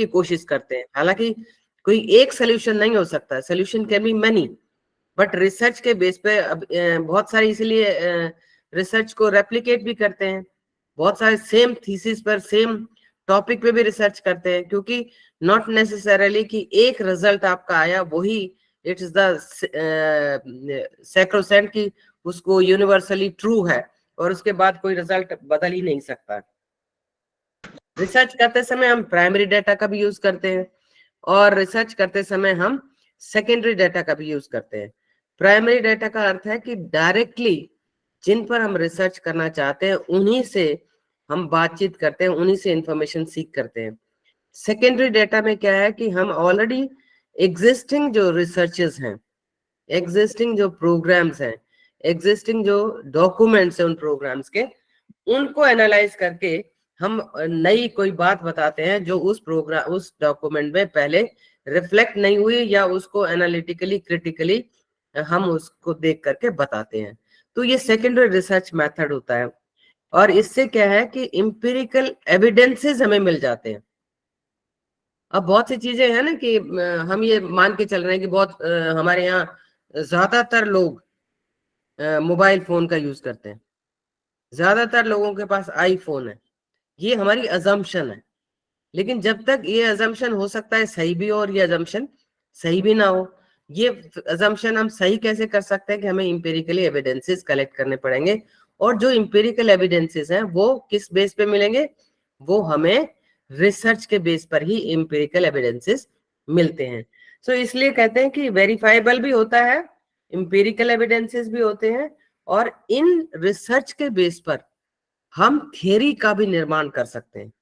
की कोशिश करते हैं। हालांकि कोई एक सोल्यूशन नहीं हो सकता, solution can be many, but research के बेस पे अब बहुत सारे इसलिए रिसर्च को रेप्लिकेट भी करते हैं, बहुत सारे सेम थीसिस पर सेम टॉपिक पे भी रिसर्च करते हैं, क्योंकि नॉट नेसेसरली कि एक रिजल्ट आपका आया वही इट इज द सैक्रोसेंट की उसको यूनिवर्सली ट्रू है और उसके बाद कोई रिजल्ट बदल ही नहीं सकता। रिसर्च करते समय हम प्राइमरी डाटा का भी यूज करते हैं और रिसर्च करते समय हम सेकेंडरी डाटा का भी यूज करते हैं। प्राइमरी डाटा का अर्थ है कि डायरेक्टली जिन पर हम रिसर्च करना चाहते हैं उन्हीं से हम बातचीत करते हैं, उन्हीं से इंफॉर्मेशन सीख करते हैं। सेकेंडरी डाटा में क्या है कि हम ऑलरेडी एग्जिस्टिंग जो रिसर्चेस हैं, एग्जिस्टिंग जो प्रोग्राम्स हैं, एग्जिस्टिंग जो डॉक्यूमेंट्स हैं उन प्रोग्राम्स के, उनको एनालाइज करके हम नई कोई बात बताते हैं जो उस प्रोग्राम उस डॉक्यूमेंट में पहले रिफ्लेक्ट नहीं हुई या उसको एनालिटिकली क्रिटिकली हम उसको देख करके बताते हैं। तो ये सेकेंडरी रिसर्च मेथड होता है और इससे क्या है कि इंपिरिकल एविडेंसेस हमें मिल जाते हैं। अब बहुत सी चीजें हैं ना कि हम ये मान के चल रहे हैं कि बहुत हमारे यहाँ ज्यादातर लोग मोबाइल फोन का यूज करते हैं, ज्यादातर लोगों के पास आईफोन है, ये हमारी अजम्पशन है। लेकिन जब तक ये अजम्पशन हो सकता है सही भी हो और ये अजम्पशन सही भी ना हो, ये अजम्पशन हम सही कैसे कर सकते हैं कि हमें इंपेरिकली एविडेंसेस कलेक्ट करने पड़ेंगे, और जो इंपेरिकल एविडेंसेस हैं वो किस बेस पे मिलेंगे, वो हमें रिसर्च के बेस पर ही इंपेरिकल एविडेंसेस मिलते हैं। सो इसलिए कहते हैं कि वेरीफाइबल भी होता है, इंपेरिकल एविडेंसेस भी होते हैं, और इन रिसर्च के बेस पर हम थियरी का भी निर्माण कर सकते हैं।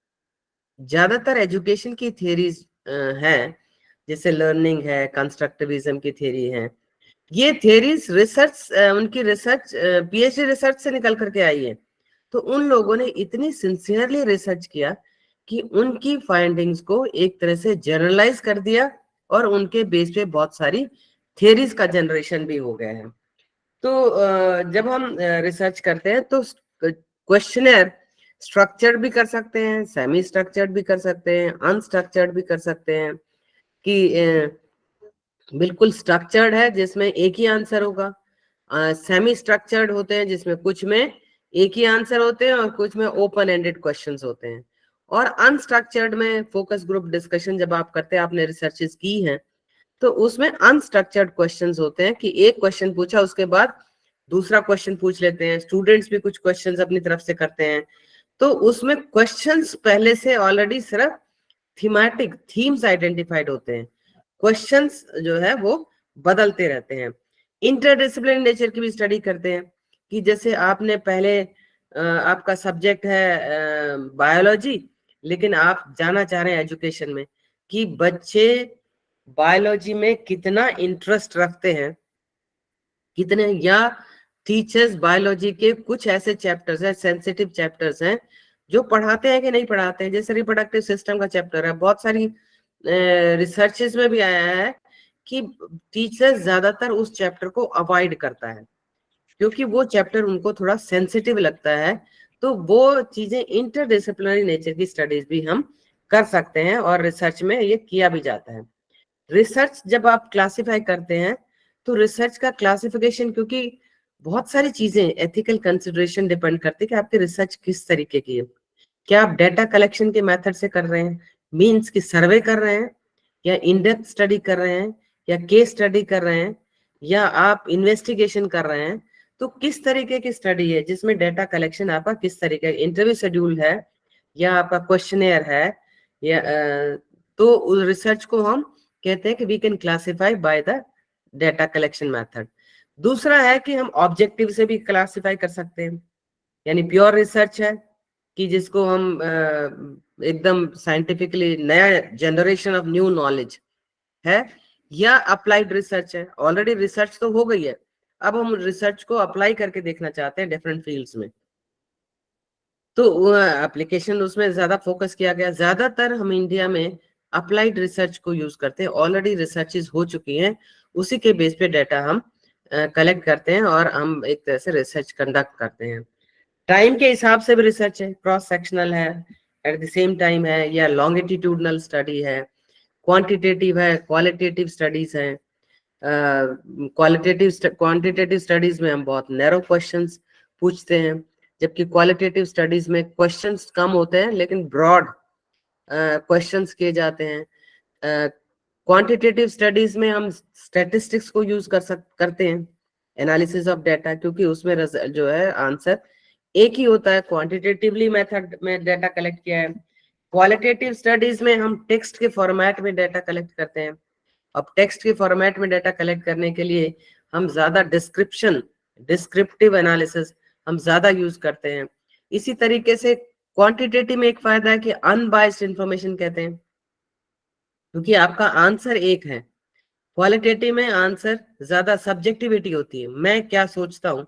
ज्यादातर एजुकेशन की थियरीज हैं, जैसे लर्निंग है, कंस्ट्रक्टिविज्म की थियरी है, ये थियरीज रिसर्च उनकी रिसर्च पीएचडी रिसर्च से निकल करके आई है। तो उन लोगों ने इतनी सिंसियरली रिसर्च किया कि उनकी फाइंडिंग्स को एक तरह से जनरलाइज कर दिया और उनके बेस पे बहुत सारी थियरीज का जनरेशन भी हो गया है। तो जब हम रिसर्च करते हैं तो क्वेश्चनर स्ट्रक्चर्ड भी कर सकते हैं, सेमी स्ट्रक्चर्ड भी कर सकते हैं, अनस्ट्रक्चर्ड भी कर सकते हैं, कि बिल्कुल स्ट्रक्चर्ड है जिसमें एक ही आंसर होगा, सेमी स्ट्रक्चर्ड होते हैं जिसमें कुछ में एक ही आंसर होते हैं और कुछ में ओपन एंडेड क्वेश्चंस होते हैं, और अनस्ट्रक्चर्ड में फोकस ग्रुप डिस्कशन जब आप करते हैं, आपने रिसर्चेस की हैं, तो उसमें अनस्ट्रक्चर्ड क्वेश्चंस होते हैं कि एक क्वेश्चन पूछा उसके बाद दूसरा क्वेश्चन पूछ लेते हैं, स्टूडेंट्स भी कुछ क्वेश्चंस अपनी तरफ से करते हैं, तो उसमें क्वेश्चंस पहले से ऑलरेडी सिर्फ थीमेटिक थीम्स आइडेंटिफाइड होते हैं, क्वेश्चंस जो है वो बदलते रहते हैं। इंटरडिसिप्लिनरी नेचर की भी स्टडी करते हैं कि जैसे आपने पहले आपका सब्जेक्ट है बायोलॉजी, लेकिन आप जाना चाह रहे हैं एजुकेशन में कि बच्चे बायोलॉजी में कितना इंटरेस्ट रखते हैं, कितने, या टीचर्स बायोलॉजी के कुछ ऐसे चैप्टर्स हैं, सेंसिटिव चैप्टर्स हैं जो पढ़ाते हैं कि नहीं पढ़ाते हैं, जैसे रिप्रोडक्टिव सिस्टम का चैप्टर है, बहुत सारी रिसर्चेस में भी आया है कि टीचर्स ज्यादातर उस चैप्टर को अवॉइड करता है क्योंकि वो चैप्टर उनको थोड़ा सेंसिटिव लगता है। तो वो चीजें इंटरडिसिप्लिनरी नेचर की स्टडीज भी हम कर सकते हैं और रिसर्च में ये किया भी जाता है। रिसर्च जब आप क्लासिफाई करते हैं तो रिसर्च का क्लासिफिकेशन, क्योंकि बहुत सारी चीजें एथिकल कंसिडरेशन डिपेंड करती है कि आपकी रिसर्च किस तरीके की है। क्या आप डेटा कलेक्शन के मेथड से कर रहे हैं, मीन्स की सर्वे कर रहे हैं, या इन डेप्थ स्टडी कर रहे हैं, या केस स्टडी कर रहे हैं, या आप इन्वेस्टिगेशन कर रहे हैं, तो किस तरीके की स्टडी है जिसमें डेटा कलेक्शन आपका किस तरीके, इंटरव्यू शेड्यूल है या आपका क्वेश्चनेयर है, या तो रिसर्च को हम कहते हैं कि we can classify by the data collection method. दूसरा है कि हम ऑब्जेक्टिव से भी क्लासिफाई कर सकते हैं, यानी प्योर रिसर्च है कि जिसको हम एकदम साइंटिफिकली नया जनरेशन ऑफ न्यू नॉलेज है, या अप्लाइड रिसर्च है, ऑलरेडी रिसर्च तो हो गई है, अब हम रिसर्च को अप्लाई करके देखना चाहते हैं डिफरेंट फील्ड्स में, तो एप्लीकेशन उसमें ज्यादा फोकस किया गया। ज्यादातर हम इंडिया में अप्लाइड रिसर्च को यूज करते हैं, ऑलरेडी रिसर्चेस हो चुकी हैं, उसी के बेस पे डाटा हम कलेक्ट करते हैं और हम एक तरह से रिसर्च कंडक्ट करते हैं। टाइम के हिसाब से भी रिसर्च है, क्रॉस सेक्शनल है, एट द सेम टाइम है, या लॉन्गिट्यूडनल स्टडी है, क्वांटिटेटिव है, क्वालिटेटिव स्टडीज है। क्वांटिटेटिव स्टडीज में हम बहुत नैरो क्वेश्चंस पूछते हैं, जबकि क्वालिटेटिव स्टडीज में क्वेश्चंस कम होते हैं लेकिन ब्रॉड क्वेश्चंस किए जाते हैं। क्वांटिटेटिव स्टडीज में हम स्टैटिस्टिक्स को यूज करते हैं, एनालिसिस ऑफ डाटा, क्योंकि उसमें जो है आंसर एक ही होता है। क्वांटिटेटिवली मेथड में डाटा कलेक्ट किया है। क्वालिटेटिव स्टडीज में हम टेक्स्ट के फॉर्मेट में डाटा कलेक्ट करते हैं। अब टेक्स्ट के फॉर्मेट में डाटा कलेक्ट करने के लिए हम ज्यादा डिस्क्रिप्टिव एनालिसिस हम ज्यादा यूज करते हैं। इसी तरीके से क्वांटिटेटिव में एक फायदा है कि अनबायस्ड इंफॉर्मेशन कहते हैं, क्योंकि आपका आंसर एक है। क्वालिटेटिव में आंसर ज्यादा सब्जेक्टिविटी होती है, मैं क्या सोचता हूँ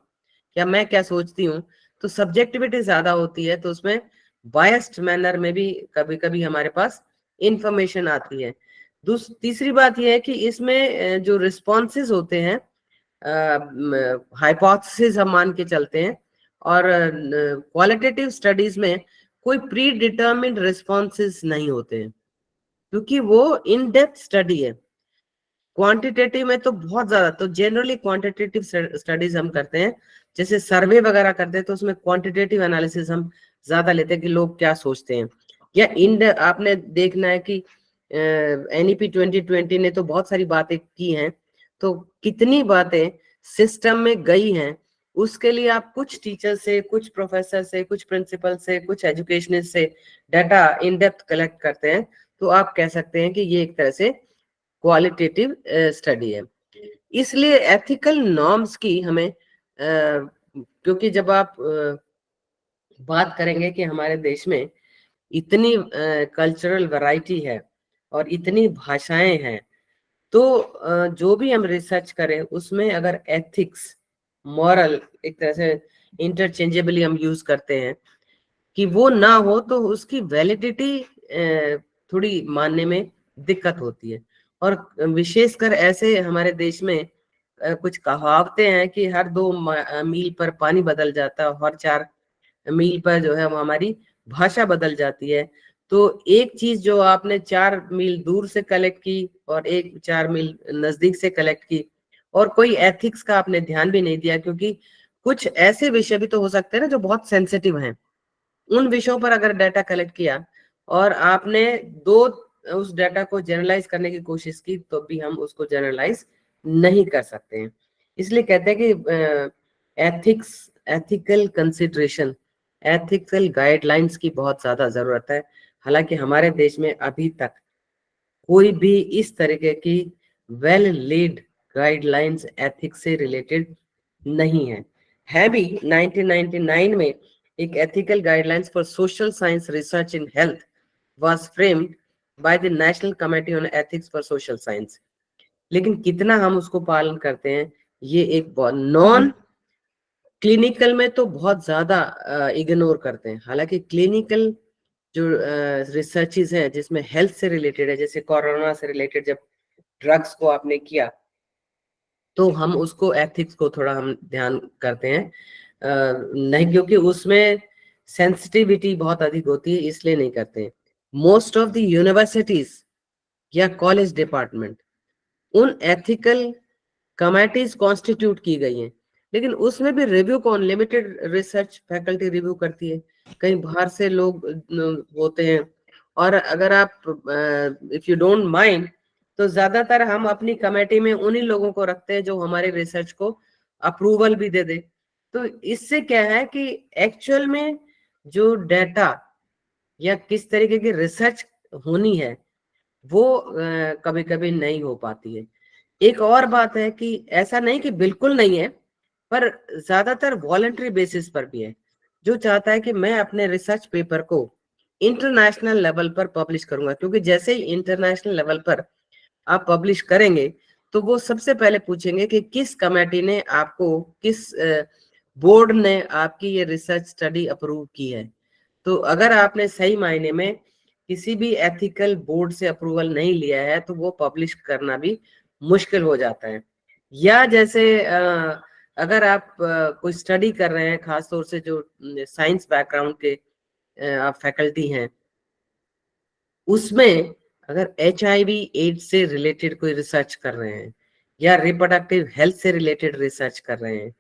या मैं क्या सोचती हूँ, तो सब्जेक्टिविटी ज्यादा होती है, तो उसमें बायस्ड मैनर में भी कभी कभी हमारे पास इंफॉर्मेशन आती है। तीसरी बात यह है कि इसमें जो रिस्पॉन्सेज होते हैं, हाइपोथेसिस हम मान के चलते हैं, और क्वालिटेटिव स्टडीज में कोई प्री डिटर्मिन्ड रिस्पॉन्सेज नहीं होते हैं, क्योंकि वो इन डेप्थ स्टडी है। क्वांटिटेटिव में तो बहुत ज्यादा, तो जनरली क्वांटिटेटिव स्टडीज हम करते हैं, जैसे सर्वे वगैरह करते हैं, तो उसमें क्वांटिटेटिव एनालिसिस हम ज्यादा लेते हैं कि लोग क्या सोचते हैं। या आपने देखना है कि NEP 2020 ने तो बहुत सारी बातें की हैं, तो कितनी बातें सिस्टम में गई हैं, उसके लिए आप कुछ टीचर से, कुछ प्रोफेसर से, कुछ प्रिंसिपल से, कुछ एजुकेशनिस्ट से डाटा इन डेप्थ कलेक्ट करते हैं, तो आप कह सकते हैं कि ये एक तरह से क्वालिटेटिव स्टडी है। इसलिए एथिकल नॉर्म्स की हमें क्योंकि जब आप बात करेंगे कि हमारे देश में इतनी कल्चरल वैरायटी है और इतनी भाषाएं हैं, तो जो भी हम रिसर्च करें उसमें अगर एथिक्स, मॉरल एक तरह से इंटरचेंजेबली हम यूज करते हैं, कि वो ना हो तो उसकी वैलिडिटी थोड़ी मानने में दिक्कत होती है। और विशेषकर ऐसे हमारे देश में कुछ कहावतें हैं कि हर 2 मील पर पानी बदल जाता है, हर 4 मील पर जो है वो हमारी भाषा बदल जाती है। तो एक चीज जो आपने 4 मील दूर से कलेक्ट की और एक 4 मील नजदीक से कलेक्ट की, और कोई एथिक्स का आपने ध्यान भी नहीं दिया, क्योंकि कुछ ऐसे विषय भी तो हो सकते हैं ना जो बहुत सेंसिटिव हैं, उन विषयों पर अगर डाटा कलेक्ट किया और आपने उस डाटा को जनरलाइज करने की कोशिश की, तो भी हम उसको जनरलाइज नहीं कर सकते हैं। इसलिए कहते हैं कि एथिकल कंसिडरेशन, एथिकल गाइडलाइंस की बहुत ज्यादा जरूरत है। हालांकि हमारे देश में अभी तक कोई भी इस तरीके की वेल लीड गाइडलाइंस एथिक्स से रिलेटेड नहीं है भी। 1999 में एक ethical guidelines for social science research in health was framed by the national committee on ethics for social science, लेकिन कितना हम उसको पालन करते हैं, ये एक नॉन क्लिनिकल में तो बहुत ज्यादा इग्नोर करते हैं। हालांकि क्लिनिकल जो रिसर्चेस हैं जिसमें हेल्थ से रिलेटेड है, जैसे कोरोना से रिलेटेड जब ड्रग्स को आपने किया, तो हम उसको एथिक्स को थोड़ा हम ध्यान करते हैं, नहीं क्योंकि उसमें सेंसिटिविटी बहुत अधिक होती है, इसलिए नहीं करते हैं। मोस्ट ऑफ द यूनिवर्सिटीज या कॉलेज डिपार्टमेंट, उन एथिकल कमेटीज कॉन्स्टिट्यूट की गई हैं, लेकिन उसमें भी रिव्यू कौन, लिमिटेड रिसर्च फैकल्टी रिव्यू करती है, कहीं बाहर से लोग होते हैं। और अगर आप इफ यू डोंट माइंड, तो ज्यादातर हम अपनी कमेटी में उन्हीं लोगों को रखते हैं जो हमारे रिसर्च को अप्रूवल भी दे दे। तो इससे क्या है कि एक्चुअल में जो डाटा या किस तरीके की रिसर्च होनी है वो कभी कभी नहीं हो पाती है। एक और बात है कि ऐसा नहीं कि बिल्कुल नहीं है, पर ज्यादातर वॉलंटरी बेसिस पर भी है। जो चाहता है कि मैं अपने रिसर्च पेपर को इंटरनेशनल लेवल पर पब्लिश करूंगा, क्योंकि जैसे ही इंटरनेशनल लेवल पर आप पब्लिश करेंगे तो वो सबसे पहले पूछेंगे कि किस कमेटी ने आपको, किस बोर्ड ने आपकी ये रिसर्च स्टडी अप्रूव की है। तो अगर आपने सही मायने में किसी भी एथिकल बोर्ड से अप्रूवल नहीं लिया है, तो वो पब्लिश करना भी मुश्किल हो जाता है। या जैसे अगर आप कोई स्टडी कर रहे हैं, खासतौर से जो साइंस बैकग्राउंड के आप फैकल्टी हैं, उसमें अगर HIV एड्स से रिलेटेड कोई रिसर्च कर रहे हैं, या रिप्रोडक्टिव हेल्थ से रिलेटेड रिसर्च कर रहे हैं,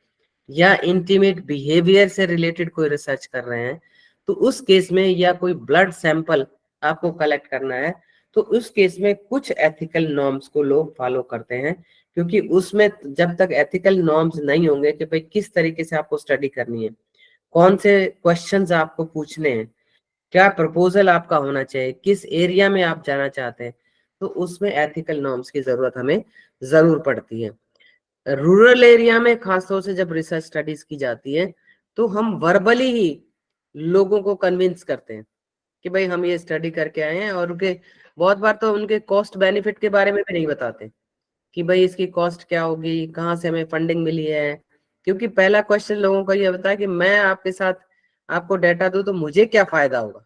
या इंटीमेट बिहेवियर से रिलेटेड कोई रिसर्च कर रहे हैं, तो उस केस में, या कोई ब्लड सैंपल आपको कलेक्ट करना है, तो उस केस में कुछ एथिकल नॉर्म्स को लोग फॉलो करते हैं, क्योंकि उसमें जब तक एथिकल नॉर्म्स नहीं होंगे कि भाई किस तरीके से आपको स्टडी करनी है, कौन से क्वेश्चंस आपको पूछने हैं, क्या प्रपोजल आपका होना चाहिए, किस एरिया में आप जाना चाहते हैं, तो उसमें एथिकल नॉर्म्स की जरूरत हमें जरूर पड़ती है। रूरल एरिया में खासतौर से जब रिसर्च स्टडीज की जाती है, तो हम वर्बली ही लोगों को कन्विंस करते हैं कि भाई हम ये स्टडी करके आए हैं, और उनके बहुत बार तो उनके कॉस्ट बेनिफिट के बारे में भी नहीं बताते कि भाई इसकी कॉस्ट क्या होगी, कहाँ से हमें फंडिंग मिली है। क्योंकि पहला क्वेश्चन लोगों का ये होता है कि मैं आपके साथ आपको डेटा दूं तो मुझे क्या फायदा होगा।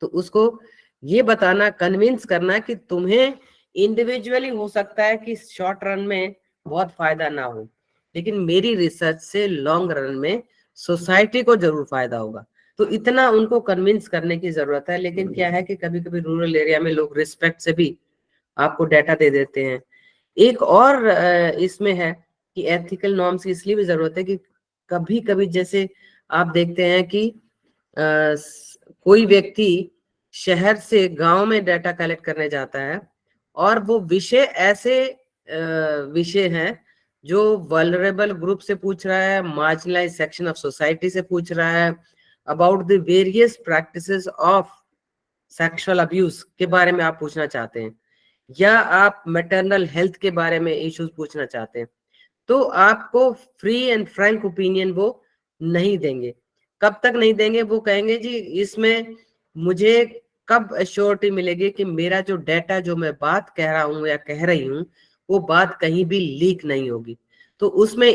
तो उसको ये बताना, कन्विंस करना कि तुम्हें इंडिविजुअली हो सकता है कि शॉर्ट रन में बहुत फायदा ना हो, लेकिन मेरी रिसर्च से लॉन्ग रन में सोसाइटी को जरूर फायदा होगा। तो इतना उनको कन्विंस करने की जरूरत है। लेकिन क्या है कि कभी कभी रूरल एरिया में लोग रिस्पेक्ट से भी आपको डाटा दे देते हैं। एक और इसमें है कि एथिकल नॉर्म्स की इसलिए भी जरूरत है कि कभी कभी जैसे आप देखते हैं कि कोई व्यक्ति शहर से गांव में डाटा कलेक्ट करने जाता है, और वो विषय ऐसे विषय हैं जो वल्नरेबल ग्रुप से पूछ रहा है, मार्जिनलाइज सेक्शन ऑफ सोसाइटी से पूछ रहा है, about the various practices of sexual abuse के बारे में आप पूछना चाहते हैं, या आप मैटरनल हेल्थ के बारे में इश्यूज पूछना चाहते हैं, तो आपको फ्री एंड फ्रैंक ओपिनियन वो नहीं देंगे। कब तक नहीं देंगे? वो कहेंगे जी इसमें मुझे कब एश्योरिटी मिलेगी कि मेरा जो डाटा, जो मैं बात कह रहा हूं या कह रही हूं, वो बात कहीं भी लीक नहीं होगी। तो उसमें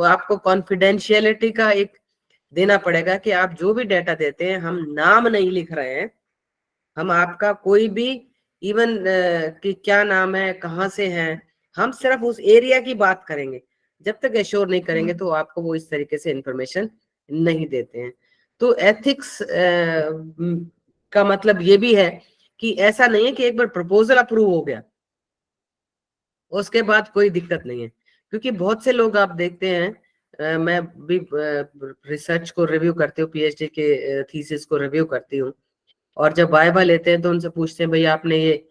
आपको कॉन्फिडेंशियलिटी का एक देना पड़ेगा कि आप जो भी डाटा देते हैं, हम नाम नहीं लिख रहे हैं, हम आपका कोई भी इवन कि क्या नाम है, कहाँ से हैं, हम सिर्फ उस एरिया की बात करेंगे। जब तक एश्योर नहीं करेंगे तो आपको वो इस तरीके से इंफॉर्मेशन नहीं देते हैं। तो एथिक्स का मतलब ये भी है कि ऐसा नहीं है कि एक बार प्रपोजल अप्रूव हो गया उसके बाद कोई दिक्कत नहीं है। क्योंकि बहुत से लोग आप देखते हैं, मैं भी रिसर्च को रिव्यू करती हूँ, PhD के थीसिस को रिव्यू करती हूँ, और जब वाइवा लेते हैं तो उनसे पूछते हैं भाई आपने ये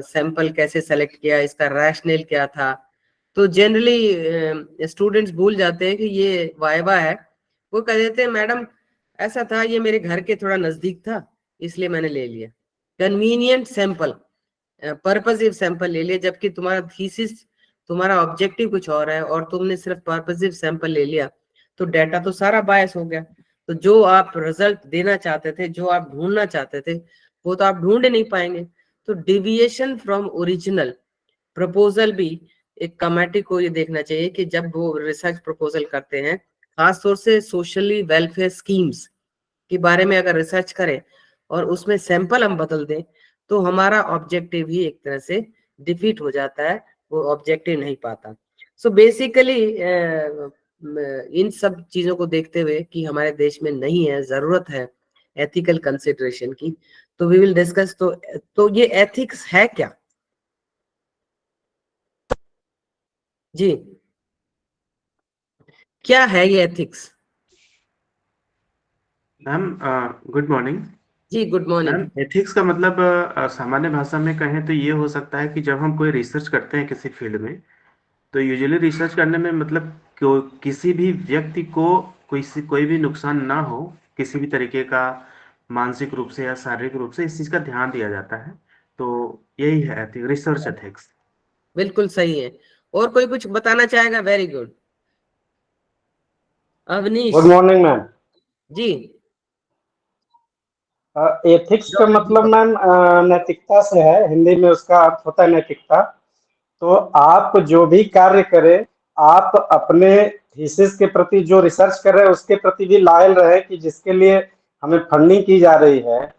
सैंपल कैसे सेलेक्ट किया, इसका रैशनल क्या था। तो जनरली स्टूडेंट्स भूल जाते हैं कि ये वाइवा है। वो कह देते हैं मैडम ऐसा था, ये मेरे घर के थोड़ा नजदीक था इसलिए मैंने ले लिया, कन्वीनियंट सैंपल, पर्पसिव सैंपल ले लिया, जबकि तुम्हारा थीसिस, तुम्हारा ऑब्जेक्टिव कुछ और है, और तुमने सिर्फ पर्पसिव सैंपल ले लिया, तो डाटा तो सारा बायस हो गया। तो जो आप रिजल्ट देना चाहते थे, जो आप ढूंढना चाहते थे, वो तो आप ढूंढ नहीं पाएंगे। तो डिविएशन फ्रॉम ओरिजिनल प्रपोजल भी एक कमेटी को ये देखना चाहिए कि जब वो रिसर्च प्रपोजल करते हैं, खासतौर से सोशली वेलफेयर स्कीम्स के बारे में अगर रिसर्च करें और उसमें सैंपल हम बदल दें, तो हमारा ऑब्जेक्टिव ही एक तरह से डिफीट हो जाता है, वो ऑब्जेक्टिव नहीं पाता। सो बेसिकली इन सब चीजों को देखते हुए कि हमारे देश में नहीं है, जरूरत है एथिकल कंसिडरेशन की, तो वी विल डिस्कस। तो ये एथिक्स है क्या जी, क्या है ये एथिक्स? Ma'am good morning. जी गुड मॉर्निंग। मैम एथिक्स का मतलब सामान्य भाषा में कहें तो ये हो सकता है कि जब हम कोई रिसर्च करते हैं किसी फील्ड में, तो यूजुअली रिसर्च करने में मतलब किसी भी व्यक्ति को कोई भी नुकसान ना हो, किसी भी तरीके का, मानसिक रूप से या शारीरिक रूप से, इस चीज का ध्यान दिया जाता है। तो यही है एथिक्स, रिसर्च एथिक्स। बिल्कुल सही है। और कोई कुछ बताना चाहेगा? Very good. Avneesh good morning ma'am. जी। एथिक्स का मतलब मैम नैतिकता से है, हिंदी में उसका अर्थ होता है नैतिकता। तो आप जो भी कार्य करें, आप अपने थीसिस के प्रति, जो रिसर्च कर रहे हैं उसके प्रति भी लायल रहे कि जिसके लिए हमें फंडिंग की जा रही है,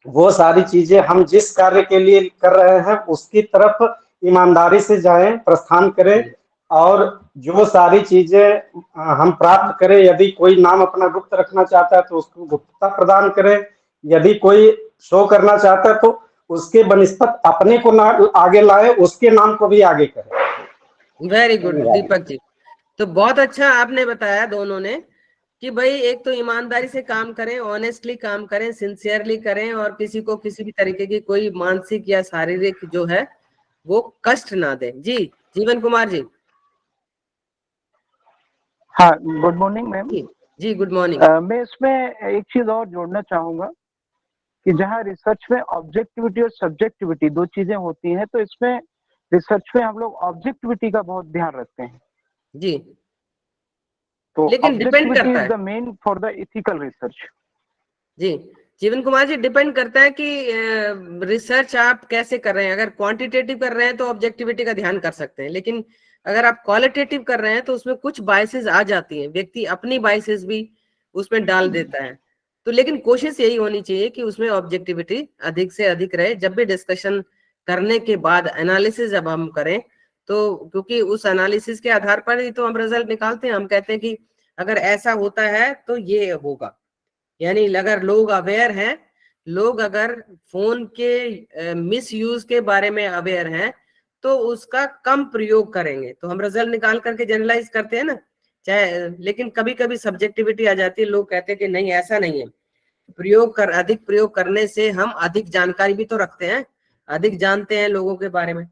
वो सारी चीजें हम जिस कार्य के लिए कर रहे हैं उसकी तरफ ईमानदारी से जाएं, प्रस्थान करें, और जो सारी चीजें हम प्राप्त करें, यदि कोई नाम अपना गुप्त रखना चाहता है तो उसको गुप्तता प्रदान करें, यदि कोई शो करना चाहता है तो उसके बनिस्पत अपने को ना आगे लाए, उसके नाम को भी आगे करे। Very good Deepak ji. तो बहुत अच्छा आपने बताया दोनों ने कि भाई एक तो ईमानदारी से काम करें, ऑनेस्टली काम करें, सिंसियरली करें, और किसी को किसी भी तरीके की कोई मानसिक या शारीरिक जो है वो कष्ट ना दे। जी जीवन कुमार जी। हाँ, गुड मॉर्निंग मैम। जी गुड मॉर्निंग। मैं इसमें एक चीज और जोड़ना चाहूंगा कि जहाँ रिसर्च में ऑब्जेक्टिविटी और सब्जेक्टिविटी दो चीजें होती हैं, तो इसमें रिसर्च में हम लोग ऑब्जेक्टिविटी का बहुत ध्यान रखते हैं जी, तो लेकिन डिपेंड ऑब्जेक्टिविटी करता इज है। The main for the ethical research. जी जीवन कुमार जी, डिपेंड करता है कि रिसर्च आप कैसे कर रहे हैं। अगर क्वांटिटेटिव कर रहे हैं तो ऑब्जेक्टिविटी का ध्यान कर सकते हैं, लेकिन अगर आप क्वालिटेटिव कर रहे हैं तो उसमें कुछ बायसेस आ जाती हैं, व्यक्ति अपनी बायसेस भी उसमें डाल देता है। तो लेकिन कोशिश यही होनी चाहिए कि उसमें ऑब्जेक्टिविटी अधिक से अधिक रहे। जब भी डिस्कशन करने के बाद एनालिसिस जब हम करें तो, क्योंकि उस एनालिसिस के आधार पर ही तो हम रिजल्ट निकालते हैं। हम कहते हैं कि अगर ऐसा होता है तो ये होगा, यानी अगर लोग अवेयर हैं, लोग अगर फोन के मिस यूज के बारे में अवेयर हैं तो उसका कम प्रयोग करेंगे। तो हम रिजल्ट निकाल करके जनरलाइज करते हैं ना, चाहे, लेकिन कभी कभी सब्जेक्टिविटी आ जाती है। लोग कहते हैं कि नहीं ऐसा नहीं है, अधिक प्रयोग करने से हम अधिक जानकारी भी तो रखते हैं, अधिक जानते हैं लोगों के बारे में।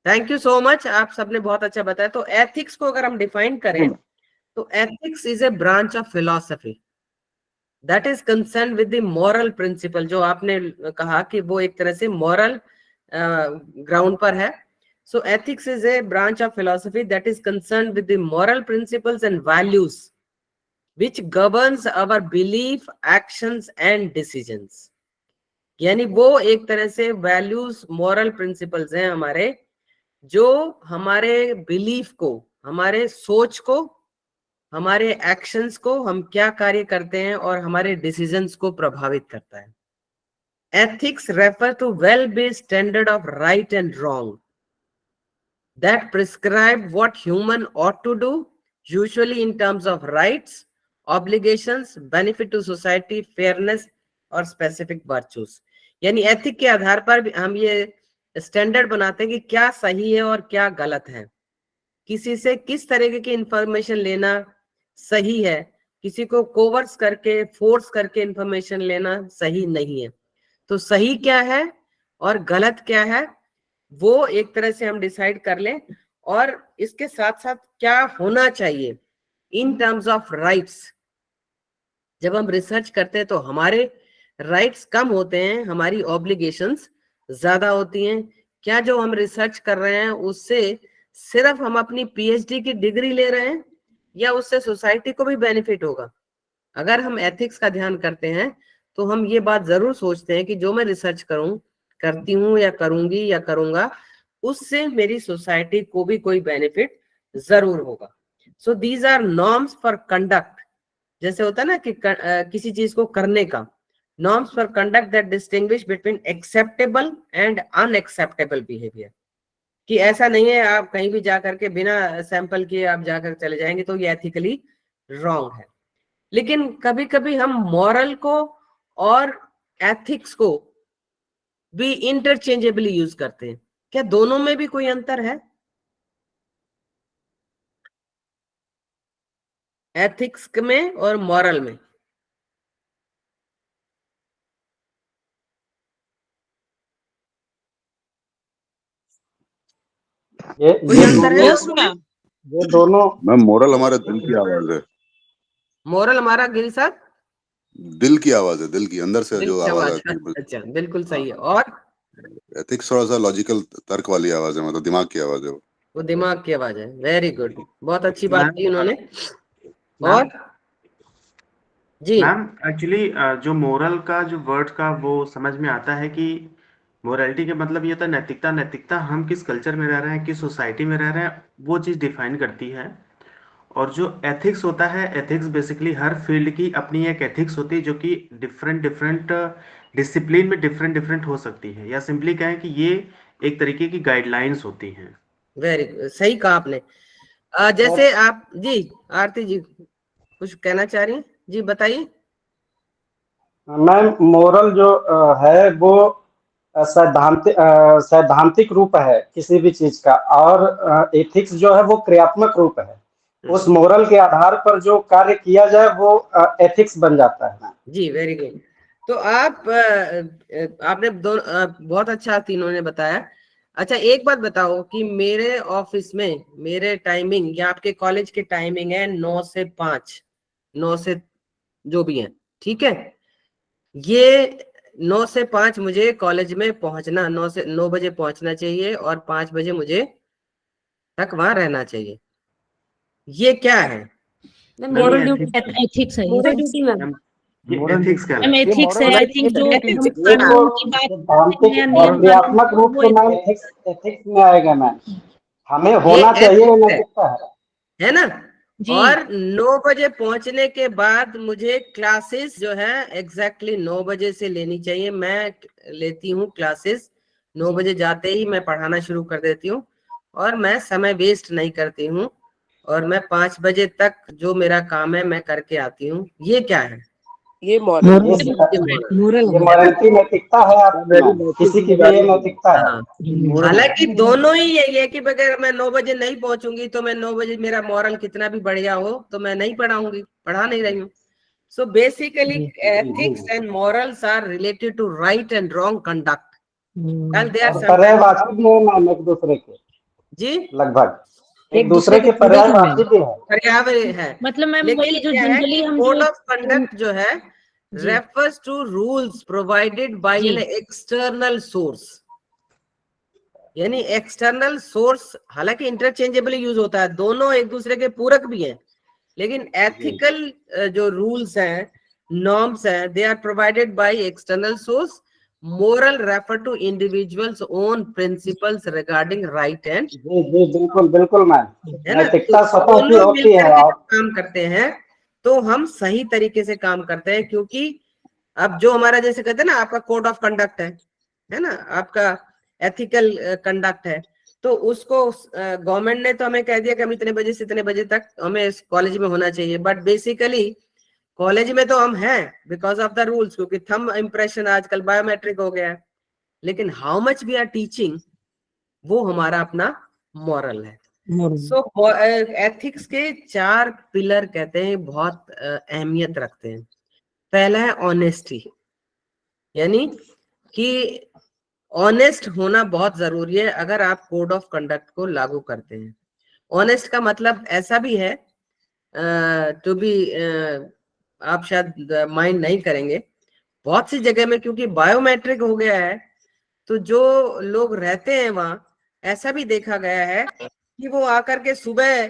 थैंक यू सो मच, आप सबने बहुत अच्छा बताया। तो एथिक्स को अगर हम डिफाइन करें तो ethics is a branch of philosophy that is concern with the moral principle. जो आपने कहा कि वो एक तरह से मॉरल ग्राउंड पर है। सो ethics is a branch of philosophy that is concern with the moral principles and values which governs our belief, actions and decisions। यानी वो एक तरह से वैल्यूज, मॉरल प्रिंसिपल्स हैं हमारे, जो हमारे बिलीफ को, हमारे सोच को, हमारे एक्शंस को, हम क्या कार्य करते हैं और हमारे डिसीजंस को प्रभावित करता है। Ethics refer to well based standard of right and wrong that prescribe what human ought to do, usually in terms of rights, obligations, benefit to society, fairness और specific virtues। यानी एथिक के आधार पर हम ये स्टैंडर्ड बनाते हैं कि क्या सही है और क्या गलत है, किसी से किस तरीके की इंफॉर्मेशन लेना सही है, किसी को कोवर्स करके, फोर्स करके इंफॉर्मेशन लेना सही नहीं है। तो सही क्या है और गलत क्या है वो एक तरह से हम डिसाइड कर लें, और इसके साथ साथ क्या होना चाहिए इन टर्म्स ऑफ राइट्स। जब हम रिसर्च करते हैं तो हमारे राइट्स कम होते हैं, हमारी ऑब्लिगेशंस ज्यादा होती हैं। क्या जो हम रिसर्च कर रहे हैं उससे सिर्फ हम अपनी पीएचडी की डिग्री ले रहे हैं या उससे सोसाइटी को भी बेनिफिट होगा? अगर हम एथिक्स का ध्यान करते हैं तो हम ये बात जरूर सोचते हैं कि जो मैं रिसर्च करती हूँ या करूंगी या करूंगा, उससे मेरी सोसाइटी को भी कोई बेनिफिट जरूर होगा। So these are norms for conduct. जैसे होता है ना कि किसी चीज को करने का, norms for conduct that distinguish between acceptable and unacceptable behaviour. कि ऐसा नहीं है आप कहीं भी जाकर के बिना सैंपल किए आप जाकर चले जाएंगे तो ये एथिकली रॉन्ग है। लेकिन कभी कभी हम मॉरल को और एथिक्स को भी इंटरचेंजेबली यूज करते हैं। क्या दोनों में भी कोई अंतर है, एथिक्स में और मॉरल में? कोई अंतर है दोनों में? ये दोनों मैम मोरल हमारे दिल की आवाज है। मॉरल हमारा गिरी साहब दिल की आवाज है, दिल की अंदर से दिल जो की आवाज आवाज। आती है। अच्छा बिल्कुल सही है। और एथिक्स थोड़ा सा लॉजिकल तर्क वाली आवाज है, मतलब दिमाग की आवाज है वो दिमाग की आवाज है। वेरी गुड, बहुत अच्छी बात की उन्होंने। मैम और जी मैम एक्चुअली जो मोरल का जो वर्ड का वो समझ में आता है कि मोरालिटी के मतलब ये था नैतिकता। नैतिकता हम किस कल्चर में रह रहे हैं, किस सोसाइटी में रह रहे हैं, वो चीज़ डिफाइन करती है। और जो एथिक्स होता है, एथिक्स बेसिकली हर फील्ड की अपनी एक एथिक्स होती है जो कि डिफरेंट डिफरेंट डिसिप्लिन में डिफरेंट डिफरेंट हो सकती है, या सिंपली कहें कि ये एक तरीके की गाइडलाइंस होती हैं। वेरी गुड, सही कहा आपने। जैसे आप जी आरती जी कुछ कहना चाह रही हैं? जी बताइए। मैम मोरल जो है वो सैद्धांतिक रूप है किसी भी चीज का, और एथिक्स जो है वो क्रियात्मक रूप है। उस मोरल के आधार पर जो कार्य किया जाए वो एथिक्स बन जाता है मैम। जी, वेरी गुड। तो आपने बहुत अच्छा तीनों ने बताया। अच्छा, एक बात बताओ कि मेरे ऑफिस में मेरे टाइमिंग या आपके कॉलेज की टाइमिंग है 9 से 5, 9 से जो भी है, ठीक है। ये 9 से 5 मुझे कॉलेज में पहुंचना, 9 बजे पहुंचना चाहिए और 5 बजे मुझे तक वहां रहना चाहिए। ये क्या है? मोरल ड्यूटी, एथिक्स है, मोरल ड्यूटी मैम। एथिक्स क्या है? एथिक्स है। आई थिंक जो देखो, कानून की बात करते हैं, सैद्धांतिक और नियम कानून क्रियात्मक रूप वो से मैम एथिक्स में आएगा मैम। हमें होना ये चाहिए, ethics नैतिकता है ना। जी। और 9 बजे पहुंचने के बाद मुझे क्लासेस जो है एग्जैक्टली 9 बजे से लेनी चाहिए। मैं लेती हूँ क्लासेस 9 बजे, जाते ही मैं पढ़ाना शुरू कर देती हूँ और मैं समय वेस्ट नहीं करती हूँ, और मैं 5 बजे तक जो मेरा काम है मैं करके आती हूँ। ये क्या है? ये ये मॉरलिटी नैतिकता है आपकी, किसी की भी ये नैतिकता है। हाँ, हालांकि दोनों ही यही है कि अगर मैं 9 बजे नहीं पहुंचूंगी तो मैं 9 बजे मेरा मॉरल कितना भी बढ़िया हो तो मैं नहीं पढ़ाऊंगी, पढ़ा नहीं रही हूँ। So basically ethics and morals are related to right and wrong conduct, and they are पर्यायवाची भी है मैम एक दूसरे के, जी, लगभग एक दूसरे के पर्यायवाची भी है। पर्यावरण है। मतलब मैम लेकिन वही जो क्या है, जनरली हम कोड जो ऑफ कंडक्ट जो है जी। Refers to rules provided by an external source. यानी एक्सटर्नल सोर्स हालांकि इंटरचेंजेबल यूज होता है, दोनों एक दूसरे के पूरक भी हैं, लेकिन एथिकल जो रूल्स हैं, नॉर्म्स हैं, they are provided by external source. Moral refer to individuals own principles regarding right and, जी जी बिल्कुल बिल्कुल मैम, है ना। तो नैतिकता स्वतः की दोनों होती मिलकर है। के और जब काम करते हैं तो हम सही तरीके से काम करते हैं, क्योंकि अब जो हमारा जैसे कहते हैं ना, आपका कोड ऑफ कंडक्ट है ना, आपका एथिकल कंडक्ट है, तो उसको गवर्नमेंट ने तो हमें कह दिया कि हम इतने बजे से इतने बजे तक हमें इस कॉलेज में होना चाहिए, बट बेसिकली कॉलेज में तो हम हैं बिकॉज ऑफ द रूल्स, क्योंकि थंब इम्प्रेशन आजकल बायोमेट्रिक हो गया है, लेकिन how much we are teaching वो हमारा अपना मॉरल है। सो एथिक्स के 4 पिलर कहते हैं, बहुत अहमियत रखते हैं। पहला है ऑनेस्टी, यानी कि ऑनेस्ट होना बहुत जरूरी है अगर आप कोड ऑफ कंडक्ट को लागू करते हैं। ऑनेस्ट का मतलब ऐसा भी है, टू बी, आप शायद माइंड नहीं करेंगे, बहुत सी जगह में क्योंकि बायोमेट्रिक हो गया है, तो जो लोग रहते हैं वहां, ऐसा भी देखा गया है कि वो आकर के सुबह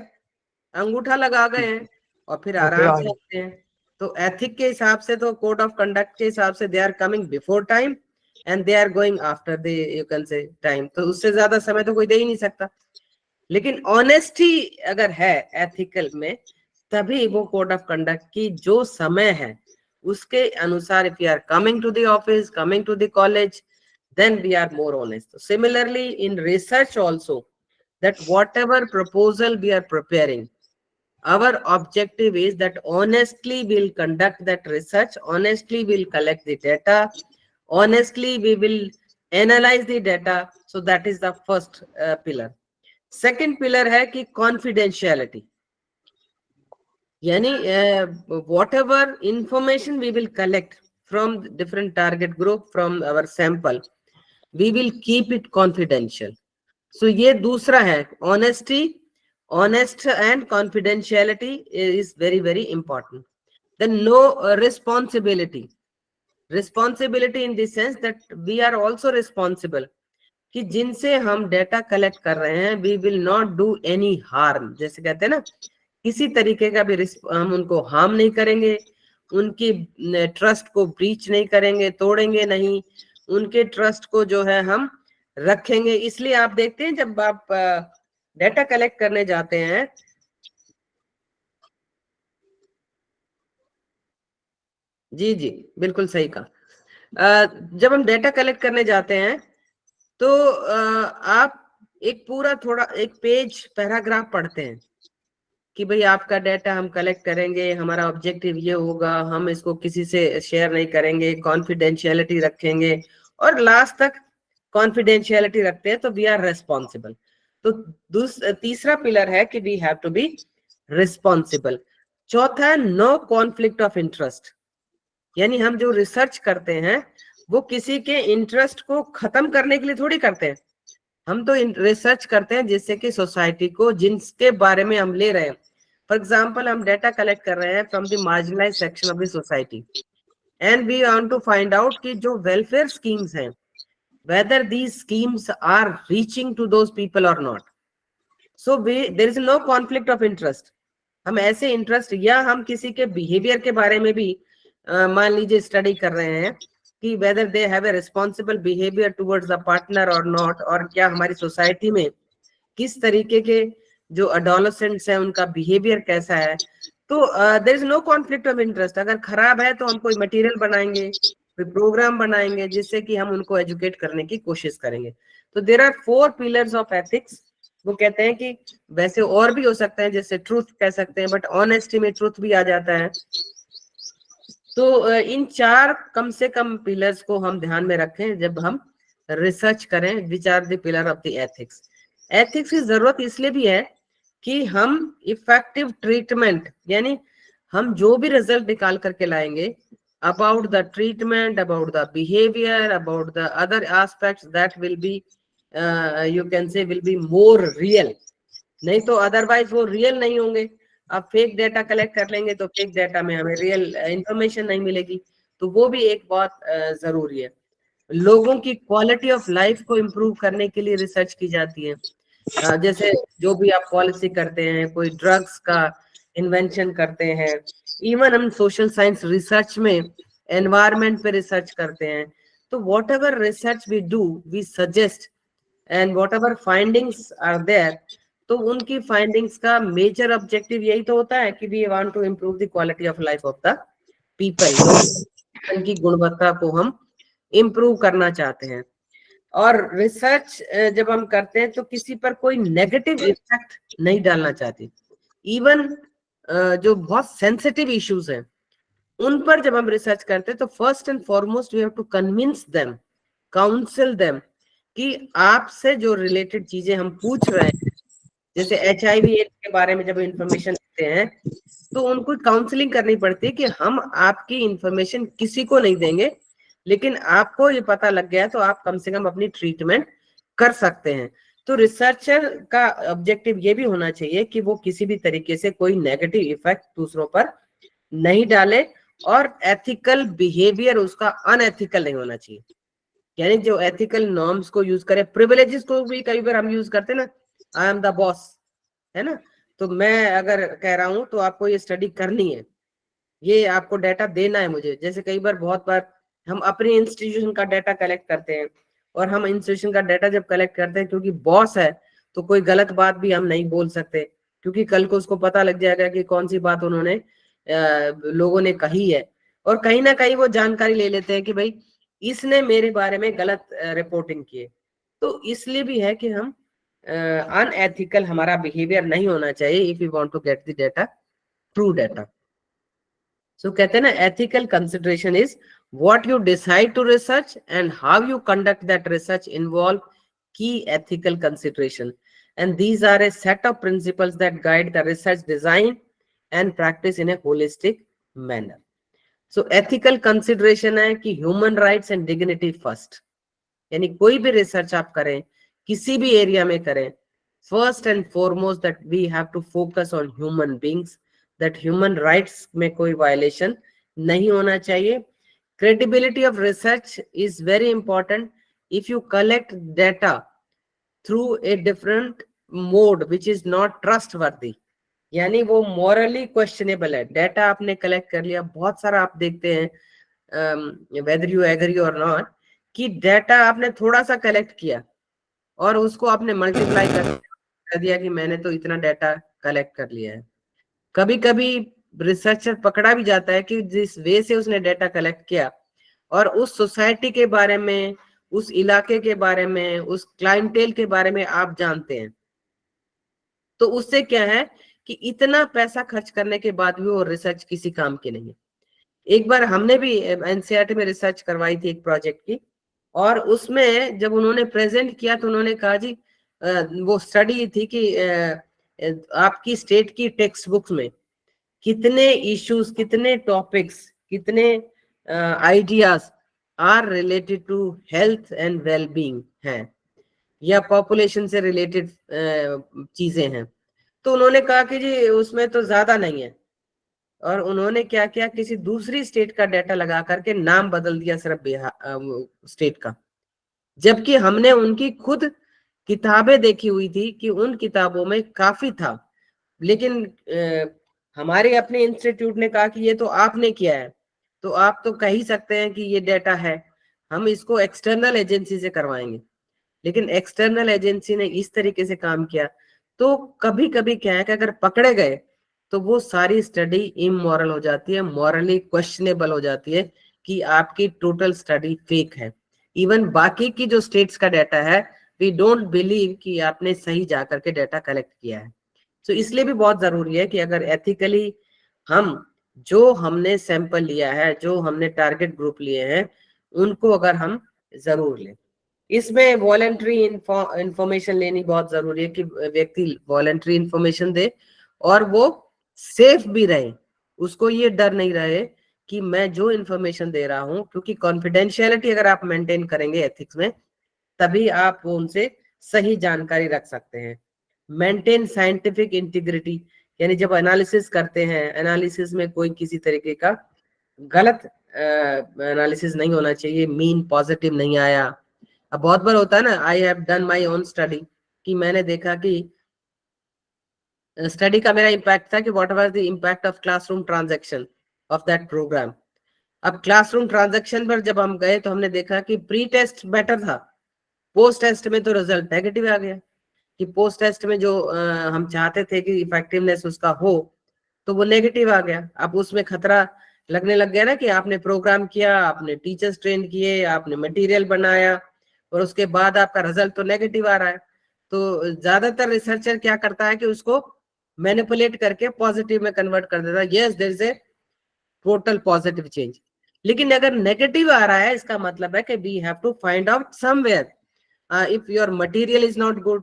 अंगूठा लगा गए हैं और फिर आराम से आते हैं। तो एथिक के हिसाब से, तो कोड ऑफ कंडक्ट के हिसाब से, they are coming before time and they are going after the, you can say, time. तो उससे ज्यादा समय तो कोई दे ही नहीं सकता। लेकिन ऑनेस्टी अगर है एथिकल में, तभी वो कोड ऑफ कंडक्ट की जो समय है उसके अनुसार, if you are coming to the office, coming to the college, then we are more honest. Similarly, in research also, that whatever proposal we are preparing, our objective is that honestly we'll conduct that research, honestly we'll collect the data, honestly we will analyze the data. So that is the first pillar. Second pillar है कि confidentiality, यानी whatever information we will collect from different target group, from our sample, we will keep it confidential. So ये दूसरा है, honesty, honest and confidentiality is very very important. Then no responsibility, responsibility in the sense that we are also responsible कि जिनसे हम data collect कर रहे हैं, we will not do any harm, जैसे कहते हैं ना, किसी तरीके का भी हम उनको हार्म नहीं करेंगे, उनकी ट्रस्ट को ब्रीच नहीं करेंगे, तोड़ेंगे नहीं, उनके ट्रस्ट को जो है हम रखेंगे। इसलिए आप देखते हैं जब आप डेटा कलेक्ट करने जाते हैं, जी जी बिल्कुल सही कहा, जब हम डेटा कलेक्ट करने जाते हैं तो आप एक पूरा थोड़ा एक पेज पैराग्राफ पढ़ते हैं, कि भाई आपका डाटा हम कलेक्ट करेंगे, हमारा ऑब्जेक्टिव ये होगा, हम इसको किसी से शेयर नहीं करेंगे, कॉन्फिडेंशियलिटी रखेंगे, और लास्ट तक कॉन्फिडेंशियलिटी रखते हैं तो वी आर रेस्पॉन्सिबल। तो तीसरा पिलर है कि we have to be responsible. चौथा है नो कॉन्फ्लिक्ट ऑफ इंटरेस्ट, यानी हम जो रिसर्च करते हैं वो किसी के इंटरेस्ट को खत्म करने के लिए थोड़ी करते हैं, हम तो रिसर्च करते हैं जिससे कि सोसाइटी को, जिनके बारे में हम ले रहे हैं, फॉर एग्जांपल हम डेटा कलेक्ट कर रहे हैं from the marginalized section of the society and we want to find out कि जो वेलफेयर स्कीम्स हैं whether these schemes are reaching to those people or not. So there is no conflict of interest. हम ऐसे interest, या हम किसी के behaviour के बारे में भी मान लीजिए स्टडी कर रहे हैं कि whether they have a responsible behavior towards the partner or not, और क्या हमारी सोसाइटी में किस तरीके के जो अडोलेसेंट्स हैं उनका बिहेवियर कैसा है, तो there is no conflict of interest. अगर खराब है तो हम कोई मटेरियल बनाएंगे, कोई प्रोग्राम बनाएंगे जिससे कि हम उनको एजुकेट करने की कोशिश करेंगे। तो there are 4 pillars of ethics. वो कहते हैं कि वैसे और भी हो सकते हैं, जैसे ट्रूथ कह सकते हैं, बट ऑनेस्टी में ट्रूथ भी आ जाता है। तो इन 4 कम से कम पिलर्स को हम ध्यान में रखें जब हम रिसर्च करें, which are the pillar of the ethics. Ethics की जरूरत इसलिए भी है कि हम इफेक्टिव ट्रीटमेंट, यानी हम जो भी रिजल्ट निकाल करके लाएंगे about the treatment, about the behavior, about the other aspects, that will be you can say will be more real। नहीं तो अदरवाइज वो रियल नहीं होंगे। आप फेक डेटा कलेक्ट कर लेंगे तो फेक डेटा में हमें रियल इंफॉर्मेशन नहीं मिलेगी। तो वो भी एक बहुत जरूरी है। लोगों की क्वालिटी ऑफ लाइफ को इम्प्रूव करने के लिए रिसर्च की जाती है। जैसे जो भी आप पॉलिसी करते हैं, कोई ड्रग्स का इन्वेंशन करते हैं, इवन हम सोशल साइंस रिसर्च में एनवायरमेंट पे रिसर्च करते हैं। तो whatever research we do, we suggest and whatever findings are there, तो उनकी फाइंडिंग्स का मेजर ऑब्जेक्टिव यही तो होता है कि we want to improve the quality of life of the people. लोगों की गुणवत्ता को हम इम्प्रूव करना चाहते हैं। और रिसर्च जब हम करते हैं तो किसी पर कोई नेगेटिव इफेक्ट नहीं डालना चाहते। इवन जो बहुत सेंसिटिव इश्यूज हैं उन पर जब हम रिसर्च करते हैं तो first and foremost we have to convince them, counsel them कि आपसे जो रिलेटेड चीजें हम पूछ रहे हैं, जैसे HIV एड्स के बारे में जब इंफॉर्मेशन देते हैं तो उनको काउंसलिंग करनी पड़ती है कि हम आपकी इंफॉर्मेशन किसी को नहीं देंगे, लेकिन आपको ये पता लग गया तो आप कम से कम अपनी ट्रीटमेंट कर सकते हैं। तो रिसर्चर का ऑब्जेक्टिव ये भी होना चाहिए कि वो किसी भी तरीके से कोई नेगेटिव इफेक्ट दूसरों पर नहीं डाले, और एथिकल बिहेवियर उसका अनएथिकल नहीं होना चाहिए। यानी जो एथिकल नॉर्म्स को यूज करे, प्रिविलेजेस को भी कई बार हम यूज करते हैं ना, आई एम द बॉस, है ना, तो मैं अगर कह रहा हूं तो आपको ये स्टडी करनी है, ये आपको डाटा देना है मुझे। जैसे कई बार, बहुत बार हम अपने इंस्टीट्यूशन का डाटा कलेक्ट करते हैं, और हम इंस्टीट्यूशन का डाटा जब कलेक्ट करते हैं क्योंकि बॉस है तो कोई गलत बात भी हम नहीं बोल सकते, क्योंकि कल को उसको पता लग जाएगा कि कौन सी बात उन्होंने लोगों ने कही है, और कहीं ना कहीं वो जानकारी ले लेते हैं कि भाई इसने मेरे बारे में गलत रिपोर्टिंग की है। तो इसलिए भी है कि हम अनएथिकल हमारा बिहेवियर नहीं होना चाहिए if you want to get the data, true data. So कहते हैं ना, ethical consideration is what you decide to research and how you conduct that research involve key ethical consideration, and these are a set of principles that guide the research design and practice in a holistic manner. So ethical consideration है कि human rights and dignity first, यानी कोई भी research आप करें, किसी भी area में करें, first and foremost that we have to focus on human beings, that human rights में कोई violation नहीं होना चाहिए। Credibility of research is very important. If you collect data through a different mode which is not trustworthy, यानी वो morally questionable है, data आपने collect कर लिया, बहुत सारा आप देखते हैं whether you agree or not, कि डाटा आपने थोड़ा सा कलेक्ट किया और उसको आपने मल्टीप्लाई कर दिया कि मैंने तो इतना डाटा कलेक्ट कर लिया है। कभी कभी रिसर्चर पकड़ा भी जाता है कि जिस वे से उसने डाटा कलेक्ट किया और उस सोसाइटी के बारे में, उस इलाके के बारे में, उस क्लाइंटेल के बारे में आप जानते हैं, तो उससे क्या है कि इतना पैसा खर्च करने के बाद भी वो रिसर्च किसी काम की नहीं है। एक बार हमने भी एनसीईआरटी में रिसर्च करवाई थी एक प्रोजेक्ट की, और उसमें जब उन्होंने प्रेजेंट किया तो उन्होंने कहा जी वो स्टडी थी कि आपकी स्टेट की टेक्स्ट बुक्स में कितने इश्यूज, कितने टॉपिक्स, कितने ideas are related to health and wellbeing हैं या पॉपुलेशन से रिलेटेड चीजें हैं। तो उन्होंने कहा कि जी उसमें तो ज्यादा नहीं है, और उन्होंने क्या किया, किसी दूसरी स्टेट का डाटा लगा करके नाम बदल दिया सिर्फ स्टेट का, जबकि हमने उनकी खुद किताबें देखी हुई थी कि उन किताबों में काफी था। लेकिन हमारे अपने इंस्टीट्यूट ने कहा कि ये तो आपने किया है, तो आप तो कह ही सकते हैं कि ये डाटा है, हम इसको एक्सटर्नल एजेंसी से करवाएंगे। लेकिन एक्सटर्नल एजेंसी ने इस तरीके से काम किया, तो कभी कभी क्या है कि अगर पकड़े गए तो वो सारी स्टडी इमोरल हो जाती है, मॉरली क्वेश्चनेबल हो जाती है कि आपकी टोटल स्टडी फेक है। इवन बाकी की जो स्टेट्स का डाटा है, वी डोंट बिलीव कि आपने सही जाकर के डाटा कलेक्ट किया है। तो इसलिए भी बहुत जरूरी है कि अगर एथिकली हम जो हमने सैंपल लिया है, जो हमने टारगेट ग्रुप लिए हैं, उनको अगर हम जरूर लें। इसमें वॉलंटरी इंफॉर्मेशन लेनी बहुत जरूरी है कि व्यक्ति वॉलंटरी इंफॉर्मेशन दे और वो सेफ भी रहे, उसको ये डर नहीं रहे कि मैं जो इंफॉर्मेशन दे रहा हूं, क्योंकि कॉन्फिडेंशियलिटी अगर आप मेंटेन करेंगे एथिक्स में, तभी आप उनसे सही जानकारी रख सकते हैं। मेंटेन साइंटिफिक इंटीग्रिटी, यानी जब एनालिसिस करते हैं, एनालिसिस में कोई किसी तरीके का गलत एनालिसिस नहीं होना चाहिए, मीन पॉजिटिव नहीं आया। अब बहुत बार होता है ना, I have done my own study, कि मैंने देखा कि स्टडी का मेरा इम्पैक्ट था कि what was the impact of classroom transaction of that program. अब क्लासरूम ट्रांजैक्शन पर जब हम गए तो हमने देखा कि प्री टेस्ट बेटर था, पोस्ट टेस्ट में तो रिजल्ट नेगेटिव आ गया, कि पोस्ट टेस्ट में जो हम चाहते थे कि इफेक्टिवनेस उसका हो, तो वो नेगेटिव आ गया। अब उसमें खतरा लगने लग गया ना कि आपने प्रोग्राम किया, आपने टीचर्स ट्रेन किए, आपने मटेरियल बनाया, और उसके बाद आपका रिजल्ट तो नेगेटिव आ रहा है। तो ज्यादातर रिसर्चर क्या करता है कि उसको मैनिपुलेट करके पॉजिटिव में कन्वर्ट कर देता है, yes there is a total positive change. लेकिन अगर नेगेटिव आ रहा है, इसका मतलब है कि we have to find out somewhere if your material is not good,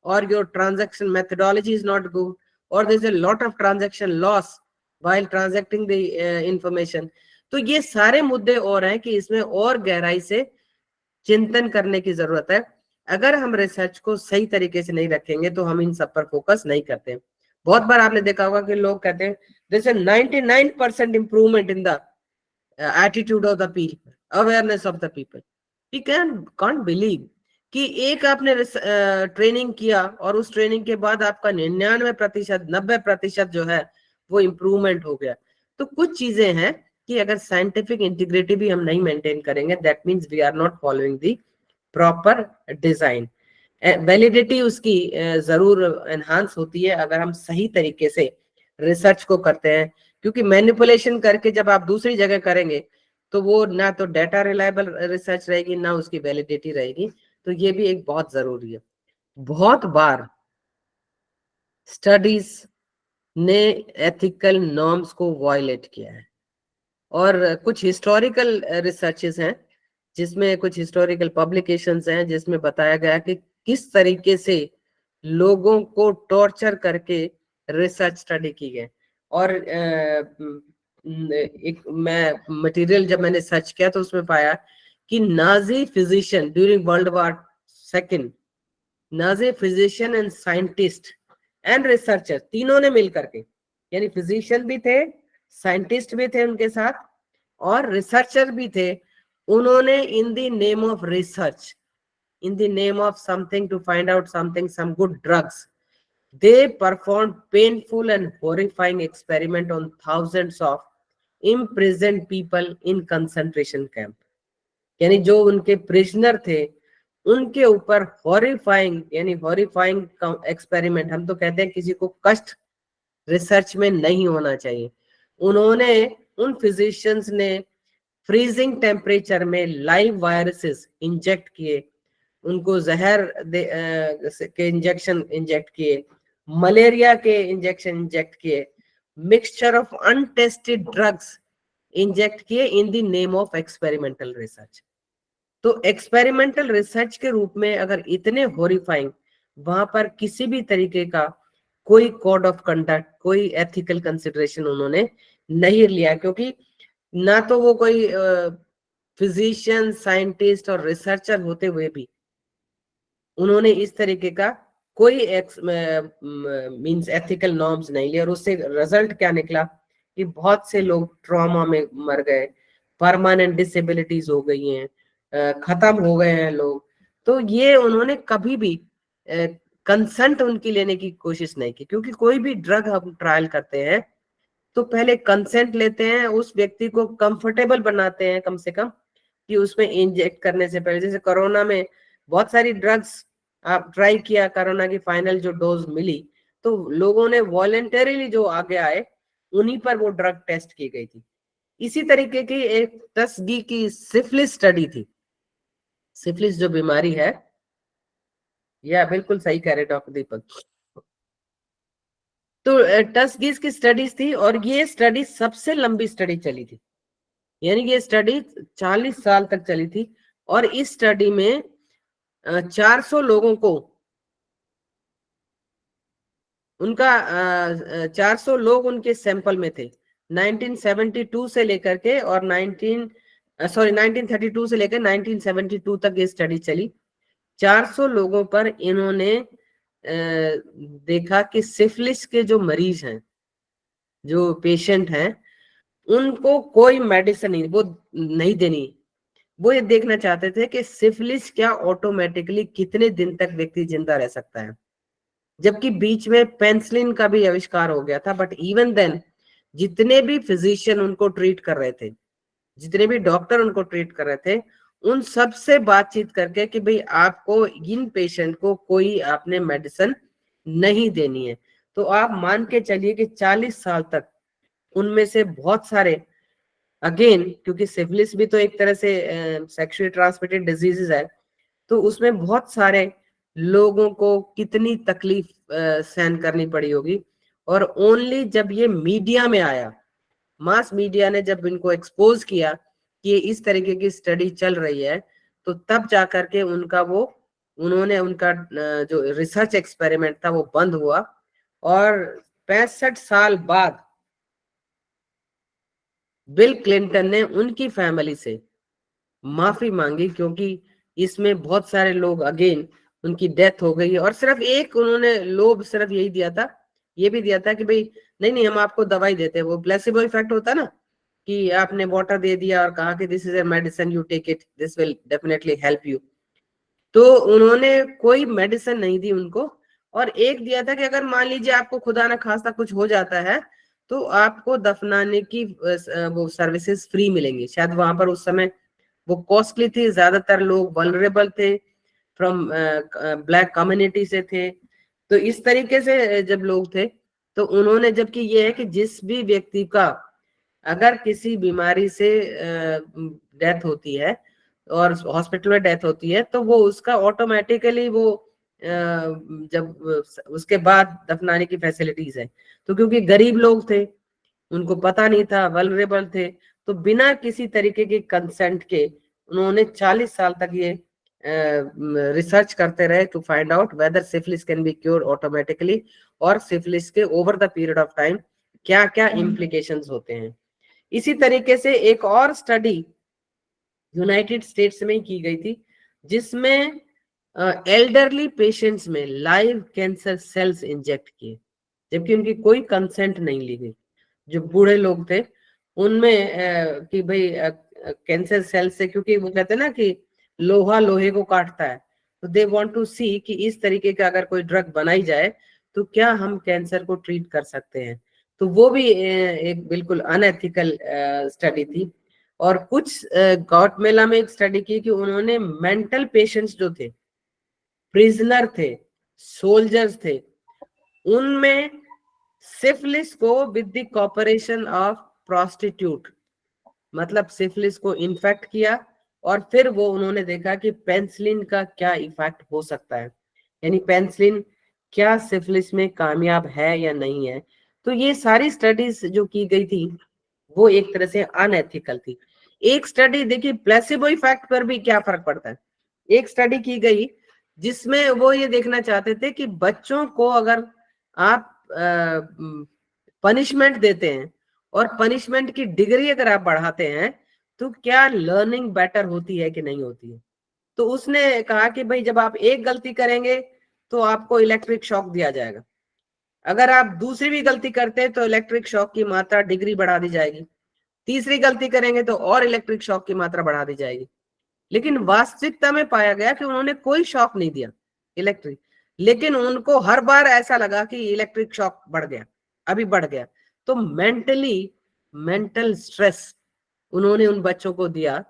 or your transaction methodology is not good, or there's a lot of transaction loss while transacting the information। तो ये सारे मुद्दे और हैं कि इसमें और गहराई से चिंतन करने की जरूरत है। अगर हम रिसर्च को सही तरीके से नहीं रखेंगे तो हम इन सब पर फोकस नहीं करते। बहुत बार आपने देखा होगा कि लोग कहते हैं there's a 99% improvement in the attitude of the people, awareness of the people। We can't believe कि एक आपने ट्रेनिंग किया और उस ट्रेनिंग के बाद आपका 99%, 90% जो है वो इम्प्रूवमेंट हो गया। तो कुछ चीजें हैं कि अगर साइंटिफिक इंटीग्रिटी भी हम नहीं मेंटेन करेंगे, that means we are not following the proper design. Validity उसकी जरूर एनहांस होती है अगर हम सही तरीके से रिसर्च को करते हैं, क्योंकि मैनिपुलेशन करके जब आप दूसरी जगह करेंगे तो वो ना तो डेटा रिलायबल रिसर्च रहेगी, ना उसकी वैलिडिटी रहेगी। तो ये भी एक बहुत जरूरी है। बहुत बार स्टडीज ने एथिकल नॉर्म्स को वायलेट किया है, और कुछ हिस्टोरिकल रिसर्चेस हैं जिसमें, कुछ हिस्टोरिकल पब्लिकेशंस हैं जिसमें बताया गया कि किस तरीके से लोगों को टॉर्चर करके रिसर्च स्टडी की गई। और एक मैं मटेरियल जब मैंने सर्च किया तो उसमें पाया कि Nazi physician during world war second, Nazi physician and scientist and researcher, तीनों ने मिलकर के, यानी फिजिशियन भी थे, साइंटिस्ट भी थे उनके साथ, और रिसर्चर भी थे, उन्होंने इन the name of research, in the name of something to find out something, some good drugs, they performed painful and horrifying experiment on thousands of imprisoned people in concentration camp। यानी जो उनके prisoner थे उनके ऊपर horrifying, यानी horrifying experiment, हम तो कहते हैं किसी को कष्ट रिसर्च में नहीं होना चाहिए। उन्होंने, उन फिजिशियंस ने फ्रीजिंग टेम्परेचर में लाइव वायरसेस इंजेक्ट किए, उनको जहर के इंजेक्शन इंजेक्ट किए, मलेरिया के इंजेक्शन इंजेक्ट किए, mixture of untested drugs inject किए in the name of experimental research. तो एक्सपेरिमेंटल रिसर्च के रूप में अगर इतने हॉरिफाइंग, वहां पर किसी भी तरीके का कोई कोड ऑफ कंडक्ट, कोई एथिकल कंसिडरेशन उन्होंने नहीं लिया, क्योंकि ना तो वो कोई फिजिशियन, साइंटिस्ट और रिसर्चर होते हुए भी उन्होंने इस तरीके का कोई मींस एथिकल नॉर्म्स नहीं लिए, और उससे रिजल्ट क्या निकला कि बहुत से लोग ट्रॉमा में मर गए, परमानेंट डिसेबिलिटीज हो गई हैं, खत्म हो गए हैं लोग। तो ये उन्होंने कभी भी कंसेंट उनकी लेने की कोशिश नहीं की, क्योंकि कोई भी ड्रग हम ट्रायल करते हैं तो पहले कंसेंट लेते हैं, उस व्यक्ति को कंफर्टेबल बनाते हैं कम से कम, कि उसमें इंजेक्ट करने से पहले, जैसे कोरोना में बहुत सारी ड्रग्स आप ट्राई किया, कोरोना की फाइनल जो डोज मिली तो लोगों ने वॉलेंटरीली जो आगे आए उन्हीं पर वो ड्रग टेस्ट की गई थी। इसी तरीके की एक टस्गी की सिफिलिस स्टडी थी। सिफिलिस जो बीमारी है, या बिल्कुल सही कह रहे डॉक्टर दीपक, तो टस्गीज की स्टडीज थी, और ये स्टडी सबसे लंबी स्टडी चली थी, यानी कि ये स्टडी 40 साल तक चली थी। और इस स्टडी में 400 लोगों को, उनका 400 लोग उनके सैंपल में थे 1972 से लेकर के, और 1932 से लेकर 1972 तक ये स्टडी चली। 400 लोगों पर इन्होंने देखा कि सिफिलिस के जो मरीज हैं, जो पेशेंट हैं, उनको कोई मेडिसिन नहीं, वो नहीं देनी। वो ये देखना चाहते थे कि सिफिलिस क्या ऑटोमेटिकली कितने दिन तक व्यक्ति जिंदा रह सकता है, जबकि बीच में पेनिसिलिन का भी आविष्कार हो गया था। बट इवन देन जितने भी फिजिशियन उनको ट्रीट कर रहे थे, जितने भी डॉक्टर उनको ट्रीट कर रहे थे, उन सब से बातचीत करके कि भाई आपको इन पेशेंट को कोई आपने मेडिसिन नहीं देनी है। तो आप मान के चलिए कि 40 साल तक उनमें से बहुत सारे, अगेन क्योंकि सिफिलिस भी तो एक तरह से सेक्सुअली ट्रांसमिटेड डिजीजेस है, तो उसमें बहुत सारे लोगों को कितनी तकलीफ सहन करनी पड़ी होगी। और ओनली जब ये मीडिया में आया, मास मीडिया ने जब इनको एक्सपोज किया कि इस तरीके की स्टडी चल रही है, तो तब जाकर के उन्होंने उनका जो रिसर्च एक्सपेरिमेंट था वो बंद हुआ। और 65 साल बाद बिल क्लिंटन ने उनकी फैमिली से माफी मांगी, क्योंकि इसमें बहुत सारे लोग, अगेन उनकी डेथ हो गई। और सिर्फ एक उन्होंने लोभ सिर्फ यही दिया था, ये भी दिया था कि भाई नहीं हम आपको दवाई देते हैं, वो प्लेसिबो इफेक्ट होता ना, कि आपने वाटर दे दिया और कहा कि this is a medicine, you take it, this will definitely help you. तो उन्होंने कोई मेडिसिन नहीं दी उनको, और एक दिया था कि अगर मान लीजिए आपको खुदा ना खास्ता कुछ हो जाता है तो आपको दफनाने की वो सर्विसेज फ्री मिलेंगी। शायद वहां पर उस समय वो कॉस्टली थी, ज्यादातर लोग वल्नरेबल थे, फ्रॉम ब्लैक कम्युनिटी से थे। तो इस तरीके से जब लोग थे, तो उन्होंने, जबकि ये है कि जिस भी व्यक्ति का अगर किसी बीमारी से डेथ होती है और हॉस्पिटल में डेथ होती है, तो वो उसका ऑटोमेटिकली वो जब उसके बाद दफनाने की फैसिलिटीज है। तो क्योंकि गरीब लोग थे, उनको पता नहीं था, वल्नरेबल थे, तो बिना किसी तरीके के कंसेंट के उन्होंने 40 साल तक ये रिसर्च करते रहे to find out whether syphilis can be cure automatically, और सिफिलिस के over the period of time क्या क्या इम्प्लीकेशंस होते हैं। इसी तरीके से एक और स्टडी यूनाइटेड स्टेट्स में की गई थी, जिसमें एल्डरली पेशेंट्स में लाइव कैंसर सेल्स इंजेक्ट किए, जबकि उनकी कोई कंसेंट नहीं ली गई। जो बूढ़े लोग थे उनमें कि भाई कैंसर सेल से, क्योंकि वो कहते हैं ना कि लोहा लोहे को काटता है, तो दे वांट टू सी कि इस तरीके का अगर कोई ड्रग बनाई जाए तो क्या हम कैंसर को ट्रीट कर सकते हैं। तो वो भी एक बिल्कुल अनएथिकल स्टडी थी। और कुछ गौटमेला में एक स्टडी की कि उन्होंने मेंटल पेशेंट्स जो थे, प्रिजनर थे, सोल्जर्स थे, उनमें सिफिलिस को with the cooperation of prostitute, मतलब सिफिलिस को इन्फेक्ट किया, और फिर वो उन्होंने देखा कि पेनिसिलिन का क्या इफेक्ट हो सकता है। यानी पेनिसिलिन क्या सिफिलिस में कामयाब है या नहीं है। तो ये सारी स्टडीज जो की गई थी वो एक तरह से अनएथिकल थी। एक स्टडी देखिए प्लेसिबो इफेक्ट पर भी क्या फर्क पड़ता है। एक स्टडी की गई जिसमें वो ये देखना चाहते थे कि बच्चों को अगर आप पनिशमेंट देते हैं और पनिशमेंट की डिग्री अगर आप बढ़ाते हैं तो क्या लर्निंग बेटर होती है कि नहीं होती है। तो उसने कहा कि भाई जब आप एक गलती करेंगे तो आपको इलेक्ट्रिक शॉक दिया जाएगा, अगर आप दूसरी भी गलती करते हैं तो इलेक्ट्रिक शॉक की मात्रा डिग्री बढ़ा दी जाएगी, तीसरी गलती करेंगे तो और इलेक्ट्रिक शॉक की मात्रा बढ़ा दी जाएगी। लेकिन वास्तविकता में पाया गया कि उन्होंने कोई शॉक नहीं दिया इलेक्ट्रिक, लेकिन उनको हर बार ऐसा लगा कि इलेक्ट्रिक शॉक बढ़ गया, अभी बढ़ गया। तो मेंटल स्ट्रेस उन्होंने उन बच्चों को दिया,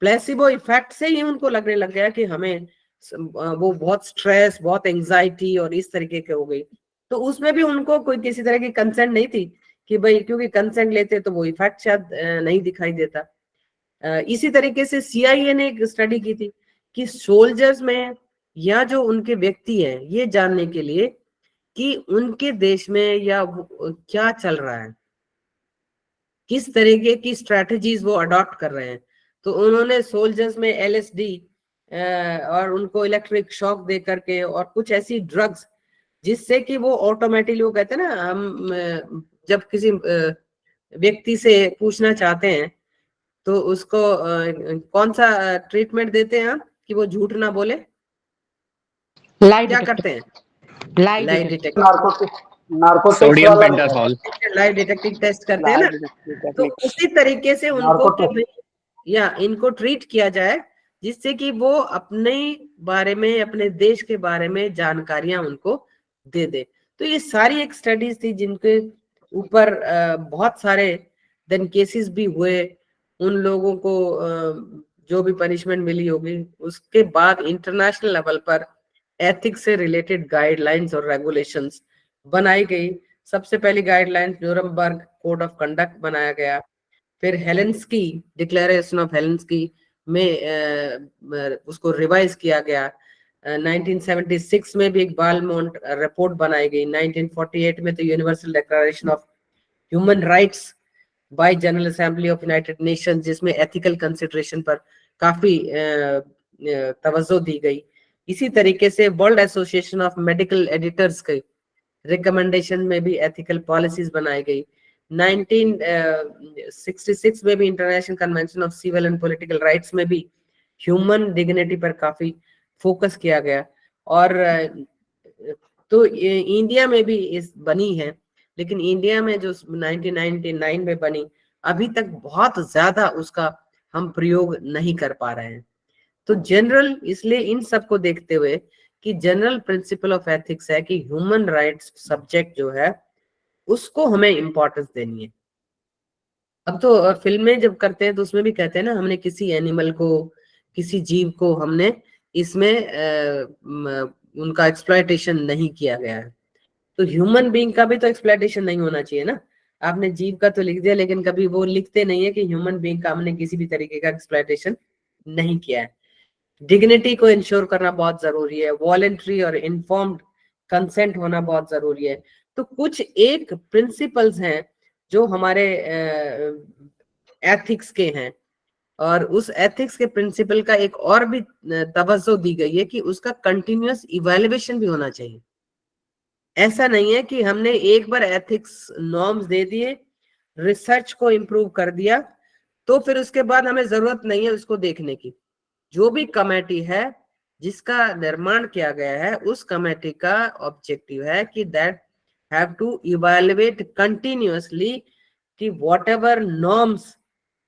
प्लेसिबो इफेक्ट से ही उनको लगने लग गया कि हमें वो बहुत स्ट्रेस, बहुत एंजाइटी और इस तरीके के हो गई। तो उसमें भी उनको कोई किसी तरह की कंसेंट नहीं थी कि भाई, क्योंकि कंसेंट लेते तो वो इफेक्ट शायद नहीं दिखाई देता। इसी तरीके से CIA ने एक स्टडी की थी कि सोल्जर्स में या जो उनके व्यक्ति हैं ये जानने के लिए कि उनके देश में या क्या चल रहा है, किस तरीके की स्ट्रेटजीज वो अडॉप्ट कर रहे हैं। तो उन्होंने सोल्जर्स में LSD और उनको इलेक्ट्रिक शॉक दे करके और कुछ ऐसी ड्रग्स जिससे कि वो ऑटोमेटिकली, वो कहते हैं ना, हम जब किसी व्यक्ति से पूछना चाहते हैं तो उसको कौन सा ट्रीटमेंट देते हैं आप कि वो झूठ ना बोले, क्या करते हैं? लाइट डिटेक्टिंग, नार्कोटिक्स वाला लाइट डिटेक्टिंग टेस्ट करते हैं ना। तो उसी तरीके से उनको या इनको ट्रीट किया जाए जिससे कि वो अपने बारे में, अपने देश के बारे में जानकारियां उनको दे दे। तो ये सारी एक स्टडीज थी जिनके ऊपर बहुत सारे देन केसेस भी हुए। उन लोगों को जो भी पनिशमेंट मिली होगी उसके बाद इंटरनेशनल लेवल पर एथिक्स से रिलेटेड गाइडलाइंस और रेगुलेशंस बनाई गई। सबसे पहली guidelines Nuremberg code of conduct बनाया गया, फिर हेलेंस्की डिक्लेरेशन ऑफ हेलेंस्की में उसको रिवाइज किया गया। 1976 में भी एक बालमोंट रिपोर्ट बनाई गई। 1948 में तो Universal Declaration of Human Rights by General Assembly of United Nations, जिसमें एथिकल कंसिडरेशन पर काफी तवज्जो दी गई। इसी तरीके से World Association of Medical Editors के रिकमेंडेशन में भी एथिकल पॉलिसीज बनाई गई। 1966 में भी International Convention of Civil and Political Rights में भी ह्यूमन डिग्निटी पर काफी फोकस किया गया। और तो इंडिया में भी इस बनी है, लेकिन इंडिया में जो 1999 में बनी अभी तक बहुत ज्यादा उसका हम प्रयोग नहीं कर पा रहे हैं। तो जनरल, इसलिए इन सब को देखते हुए कि जनरल प्रिंसिपल ऑफ एथिक्स है कि ह्यूमन राइट्स सब्जेक्ट जो है उसको हमें इंपॉर्टेंस देनी है। अब तो फिल्में जब करते हैं तो उसमें भी कहते हैं ना, हमने किसी एनिमल को, किसी जीव को हमने इसमें उनका एक्सप्लॉयटेशन नहीं किया गया है। तो ह्यूमन बीइंग का भी तो एक्सप्लॉयटेशन नहीं होना चाहिए ना। आपने जीव का तो लिख दिया, लेकिन कभी वो लिखते नहीं है कि ह्यूमन बीइंग का हमने किसी भी तरीके का एक्सप्लॉयटेशन नहीं किया है। डिग्निटी को इंश्योर करना बहुत जरूरी है, वॉलंटरी और इन्फॉर्म्ड कंसेंट होना बहुत जरूरी है। तो कुछ एक प्रिंसिपल्स हैं जो हमारे एथिक्स के हैं, और उस एथिक्स के प्रिंसिपल का एक और भी तवज्जो दी गई है कि उसका कंटिन्यूअस इवैल्यूएशन भी होना चाहिए। ऐसा नहीं है कि हमने एक बार एथिक्स नॉर्म्स दे दिए, रिसर्च को इम्प्रूव कर दिया, तो फिर उसके बाद हमें जरूरत नहीं है उसको देखने की। जो भी कमेटी है जिसका निर्माण किया गया है, उस कमेटी का ऑब्जेक्टिव है कि that have to evaluate continuously कि whatever norms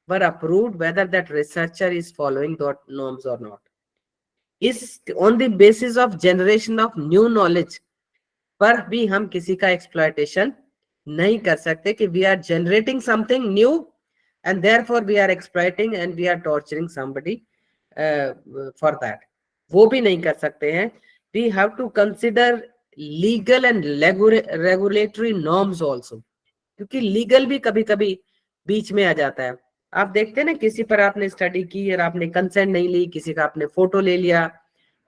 were approved, whether that researcher is following those norms or not. इस on the basis of generation of new knowledge पर भी हम किसी का एक्सप्लॉयटेशन नहीं कर सकते कि we are generating something new and therefore we are exploiting and we are torturing somebody for that. वो भी नहीं कर सकते हैं। We have to consider legal and regulatory norms also, क्योंकि लीगल भी कभी कभी बीच में आ जाता है। आप देखते हैं ना, किसी पर आपने स्टडी की और आपने कंसेंट नहीं ली, किसी का आपने फोटो ले लिया,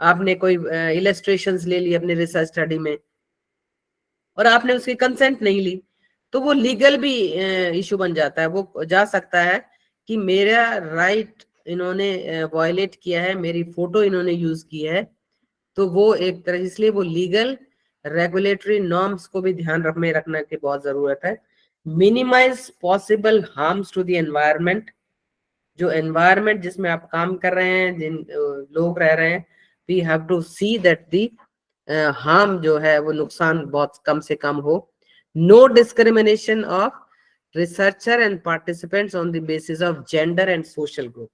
आपने कोई इलस्ट्रेशंस ले ली अपने रिसर्च स्टडी में, और आपने उसकी कंसेंट नहीं ली, तो वो लीगल भी इशू बन जाता है। वो जा सकता है कि मेरा राइट इन्होंने वायलेट किया है, मेरी फोटो इन्होंने यूज की है। तो वो एक तरह, इसलिए वो लीगल रेगुलेटरी नॉर्म्स को भी ध्यान में रखने की बहुत जरूरत है। Minimize possible harms to the environment, जो एनवायरनमेंट जिसमें आप काम कर रहे हैं, जिन लोग रह रहे हैं, we have to see that the harm जो है वो नुकसान बहुत कम से कम हो। No discrimination of researcher and participants on the basis of gender and social group.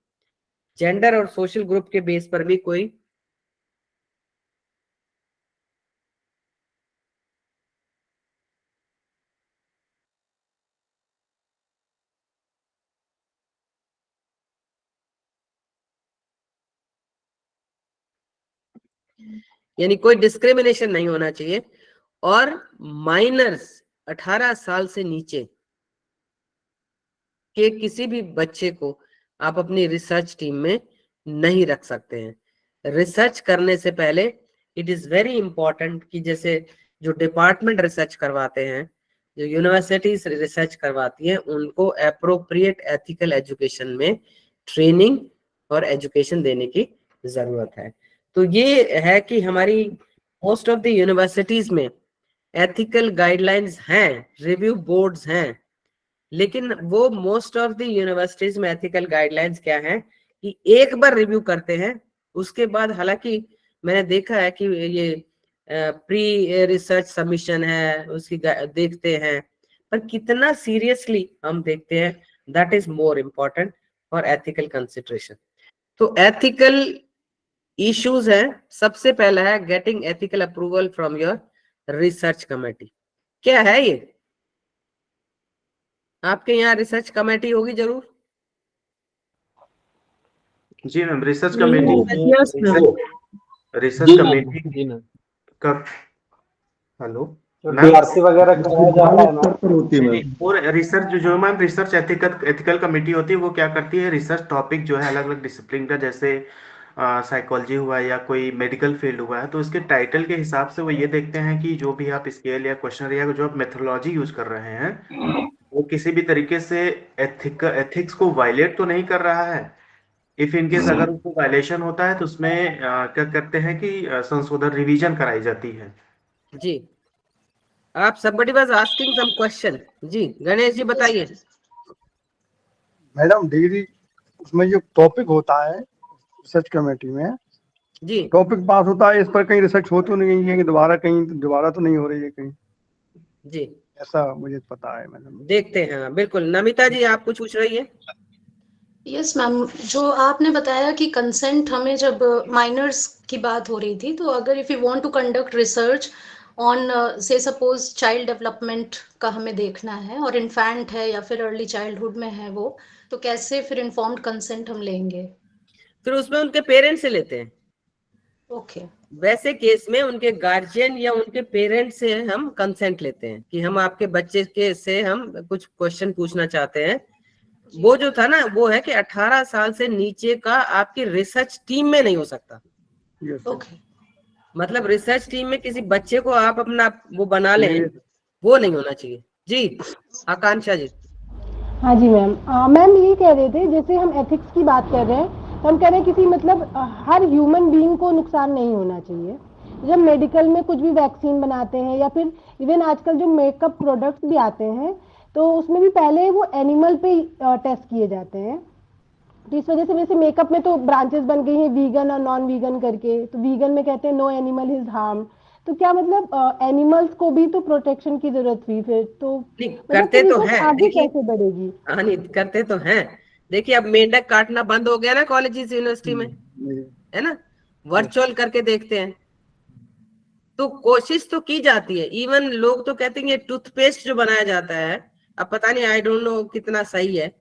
Gender और सोशल ग्रुप के बेस पर भी कोई यानी कोई डिस्क्रिमिनेशन नहीं होना चाहिए। और माइनर्स 18 साल से नीचे के किसी भी बच्चे को आप अपनी रिसर्च टीम में नहीं रख सकते हैं। रिसर्च करने से पहले इट इज वेरी इंपॉर्टेंट कि जैसे जो डिपार्टमेंट रिसर्च करवाते हैं, जो यूनिवर्सिटीज रिसर्च करवाती हैं, उनको अप्रोप्रिएट एथिकल एजुकेशन में ट्रेनिंग और एजुकेशन देने की जरूरत है। तो ये है कि हमारी मोस्ट ऑफ द यूनिवर्सिटीज में एथिकल गाइडलाइंस हैं, रिव्यू बोर्ड्स हैं, लेकिन वो मोस्ट ऑफ द यूनिवर्सिटीज में एथिकल गाइडलाइंस क्या है कि एक बार रिव्यू करते हैं, उसके बाद हालांकि मैंने देखा है कि ये प्री रिसर्च सबमिशन है उसकी देखते हैं, पर कितना सीरियसली हम देखते हैं, that is more important for ethical consideration. तो एथिकल इश्यूज है, सबसे पहला है getting ethical approval from your research committee. क्या है ये? आपके यहाँ रिसर्च कमेटी होगी जरूर। जी ma'am, research committee, Yes, ma'am. Research committee कब, हेलो जो मैम, DRC वगैरह कराया जाता है ना, और रिसर्च जो मैम रिसर्च एथिकल कमेटी होती है, वो क्या करती है, रिसर्च टॉपिक जो है अलग अलग डिसिप्लिन का, जैसे साइकोलॉजी हुआ या कोई मेडिकल फील्ड हुआ है, तो उसके टाइटल के हिसाब से वो ये देखते हैं कि जो भी आप स्केल या क्वेश्चन या जो आप मेथोडोलॉजी यूज कर रहे हैं वो किसी भी तरीके से एथिक्स को वायलेट तो नहीं कर रहा है। इफ इनकेस अगर उसको वायलेशन होता है तो उसमें क्या करते हैं कि संशोधन रिवीजन कराई जाती है। जी, आप somebody was asking some question। जी गणेश जी बताइए। मैडम डिग्री उसमें जो टॉपिक होता है रिसर्च कमेटी में, जी टॉपिक पास होता है, इस पर कहीं रिसर्च हो तो नहीं है कि दोबारा तो नहीं हो रही है कहीं, जी ऐसा मुझे पता है मैडम। देखते हैं, बिल्कुल। नमिता जी आप कुछ पूछ रही है? यस मैम, जो आपने बताया कि कंसेंट हमें जब माइनर्स की बात हो रही थी, तो अगर if you want to conduct research on say suppose child development का हमें देखना है और इन्फेंट है या फिर अर्ली चाइल्डहुड में है वो, तो कैसे फिर इन्फॉर्म्ड कंसेंट हम लेंगे? फिर उसमें उनके पेरेंट्स से लेते हैं। ओके वैसे केस में उनके गार्जियन या उनके पेरेंट्स से हम कंसेंट लेते हैं कि हम आपके बच्चे के से हम कुछ क्वेश्चन पूछना चाहते हैं। वो जो था ना, वो है कि 18 साल से नीचे का आपकी रिसर्च टीम में नहीं हो सकता। ओके, मतलब रिसर्च टीम में किसी बच्चे को आप अपना वो बना लें, वो नहीं होना चाहिए। जी आकांक्षा जी। हाँ जी मैम, मैम ये कह रहे थे जैसे हम एथिक्स की बात कर रहे हैं, तो हम कह रहे हैं किसी मतलब हर ह्यूमन बीइंग को नुकसान नहीं होना चाहिए। जब मेडिकल में कुछ भी वैक्सीन बनाते हैं या फिर इवन आजकल जो मेकअप प्रोडक्ट्स भी आते हैं, तो उसमें भी पहले वो एनिमल पे टेस्ट किए जाते हैं। तो इस वजह से वैसे मेकअप में तो ब्रांचेस बन गई हैं वीगन और नॉन वीगन करके। तो वीगन में कहते हैं नो एनिमल इज हार्म। तो क्या मतलब एनिमल्स को भी तो प्रोटेक्शन की जरूरत हुई फिर तो करते तो हैं, आगे कैसे बढ़ेगी? हाँ नहीं करते तो हैं। देखिए अब मेंढक काटना बंद हो गया ना कॉलेजेस यूनिवर्सिटी में, है ना, वर्चुअल करके देखते हैं। तो कोशिश तो की जाती है। इवन लोग तो कहते हैं टूथपेस्ट जो बनाया जाता है, अब पता नहीं, आई डोंट नो कितना सही है,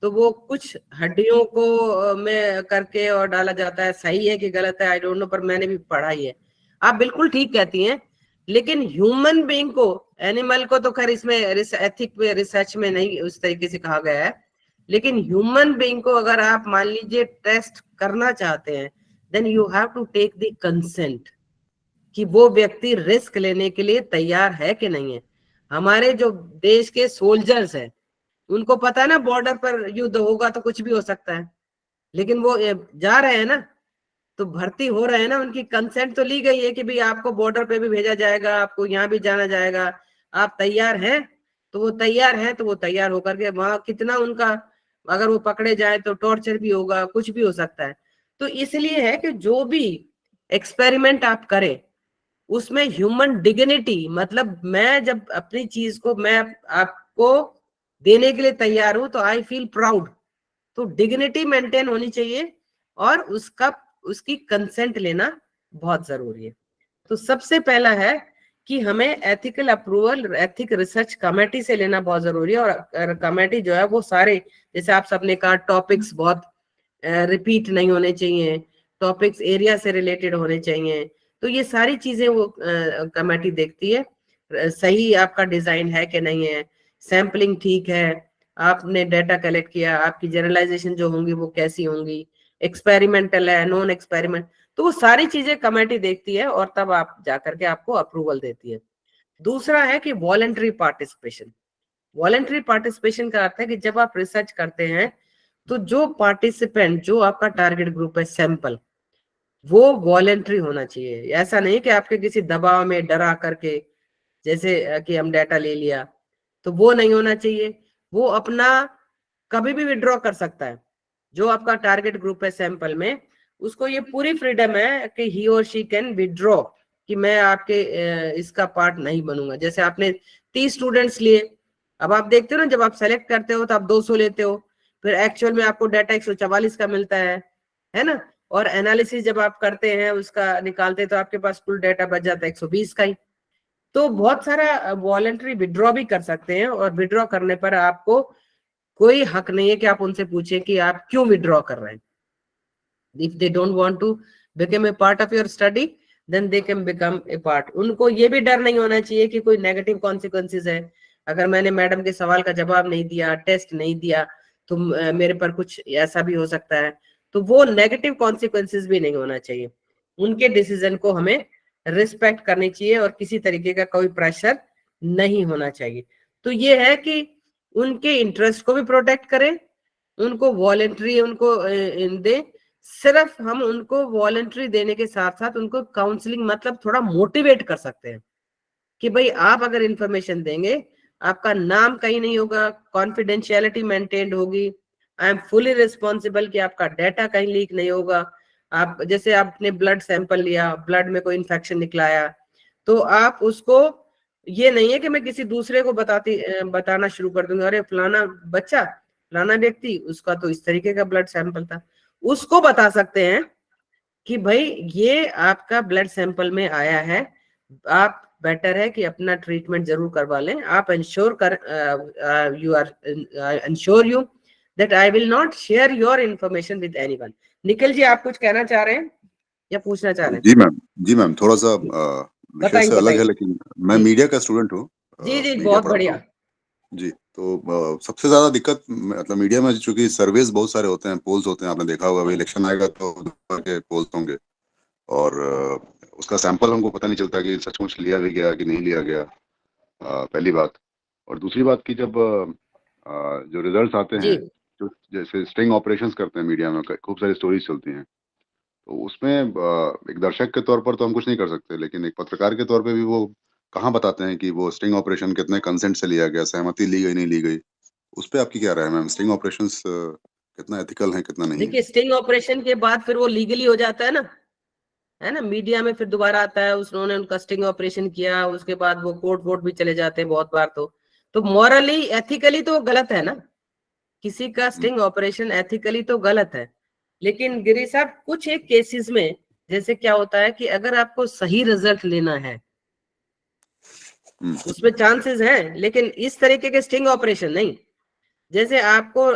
तो वो कुछ हड्डियों को में करके और डाला जाता है। सही है कि गलत है आई डोंट नो, पर मैंने भी पढ़ा ही है। आप बिल्कुल ठीक कहती हैं, लेकिन ह्यूमन बीइंग को, एनिमल को तो खैर इसमें एथिक रिसर्च में नहीं उस तरीके से कहा गया है, लेकिन ह्यूमन बीइंग को अगर आप मान लीजिए टेस्ट करना चाहते हैं, then you have to take the consent. कि वो व्यक्ति रिस्क लेने के लिए तैयार है कि नहीं है। हमारे जो देश के सोल्जर्स हैं उनको पता है ना बॉर्डर पर युद्ध होगा तो कुछ भी हो सकता है, लेकिन वो जा रहे हैं ना, तो भर्ती हो रहे हैं ना, उनकी कंसेंट तो ली गई है कि भाई आपको बॉर्डर पे भी भेजा जाएगा, आपको यहाँ भी जाना जाएगा, आप तैयार हैं? तो वो तैयार है, तो वो तैयार होकर के वहां कितना उनका, अगर वो पकड़े जाए तो टॉर्चर भी होगा, कुछ भी हो सकता है। तो इसलिए है कि जो भी एक्सपेरिमेंट आप करें उसमें ह्यूमन डिग्निटी, मतलब मैं जब अपनी चीज को मैं आपको देने के लिए तैयार हूं तो आई फील प्राउड, तो डिग्निटी मेंटेन होनी चाहिए और उसकी कंसेंट लेना बहुत जरूरी है। तो सबसे पहला है कि हमें ethical approval ethic research committee से लेना बहुत जरूरी है, और कमेटी जो है वो सारे, जैसे आप सबने कहा, टॉपिक्स बहुत रिपीट नहीं होने चाहिए, टॉपिक्स एरिया से रिलेटेड होने चाहिए, तो ये सारी चीजें वो कमेटी देखती है। सही आपका डिजाइन है कि नहीं है, सैम्पलिंग ठीक है, आपने डेटा कलेक्ट किया, आपकी जनरलाइजेशन जो होंगी वो कैसी होंगी, एक्सपेरिमेंटल है, नॉन एक्सपेरिमेंट, तो वो सारी चीजें कमेटी देखती है और तब आप जाकर के आपको अप्रूवल देती है। दूसरा है कि वॉलंटरी पार्टिसिपेशन। वॉलंटरी पार्टिसिपेशन का अर्थ है कि जब आप रिसर्च करते हैं तो जो पार्टिसिपेंट, जो आपका टारगेट ग्रुप है, सैंपल, वो वॉलंटरी होना चाहिए। ऐसा नहीं कि आपके किसी दबाव में डरा करके, जैसे कि हम डाटा ले लिया, तो वो नहीं होना चाहिए। वो अपना कभी भी विड्रॉ कर सकता है। जो आपका टारगेट ग्रुप है सैंपल में, उसको ये पूरी फ्रीडम है कि ही और शी कैन विड्रॉ, कि मैं आपके इसका पार्ट नहीं बनूंगा। जैसे आपने 30 स्टूडेंट्स लिए, अब आप देखते हो ना, जब आप सेलेक्ट करते हो तो आप 200 लेते हो, फिर एक्चुअल में आपको डाटा 144 का मिलता है ना, और एनालिसिस जब आप करते हैं उसका निकालते हैं तो आपके पास कुल डाटा बच जाता है 120 का ही। तो बहुत सारा वॉलंटरी विड्रॉ भी कर सकते हैं, और विड्रॉ करने पर आपको कोई हक नहीं है कि आप उनसे पूछें कि आप क्यों विड्रॉ कर रहे हैं। If they don't want to become a part of your study, then they can become a part. उनको ये भी डर नहीं होना चाहिए कि कोई नेगेटिव कॉन्सिक्वेंसेस है। अगर मैंने मैडम के सवाल का जवाब नहीं दिया, टेस्ट नहीं दिया, तो मेरे पर कुछ ऐसा भी हो सकता है, तो वो नेगेटिव कॉन्सिक्वेंसेस भी नहीं होना चाहिए। उनके डिसीजन को हमें रिस्पेक्ट करनी चाहिए और किसी तरीके का कोई प्रेशर नहीं होना चाहिए। तो ये है कि उनके इंटरेस्ट को भी प्रोटेक्ट करें, उनको वॉलंटरी उनको दे। सिर्फ हम उनको वॉलंटरी देने के साथ साथ उनको काउंसलिंग, मतलब थोड़ा मोटिवेट कर सकते हैं कि भाई आप अगर इंफॉर्मेशन देंगे, आपका नाम कहीं नहीं होगा, कॉन्फिडेंशियलिटी मेंटेन्ड होगी, आई एम फुली रिस्पॉन्सिबल कि आपका डाटा कहीं लीक नहीं होगा। आप जैसे आपने ब्लड सैंपल लिया, ब्लड में कोई इन्फेक्शन निकलाया, तो आप उसको, ये नहीं है कि मैं किसी दूसरे को बताना शुरू कर दूंगा, अरे फलाना बच्चा, फलाना व्यक्ति, उसका तो इस तरीके का ब्लड सैंपल था। उसको बता सकते हैं कि भाई ये आपका ब्लड सैंपल में आया है, आप बेटर है कि अपना ट्रीटमेंट जरूर करवा लें। आप इंश्योर कर you are ensure you that I will not share your information with anyone. Nikhil ji, आप कुछ कहना चाह रहे हैं या पूछना चाह रहे हैं? जी मैम, थोड़ा सा विषय से अलग है, लेकिन मैं मीडिया का स्टूडेंट हूँ। जी, बहुत बढ़िया जी। तो सबसे ज्यादा दिक्कत मतलब मीडिया में, चूंकि सर्वेस बहुत सारे होते हैं, पोल्स होते हैं, आपने देखा होगा, अभी इलेक्शन आएगा तो के पोल्स होंगे, और उसका सैंपल हमको पता नहीं चलता कि सचमुच लिया भी गया कि नहीं लिया गया, पहली बात। और दूसरी बात कि जब जो रिजल्ट्स आते हैं, जो जैसे स्टिंग ऑपरेशंस करते हैं मीडिया में, खूब सारी स्टोरीज चलती हैं, तो उसमें एक दर्शक के तौर पर तो हम कुछ नहीं कर सकते, लेकिन एक पत्रकार के तौर पे भी वो कहाँ बताते हैं कि वो स्टिंग ऑपरेशन कितने कंसेंट से लिया गया, सहमति ली गई नहीं ली गई। उस पे आपकी क्या राय है मैम? स्टिंग ऑपरेशंस कितना एथिकल है, कितना नहीं? देखिए, स्टिंग ऑपरेशन के बाद फिर वो लीगली हो जाता है ना, मीडिया में फिर दोबारा आता है उन्होंने उनका स्टिंग ऑपरेशन किया, उसके बाद वो कोर्ट वोट भी चले जाते हैं बहुत बार। तो मॉरली एथिकली तो गलत है ना, किसी का स्टिंग ऑपरेशन एथिकली तो गलत है। लेकिन गिरी साहब, कुछ एक केसेस में जैसे क्या होता है कि अगर आपको सही रिजल्ट लेना है उसमें चांसेस हैं, लेकिन इस तरीके के स्टिंग ऑपरेशन नहीं। जैसे आपको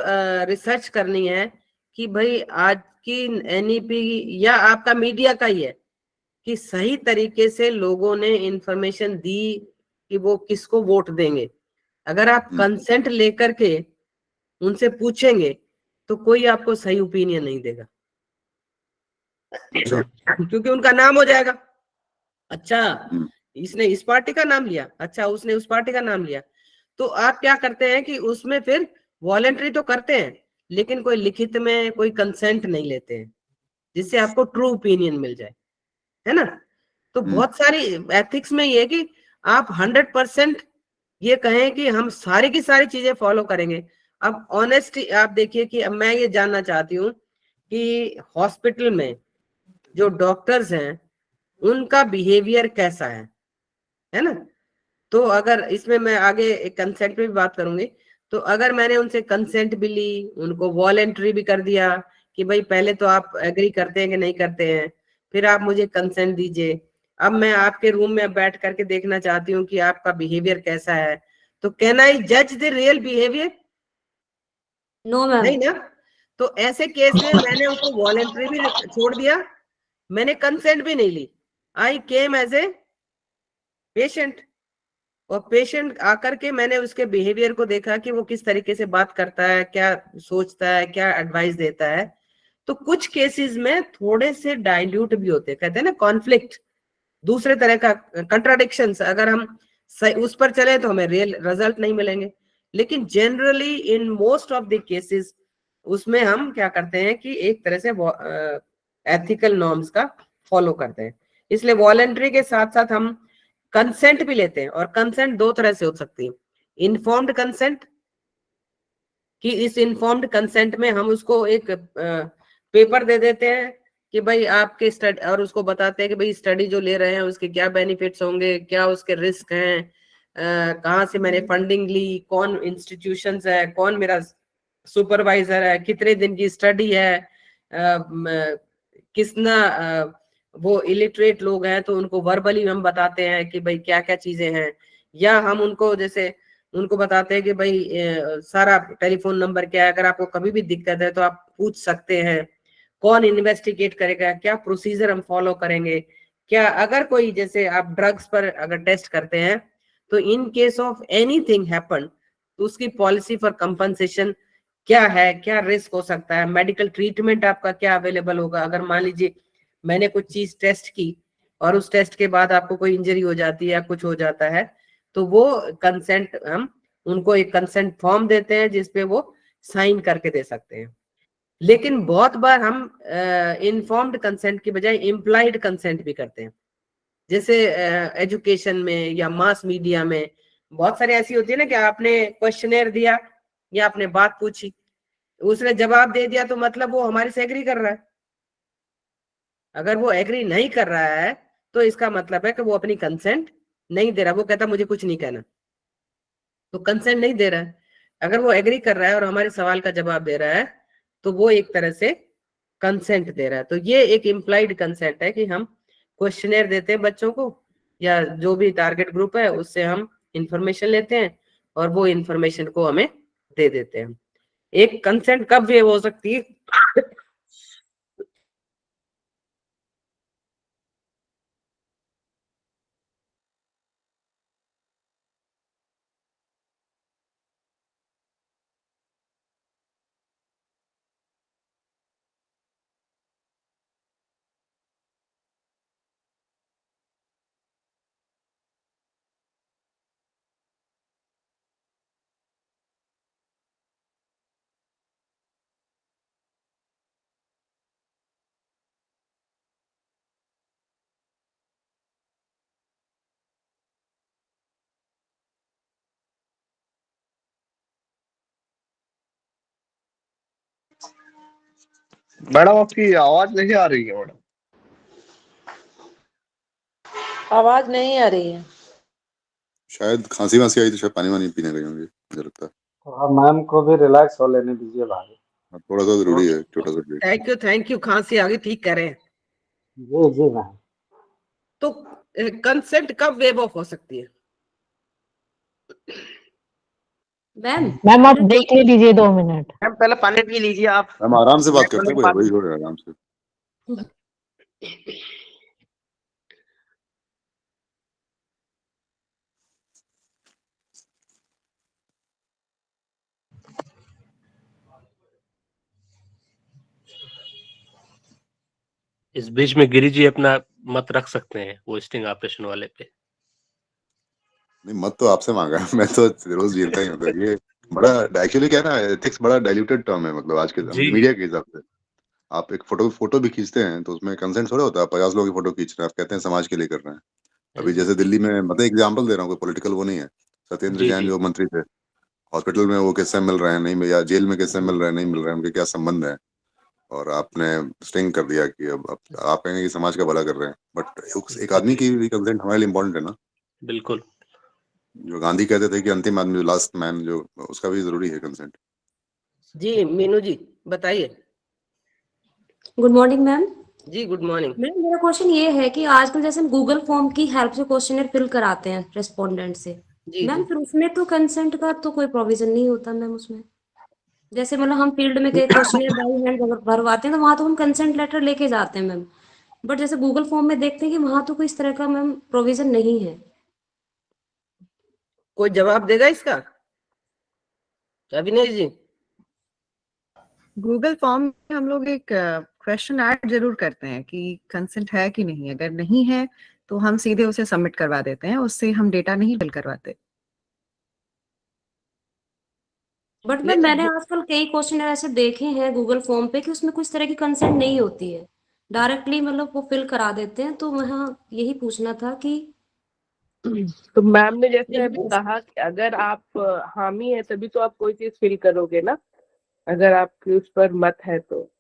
रिसर्च करनी है कि भाई आज की एनईपी या आपका मीडिया का ही है कि सही तरीके से लोगों ने इंफॉर्मेशन दी कि वो किसको वोट देंगे। अगर आप कंसेंट लेकर के उनसे पूछेंगे तो कोई आपको सही ओपिनियन नहीं देगा, क्योंकि उनका नाम हो जाएगा। अच्छा, इसने इस पार्टी का नाम लिया, अच्छा उसने उस पार्टी का नाम लिया, तो आप क्या करते हैं कि उसमें फिर वॉलेंट्री तो करते हैं लेकिन कोई लिखित में कोई कंसेंट नहीं लेते हैं जिससे आपको ट्रू ओपिनियन मिल जाए, है ना। तो बहुत सारी एथिक्स में ये कि आप 100% ये कहें कि हम सारी की सारी चीजें फॉलो करेंगे। अब ऑनेस्टी आप देखिए कि अब मैं ये जानना चाहती हूँ कि हॉस्पिटल में जो डॉक्टर्स हैं उनका बिहेवियर कैसा है ना। तो अगर इसमें मैं आगे कंसेंट पे भी बात करूंगी, तो अगर मैंने उनसे कंसेंट भी ली, उनको वॉलेंट्री भी कर दिया कि भाई पहले तो आप एग्री करते हैं कि नहीं करते हैं, फिर आप मुझे कंसेंट दीजिए, अब मैं आपके रूम में बैठ करके देखना चाहती हूँ कि आपका बिहेवियर कैसा है, तो कैन आई जज the real behaviour? No ma'am. नहीं ना। तो ऐसे केस में मैंने उसको वॉलेंट्री भी छोड़ दिया, मैंने कंसेंट भी नहीं ली, आई केम एज ए पेशेंट, और पेशेंट आकर के मैंने उसके बिहेवियर को देखा कि वो किस तरीके से बात करता है, क्या सोचता है, क्या एडवाइस देता है। तो कुछ केसेस में थोड़े से डाइल्यूट भी होते हैं, कहते हैं ना कॉन्फ्लिक्ट, दूसरे तरह का कंट्राडिक्शंस, अगर हम उस पर चले तो हमें रियल रिजल्ट नहीं मिलेंगे, लेकिन generally in most of the cases उसमें हम क्या करते हैं कि एक तरह से एथिकल नॉर्म्स का फॉलो करते हैं। इसलिए वॉलेंट्री के साथ साथ हम कंसेंट भी लेते हैं, और कंसेंट दो तरह से हो सकती है, इन्फॉर्म्ड कंसेंट, कि इस इन्फॉर्म्ड कंसेंट में हम उसको एक पेपर दे देते हैं कि भाई आपके स्टडी, और उसको बताते हैं कि भाई स्टडी जो ले रहे हैं उसके क्या बेनिफिट्स होंगे, क्या उसके रिस्क हैं, कहाँ से मैंने फंडिंग ली, कौन इंस्टीट्यूशंस है, कौन मेरा सुपरवाइजर है, कितने दिन की स्टडी है, किसना वो इलिटरेट लोग हैं तो उनको वर्बली हम बताते हैं कि भाई क्या क्या चीजें हैं, या हम उनको जैसे उनको बताते हैं कि भाई सारा टेलीफोन नंबर क्या है, अगर आपको कभी भी दिक्कत है तो आप पूछ सकते हैं, कौन इन्वेस्टिगेट करेगा, क्या प्रोसीजर हम फॉलो करेंगे, क्या अगर कोई जैसे आप ड्रग्स पर अगर टेस्ट करते हैं तो in case of anything happen तो उसकी पॉलिसी फॉर कंपनसेशन क्या है, क्या रिस्क हो सकता है, मेडिकल ट्रीटमेंट आपका क्या अवेलेबल होगा, अगर मान लीजिए मैंने कुछ चीज टेस्ट की और उस टेस्ट के बाद आपको कोई इंजरी हो जाती है या कुछ हो जाता है, तो वो कंसेंट हम उनको एक कंसेंट फॉर्म देते हैं जिसपे वो साइन करके दे सकते हैं। लेकिन बहुत बार हम इनफॉर्म्ड कंसेंट की बजाय इम्प्लाइड कंसेंट भी करते हैं, जैसे एजुकेशन में या मास मीडिया में बहुत सारी ऐसी होती है ना कि आपने क्वेश्चनेयर दिया या आपने बात पूछी, उसने जवाब दे दिया तो मतलब वो हमारे से एग्री कर रहा है, अगर वो एग्री नहीं कर रहा है तो इसका मतलब है कि वो अपनी कंसेंट नहीं दे रहा, वो कहता मुझे कुछ नहीं कहना, तो कंसेंट नहीं दे रहा है। अगर वो एग्री कर रहा है और हमारे सवाल का जवाब दे रहा है तो वो एक तरह से कंसेंट दे रहा है। तो ये एक इम्प्लाइड कंसेंट है कि हम क्वेश्चनेयर देते हैं बच्चों को या जो भी टारगेट ग्रुप है उससे हम इंफॉर्मेशन लेते हैं और वो इंफॉर्मेशन को हमें दे देते हैं। एक कंसेंट कब वेव हो सकती है? मैडम आपकी आवाज नहीं आ रही है मैडम। आवाज नहीं आ रही है, शायद खांसी वांसी आई तो शायद पानी वानी पीने गई होंगी, मुझे लगता है। तो मैम को भी रिलैक्स हो लेने दीजिए भाई, थोड़ा सा जरूरी है, छोटा सा ब्रेक। थैंक यू, खांसी आ गई, ठीक करें। जी जी मैम। तो कंसेंट कब वेव ऑफ हो सकती है? मैम आप ब्रेक ले लीजिए 2 मिनट। मैम पहले पानी पी लीजिए आप। हम आराम से बात करते हैं, कोई वही हो रहा है आराम से। इस बीच में गिरी जी अपना मत रख सकते हैं वो स्टिंग ऑपरेशन वाले पे? नहीं, मत तो आपसे मांगा है। मैं तो रोज जीता ही हूँ। ये बड़ा एक्चुअली क्या है ना, एथिक्स बड़ा डाइल्यूटेड टर्म है, मतलब आज के जी मीडिया के हिसाब से। आप एक फोटो भी खींचते हैं तो उसमें कंसेंट थोड़ा होता है। 50 लोगों की फोटो खींच रहे हैं, आप कहते हैं समाज के लिए कर रहे हैं। अभी जैसे दिल्ली में, मतलब एग्जांपल दे रहा हूँ, कोई पॉलिटिकल वो नहीं है, सत्येंद्र जी जैन जी जो मंत्री थे, हॉस्पिटल में वो कैसे मिल रहे हैं, नहीं मिल, या जेल में कैसे मिल रहे हैं, नहीं मिल रहे हैं, उनके क्या संबंध है, और आपने स्टिंग कर दिया कि अब आप कहेंगे कि समाज का भला कर रहे हैं, बट एक आदमी की भी कंसेंट हमारे लिए इम्पोर्टेंट है ना। बिल्कुल। जो गांधी कहते थे कि अंतिम आदमी, लास्ट मैन, जो उसका भी जरूरी है कंसेंट। जी मीनू जी बताइए। Good morning ma'am. जी गुड मॉर्निंग। मैम मेरा क्वेश्चन ये है कि आजकल जैसे हम गूगल फॉर्म की हेल्प से क्वेश्चनर फिल कराते हैं रेस्पोंडेंट से, जी मैम जी फिर उसमें तो कंसेंट का तो कोई प्रोविजन नहीं होता मैम उसमें। जैसे मतलब हम फील्ड में गए क्वेश्चनर बाई हैंड भरवाते हैं तो वहां तो हम कंसेंट लेटर लेके जाते हैं मैम, बट जैसे गूगल फॉर्म में देखते हैं कि वहां तो कोई इस तरह का मैम प्रोविजन नहीं है। कोई जवाब देगा इसका? अविनेश जी। गूगल फॉर्म में हम लोग एक क्वेश्चन ऐड जरूर करते हैं कि कंसेंट है कि नहीं। अगर नहीं है तो हम सीधे उसे सबमिट करवा देते हैं, उससे हम डेटा नहीं फिल करवाते। बट मैम मैंने आजकल कई क्वेश्चन ऐसे देखे हैं गूगल फॉर्म पे कि उसमें कुछ तरह की कंसेंट नहीं होती है, डायरेक्टली मतलब वो फिल करा देते हैं। तो वहाँ यही पूछना था कि तो मैम ने जैसे अभी कहा कि अगर आप हामी है तभी तो आप कोई चीज फिल करोगे ना, अगर आपकी उस पर मत है तो,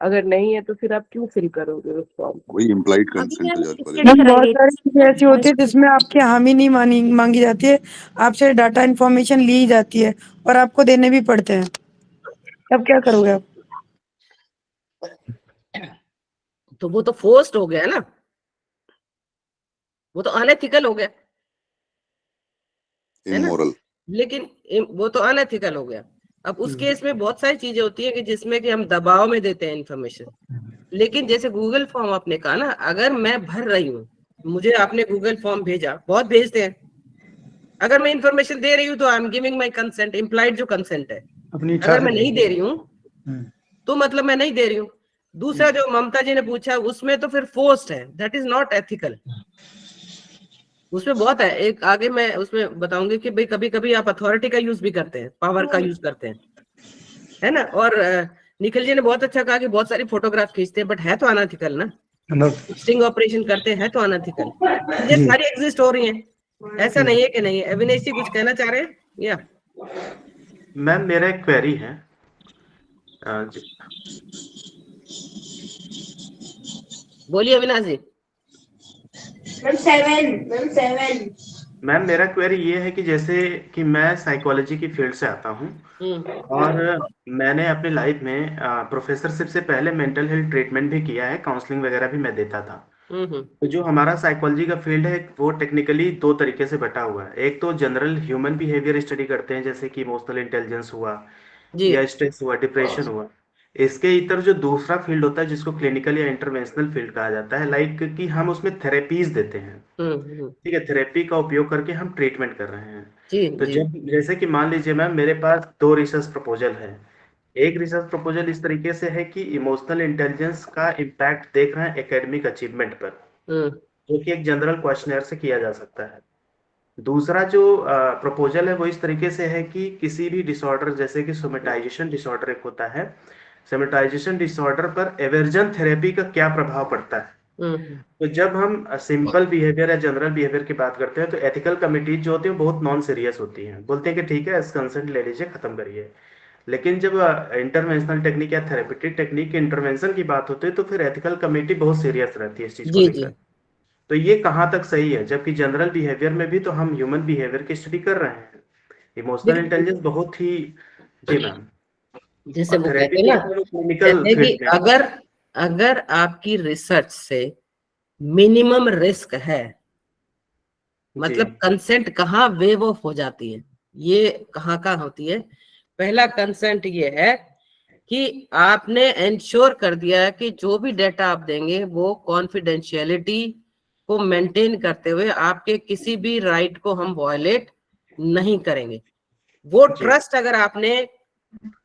अगर नहीं है तो फिर आप क्यों फिल करोगे उस फॉर्म को? वही इम्प्लाइड अभी कंसेंट मैम तो स्टडी मैम बहुत कराइए सारी चीजें ऐसी होती है जिसमें आपकी हामी नहीं मांगी जाती है, आपसे डाटा इन्फॉर्मेशन ली जाती है और आपको देने भी पड़ते हैं, तब क्या करोगे आप? तो वो तो फोर्स्ड हो गया ना, वो तो अनएथिकल हो गया है ना। इमोरल। लेकिन वो तो अनएथिकल हो गया। अब उस केस में बहुत सारी चीजें होती है कि जिसमें कि हम दबाव में देते हैं इन्फॉर्मेशन। लेकिन जैसे गूगल फॉर्म आपने कहा ना, अगर मैं भर रही हूँ, मुझे आपने गूगल फॉर्म भेजा, बहुत भेजते हैं, अगर मैं इन्फॉर्मेशन दे रही हूँ तो I am giving my consent, implied जो कंसेंट है। अपनी इच्छा अगर से मैं नहीं दे रही हूँ तो मतलब मैं नहीं दे रही हूँ। दूसरा जो ममता जी ने पूछा उसमें तो फिर फोर्स्ड है, दैट इज नॉट एथिकल। उसमें बहुत है, एक आगे मैं उसमें बताऊंगी कि भाई कभी कभी आप अथॉरिटी का यूज भी करते हैं, पावर का यूज करते हैं, है ना। और निखिल जी ने बहुत अच्छा कहा कि बहुत सारी फोटोग्राफ खींचते हैं, बट है तो अनएथिकल ना। स्टिंग ऑपरेशन करते हैं तो अनएथिकल। ये सारी एग्जिस्ट हो रही हैं, ऐसा नहीं है कि नहीं है। अविनेश जी कुछ कहना चाह रहे हैं या? मैम मेरा एक क्वेरी है। बोलिए अविनाश जी। मैम मेरा क्वेरी ये है कि जैसे कि मैं साइकोलॉजी की फील्ड से आता हूँ और मैंने अपनी लाइफ में प्रोफेसरशिप से पहले मेंटल हेल्थ ट्रीटमेंट भी किया है, काउंसलिंग वगैरह भी मैं देता था। तो जो हमारा साइकोलॉजी का फील्ड है वो टेक्निकली दो तरीके से बटा हुआ है। एक तो जनरल ह्यूमन बिहेवियर स्टडी करते हैं, जैसे कि इमोशनल इंटेलिजेंस हुआ या स्ट्रेस हुआ, डिप्रेशन हुआ। इसके इतर जो दूसरा फील्ड होता है जिसको क्लिनिकल या इंटरवेंशनल फील्ड कहा जाता है, लाइक कि हम उसमें थेरेपीज देते हैं। ठीक है, थेरेपी का उपयोग करके हम ट्रीटमेंट कर रहे हैं। तो जब जैसे कि मान लीजिए मैम मेरे पास दो रिसर्च प्रपोजल है। एक रिसर्च प्रपोजल इस तरीके से है कि इमोशनल इंटेलिजेंस का इम्पैक्ट देख रहे हैं एकेडमिक अचीवमेंट पर, जो कि एक जनरल क्वेश्चनर से किया जा सकता है। दूसरा जो प्रपोजल है वो इस तरीके से है कि किसी भी डिसऑर्डर, जैसे कि सोमेटाइजेशन डिसऑर्डर एक होता है, सोमेटाइजेशन डिसऑर्डर पर एवर्जन थेरेपी का क्या प्रभाव पड़ता है। तो जब हम सिंपल बिहेवियर या जनरल बिहेवियर की बात करते हैं तो एथिकल कमिटीज जो होती है बहुत नॉन सीरियस होती हैं, बोलते हैं कि ठीक है कंसेंट ले लीजिए, खत्म करिए। लेकिन जब इंटरवेंशनल टेक्निक या थेरेपेटिक टेक्निक के इंटरवेंशन की बात होती है तो फिर एथिकल कमेटी बहुत सीरियस रहती है इस चीज को लेकर। तो ये कहाँ तक सही है, जबकि जनरल बिहेवियर में भी तो हम ह्यूमन बिहेवियर की स्टडी कर रहे हैं। इमोशनल इंटेलिजेंस बहुत ही, जी मैम, जैसे और वो थेरेपी कहते हैं ना, तो क्लिनिकल कहते हैं कि फील्ड में। अगर आपकी रिसर्च से मिनिमम रिस्क है, मतलब कंसेंट कहाँ वेव ऑफ हो जाती है, ये कहाँ होती है। पहला कंसेंट ये है कि आपने इंश्योर कर दिया है कि जो भी डेटा आप देंगे वो कॉन्फिडेंशियलिटी को मेंटेन करते हुए आपके किसी भी राइट को हम वायलेट नहीं करेंगे। वो ट्रस्ट अगर आपने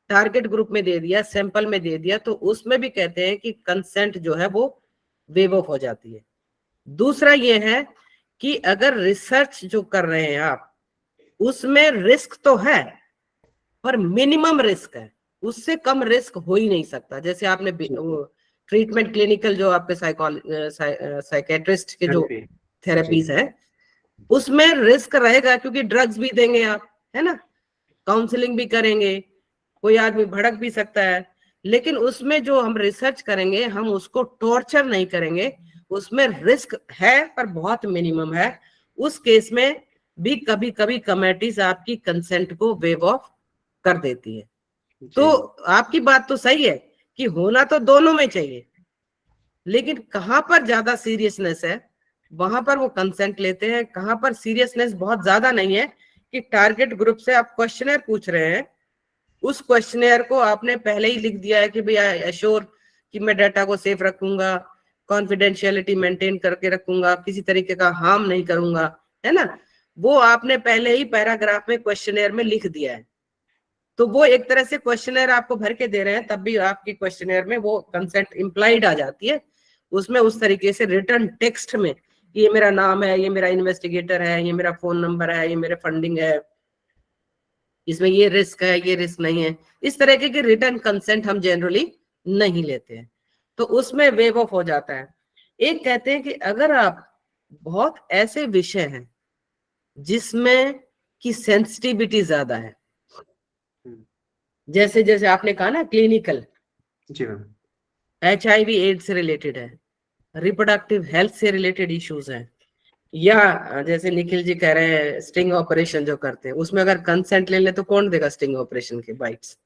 टारगेट ग्रुप में दे दिया, सैंपल में दे दिया, तो उसमें भी कहते हैं कि कंसेंट जो है वो वेव ऑफ हो जाती है। दूसरा ये है कि अगर रिसर्च जो कर रहे हैं आप, उसमें रिस्क तो है पर मिनिमम रिस्क है, उससे कम रिस्क हो ही नहीं सकता। जैसे आपने ट्रीटमेंट क्लिनिकल जो आपके साइकेट्रिस्ट के जो थेरेपीज है, उसमें रिस्क रहेगा क्योंकि ड्रग्स भी देंगे आप, है ना, काउंसलिंग भी करेंगे, कोई आदमी भड़क भी सकता है, लेकिन उसमें जो हम रिसर्च करेंगे हम उसको टॉर्चर नहीं करेंगे, उसमें रिस्क है पर बहुत मिनिमम है। उस केस में भी कभी कभी कमेटीज आपकी कंसेंट को वेव ऑफ कर देती है। तो आपकी बात तो सही है कि होना तो दोनों में चाहिए, लेकिन कहां पर ज्यादा सीरियसनेस है वहां पर वो कंसेंट लेते हैं, कहां पर सीरियसनेस बहुत ज्यादा नहीं है कि टारगेट ग्रुप से आप क्वेश्चनर पूछ रहे हैं, उस क्वेश्चनर को आपने पहले ही लिख दिया है कि भैया एश्योर कि मैं डाटा को सेफ रखूंगा, कॉन्फिडेंशियलिटी मेंटेन करके रखूंगा, किसी तरीके का हार्म नहीं करूंगा, है ना, वो आपने पहले ही पैराग्राफ में क्वेश्चनर में लिख दिया है। तो वो एक तरह से क्वेश्चनर आपको भर के दे रहे हैं, तब भी आपकी क्वेश्चनर में वो कंसेंट इम्प्लाइड आ जाती है। उसमें उस तरीके से रिटर्न टेक्स्ट में ये मेरा नाम है, ये मेरा इन्वेस्टिगेटर है, ये मेरा फोन नंबर है, ये मेरे फंडिंग है, इसमें ये रिस्क है, ये रिस्क नहीं है, इस तरीके के रिटर्न कंसेंट हम जनरली नहीं लेते हैं, तो उसमें वेव ऑफ हो जाता है। एक कहते हैं कि अगर आप बहुत ऐसे विषय हैं जिसमें की सेंसिटिविटी ज्यादा है, जैसे जैसे आपने कहा ना क्लिनिकल, जी मैम, HIV एड्स से रिलेटेड है, रिप्रोडक्टिव हेल्थ से रिलेटेड इश्यूज हैं, या जैसे निखिल जी कह रहे हैं स्टिंग ऑपरेशन जो करते हैं, उसमें अगर कंसेंट ले ले तो कौन देगा स्टिंग ऑपरेशन के बाइट्स?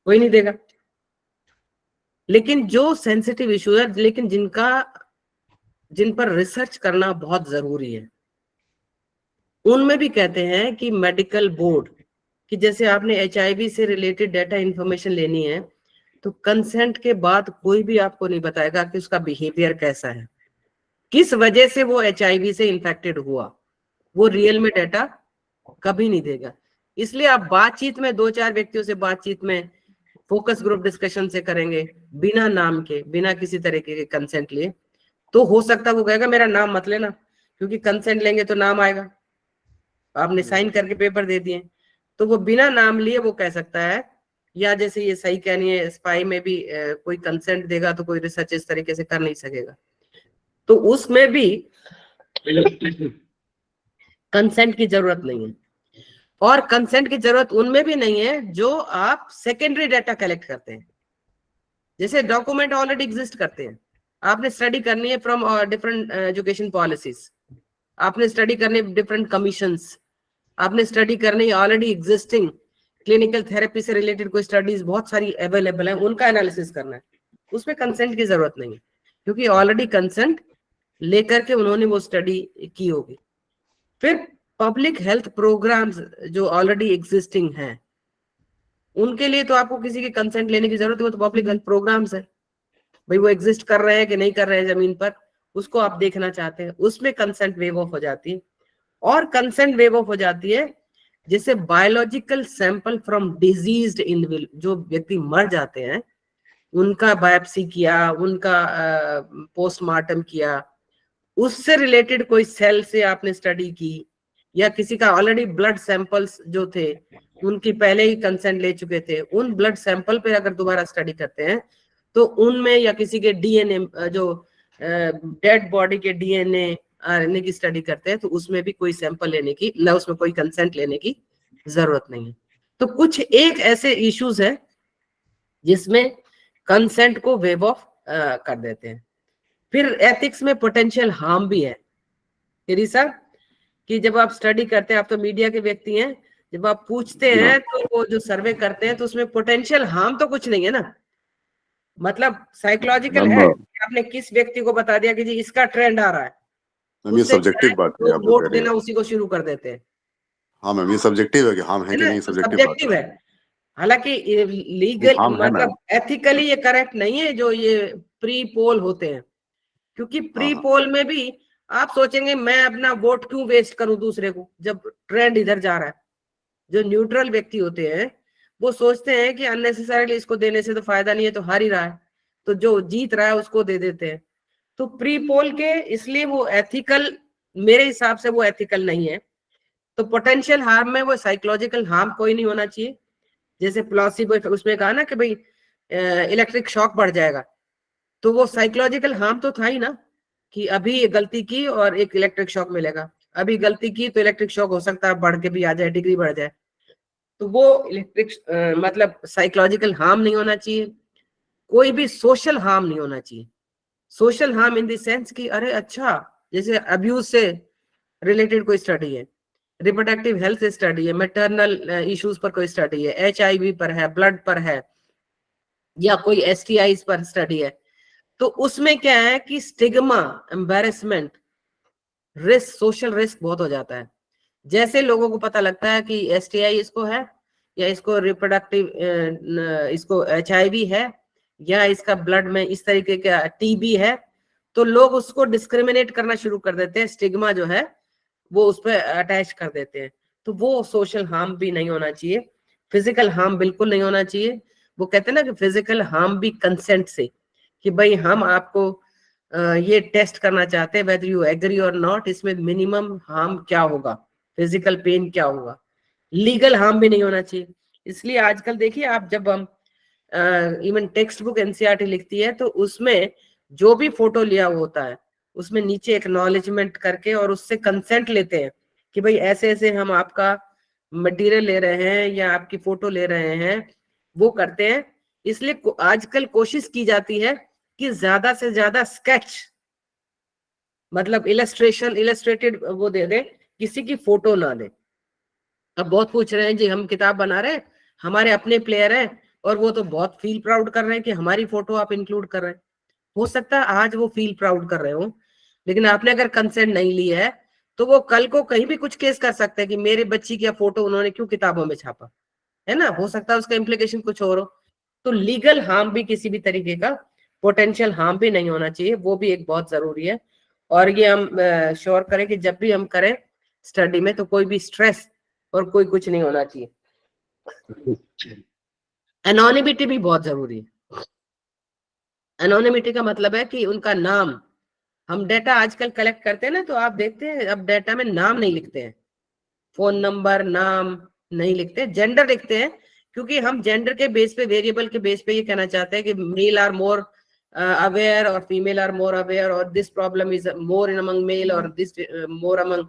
कोई नहीं देगा। लेकिन जो सेंसिटिव इशू है, लेकिन जिन पर रिसर्च करना बहुत जरूरी है, उनमें भी कहते हैं कि मेडिकल बोर्ड कि जैसे आपने HIV से रिलेटेड डाटा इंफॉर्मेशन लेनी है, तो कंसेंट के बाद कोई भी आपको नहीं बताएगा कि उसका बिहेवियर कैसा है, किस वजह से वो HIV से इन्फेक्टेड हुआ, वो रियल में डाटा कभी नहीं देगा। इसलिए आप बातचीत में 2-4 व्यक्तियों से बातचीत में फोकस ग्रुप डिस्कशन से करेंगे, बिना नाम के, बिना किसी तरीके के कंसेंट लिए, तो हो सकता है वो कहेगा मेरा नाम मत लेना, क्योंकि कंसेंट लेंगे तो नाम आएगा, आपने साइन करके पेपर दे दिए, तो वो बिना नाम लिए वो कह सकता है। या जैसे ये सही कहनी है, स्पाई में भी कोई कंसेंट देगा तो कोई रिसर्च इस तरीके से कर नहीं सकेगा, तो उसमें भी कंसेंट की जरूरत नहीं है। और कंसेंट की जरूरत उनमें भी नहीं है जो आप सेकेंडरी डाटा कलेक्ट करते हैं, जैसे डॉक्यूमेंट ऑलरेडी एग्जिस्ट करते हैं, आपने स्टडी करनी है फ्रॉम डिफरेंट एजुकेशन पॉलिसीज, आपने स्टडी करनी है डिफरेंट कमीशंस, आपने स्टडी करनी है ऑलरेडी एग्जिस्टिंग क्लिनिकल थेरेपी से रिलेटेड कोई स्टडीज बहुत सारी अवेलेबल है, उनका एनालिसिस करना है, उसमें कंसेंट की जरूरत नहीं है, क्योंकि ऑलरेडी कंसेंट लेकर के उन्होंने वो स्टडी की होगी। फिर पब्लिक हेल्थ प्रोग्राम्स जो ऑलरेडी एग्जिस्टिंग हैं, उनके लिए तो आपको किसी की कंसेंट लेने की जरूरत है, वो तो पब्लिक हेल्थ प्रोग्राम्स है, भाई वो एग्जिस्ट कर रहे हैं कि नहीं कर रहे हैं जमीन पर, उसको आप देखना चाहते हैं, उसमें कंसेंट वेव ऑफ हो जाती है। और कंसेंट वेव ऑफ हो जाती है जैसे biological sample from diseased individual, जो व्यक्ति मर जाते हैं उनका बायोप्सी किया, उनका पोस्टमार्टम किया, उससे रिलेटेड कोई सेल से आपने स्टडी की, या किसी का ऑलरेडी ब्लड सैंपल्स जो थे उनकी पहले ही कंसेंट ले चुके थे, उन ब्लड सैंपल पे अगर दोबारा स्टडी करते हैं तो उनमें, या किसी के DNA जो डेड बॉडी के DNA RNA की स्टडी करते हैं, तो उसमें भी कोई सैंपल लेने की, ना उसमें कोई कंसेंट लेने की जरूरत नहीं है। तो कुछ एक ऐसे इश्यूज है जिसमें कंसेंट को वेव ऑफ कर देते हैं। फिर एथिक्स में पोटेंशियल हार्म भी है सर, कि जब आप स्टडी करते हैं, आप तो मीडिया के व्यक्ति हैं, जब आप पूछते हैं तो वो जो सर्वे करते हैं तो उसमें पोटेंशियल हार्म तो कुछ नहीं है ना, मतलब साइकोलॉजिकल है, आपने किस व्यक्ति को बता दिया कि जी इसका ट्रेंड आ रहा है, मैम ये सब्जेक्टिव बात है, आप वोट देना उसी को शुरू कर देते हैं। हाँ मैम, ये सब्जेक्टिव है कि हार्म है कि नहीं, सब्जेक्टिव है। हालांकि लीगल मतलब एथिकली ये करेक्ट नहीं है जो ये प्री पोल होते हैं, क्योंकि प्री पोल में भी आप सोचेंगे मैं अपना वोट क्यों वेस्ट करूं दूसरे को, जब ट्रेंड इधर जा रहा है। जो न्यूट्रल व्यक्ति होते हैं वो सोचते हैं कि अननेसेसरीली इसको देने से तो फायदा नहीं है, तो हार ही रहा है, तो जो जीत रहा है उसको दे देते हैं। तो प्री पोल के इसलिए वो एथिकल, मेरे हिसाब से वो एथिकल नहीं है। तो पोटेंशियल हार्म में वो साइकोलॉजिकल हार्म कोई नहीं होना चाहिए। जैसे प्लासिबो उसमें कहा ना कि भाई इलेक्ट्रिक शॉक बढ़ जाएगा, तो वो साइकोलॉजिकल हार्म तो था ही ना, कि अभी गलती की और एक इलेक्ट्रिक शॉक मिलेगा, अभी गलती की तो इलेक्ट्रिक शॉक हो सकता है बढ़ के भी आ जाए, डिग्री बढ़ जाए। तो वो इलेक्ट्रिक मतलब साइकोलॉजिकल हार्म नहीं होना चाहिए। कोई भी सोशल हार्म नहीं होना चाहिए। Social harm in the sense कि अरे अच्छा, जैसे अब्यूज से रिलेटेड कोई स्टडी है, रिप्रोडक्टिव हेल्थ स्टडी है, मैटरनल इश्यूज पर कोई स्टडी है, HIV पर है, ब्लड पर है, या कोई STIs पर स्टडी है, तो उसमें क्या है कि stigma, embarrassment, risk, social risk बहुत हो जाता है। जैसे लोगों को पता लगता है कि STI इसको है, या इसको रिप्रोडक्टिव इसको HIV है, या इसका ब्लड में इस तरीके का TB है, तो लोग उसको डिस्क्रिमिनेट करना शुरू कर देते हैं, स्टिग्मा जो है वो उस पर अटैच कर देते हैं। तो वो सोशल हार्म भी नहीं होना चाहिए, फिजिकल हार्म बिल्कुल नहीं होना चाहिए। वो कहते हैं ना कि फिजिकल हार्म भी कंसेंट से, कि भाई हम आपको ये टेस्ट करना चाहते हैं, वेदर यू एग्री और नॉट, इसमें मिनिमम हार्म क्या होगा, फिजिकल पेन क्या होगा। लीगल हार्म भी नहीं होना चाहिए। इसलिए आजकल देखिए आप, जब हम इवन टेक्स्ट बुक NCERT लिखती है, तो उसमें जो भी फोटो लिया होता है उसमें नीचे एक्नॉलेजमेंट करके और उससे कंसेंट लेते हैं कि भाई ऐसे ऐसे हम आपका मटेरियल ले रहे हैं या आपकी फोटो ले रहे हैं, वो करते हैं। इसलिए आजकल कोशिश की जाती है कि ज्यादा से ज्यादा स्केच, मतलब इलस्ट्रेशन, इलस्ट्रेटेड वो दे दे, किसी की फोटो ना दे। अब बहुत पूछ रहे हैं जी, हम किताब बना रहे हैं, हमारे अपने प्लेयर हैं और वो तो बहुत फील प्राउड कर रहे हैं कि हमारी फोटो आप इंक्लूड कर रहे हैं। हो सकता है आज वो फील प्राउड कर रहे हो, लेकिन आपने अगर कंसेंट नहीं लिया है तो वो कल को कहीं भी कुछ केस कर सकते हैं कि मेरे बच्ची की फोटो उन्होंने क्यों किताबों में छापा, है ना। हो सकता है उसका इम्प्लीकेशन कुछ और हो। तो लीगल हार्म भी, किसी भी तरीके का पोटेंशियल हार्म भी नहीं होना चाहिए, वो भी एक बहुत जरूरी है। और ये हम श्योर करें कि जब भी हम करें स्टडी में तो कोई भी स्ट्रेस और कोई कुछ नहीं होना चाहिए। एनोनिमिटी भी बहुत जरूरी है। एनोनिमिटी का मतलब है कि उनका नाम, हम डेटा आजकल कलेक्ट करते हैं ना, तो आप देखते हैं अब डेटा में नाम नहीं लिखते हैं, फोन नंबर, नाम नहीं लिखते, जेंडर लिखते हैं, क्योंकि हम जेंडर के बेस पे, वेरिएबल के बेस पे ये कहना चाहते हैं कि मेल आर मोर अवेयर और फीमेल आर मोर अवेयर, और this problem is more in among male और this more among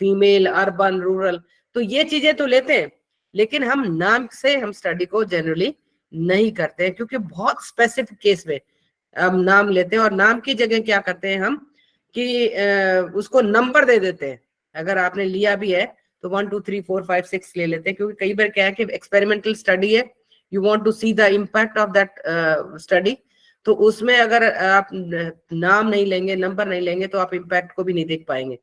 female, urban, rural. तो ये चीजें तो लेते हैं, लेकिन हम नाम से हम स्टडी को जनरली नहीं करते हैं, क्योंकि बहुत स्पेसिफिक केस में हम नाम लेते हैं। और नाम की जगह क्या करते हैं हम कि उसको नंबर दे देते हैं। अगर आपने लिया भी है तो 1 2 3 4 5 6 ले लेते हैं, क्योंकि कई बार क्या है कि एक्सपेरिमेंटल स्टडी है, you want to see the impact of that study, तो उसमें अगर आप नाम नहीं लेंगे, नंबर नहीं लेंगे, तो आप इम्पैक्ट को भी नहीं देख पाएंगे।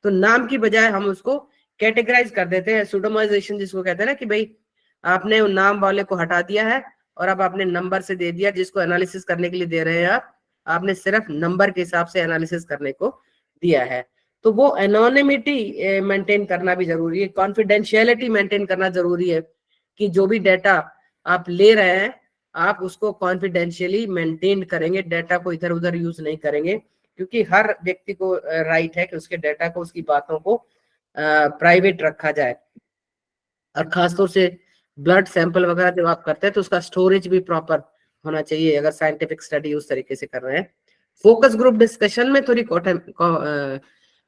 तो नाम की बजाय हम उसको कैटेगराइज कर देते हैं, सुडोमाइजेशन जिसको कहते हैं ना, कि भाई आपने नाम वाले को हटा दिया है और अब आपने नंबर से दे दिया, जिसको एनालिसिस करने के लिए दे रहे हैं आपने सिर्फ नंबर के हिसाब से एनालिसिस करने को दिया है। तो वो एनोनिमिटी मेंटेन करना भी जरूरी है, कॉन्फिडेंशियलिटी मेंटेन करना जरूरी है, कि जो भी डेटा आप ले रहे हैं आप उसको कॉन्फिडेंशियली मेंटेन करेंगे, डेटा को इधर उधर यूज नहीं करेंगे, क्योंकि हर व्यक्ति को राइट है कि उसके डेटा को, उसकी बातों को प्राइवेट रखा जाए। और खासतौर से ब्लड सैंपल वगैरह जब आप करते हैं तो उसका स्टोरेज भी प्रॉपर होना चाहिए, अगर साइंटिफिक स्टडी उस तरीके से कर रहे हैं। फोकस ग्रुप डिस्कशन में थोड़ी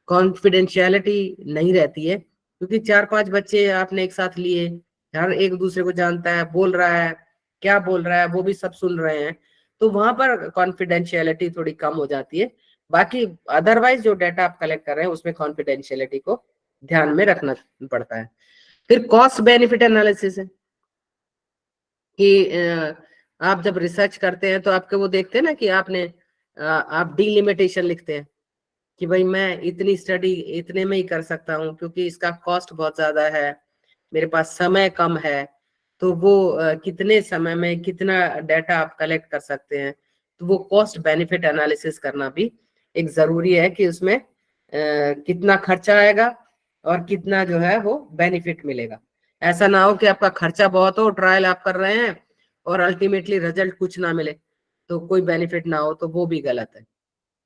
कॉन्फिडेंशियलिटी नहीं रहती है, क्योंकि 4-5 बच्चे आपने एक साथ लिए, हर एक दूसरे को जानता है, बोल रहा है, क्या बोल रहा है वो भी सब सुन रहे हैं, तो वहां पर कॉन्फिडेंशियलिटी थोड़ी कम हो जाती है। बाकी अदरवाइज जो डाटा आप कलेक्ट कर रहे हैं उसमें कॉन्फिडेंशियलिटी को ध्यान में रखना पड़ता है। फिर कॉस्ट बेनिफिट एनालिसिस है कि आप जब रिसर्च करते हैं तो आपके वो देखते हैं ना कि आप डिलिमिटेशन लिखते हैं कि भाई मैं इतनी स्टडी इतने में ही कर सकता हूँ, क्योंकि इसका कॉस्ट बहुत ज्यादा है, मेरे पास समय कम है। तो वो कितने समय में कितना डाटा आप कलेक्ट कर सकते हैं, तो वो कॉस्ट बेनिफिट एनालिसिस करना भी एक जरूरी है कि उसमें कितना खर्चा आएगा और कितना जो है वो बेनिफिट मिलेगा। ऐसा ना हो कि आपका खर्चा बहुत हो, ट्रायल आप कर रहे हैं और अल्टीमेटली रिजल्ट कुछ ना मिले, तो कोई बेनिफिट ना हो, तो वो भी गलत है।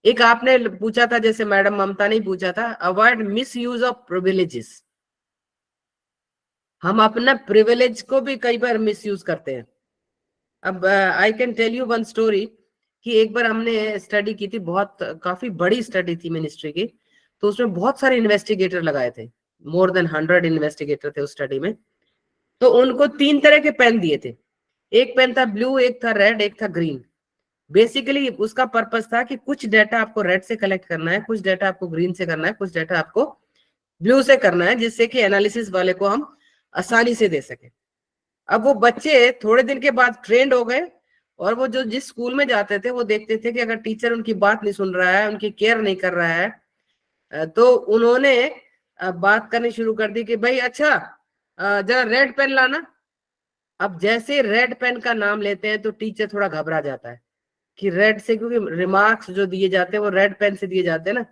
एक आपने पूछा था, जैसे मैडम ममता ने पूछा था, avoid miss use of privileges. हम अपना प्रिविलेज को भी कई बार मिस यूज करते हैं। अब I can tell you one story कि एक बार हमने स्टडी की थी, बहुत काफी बड़ी स्टडी थी मिनिस्ट्री की, तो उसमें बहुत सारे इन्वेस्टिगेटर लगाए थे, मोर देन 100 इन्वेस्टिगेटर थे उस स्टडी में। तो उनको 3 तरह के पेन दिए थे, एक पेन था ब्लू, एक था रेड, एक था ग्रीन। बेसिकली उसका पर्पस था कि कुछ डाटा आपको रेड से कलेक्ट करना है, कुछ डाटा आपको ग्रीन से करना है, कुछ डाटा आपको ब्लू से करना है, जिससे कि एनालिसिस वाले को हम आसानी से दे सके। अब वो बच्चे थोड़े दिन के बाद ट्रेंड हो गए, और वो जो जिस स्कूल में जाते थे वो देखते थे कि अगर टीचर उनकी बात नहीं सुन रहा है, उनकी केयर नहीं कर रहा है, तो उन्होंने बात करनी शुरू कर दी कि भाई अच्छा जरा रेड पेन लाना। अब जैसे रेड पेन का नाम लेते हैं तो टीचर थोड़ा घबरा जाता है कि रेड से, क्योंकि रिमार्क्स जो दिए जाते हैं वो रेड पेन से दिए जाते हैं ना।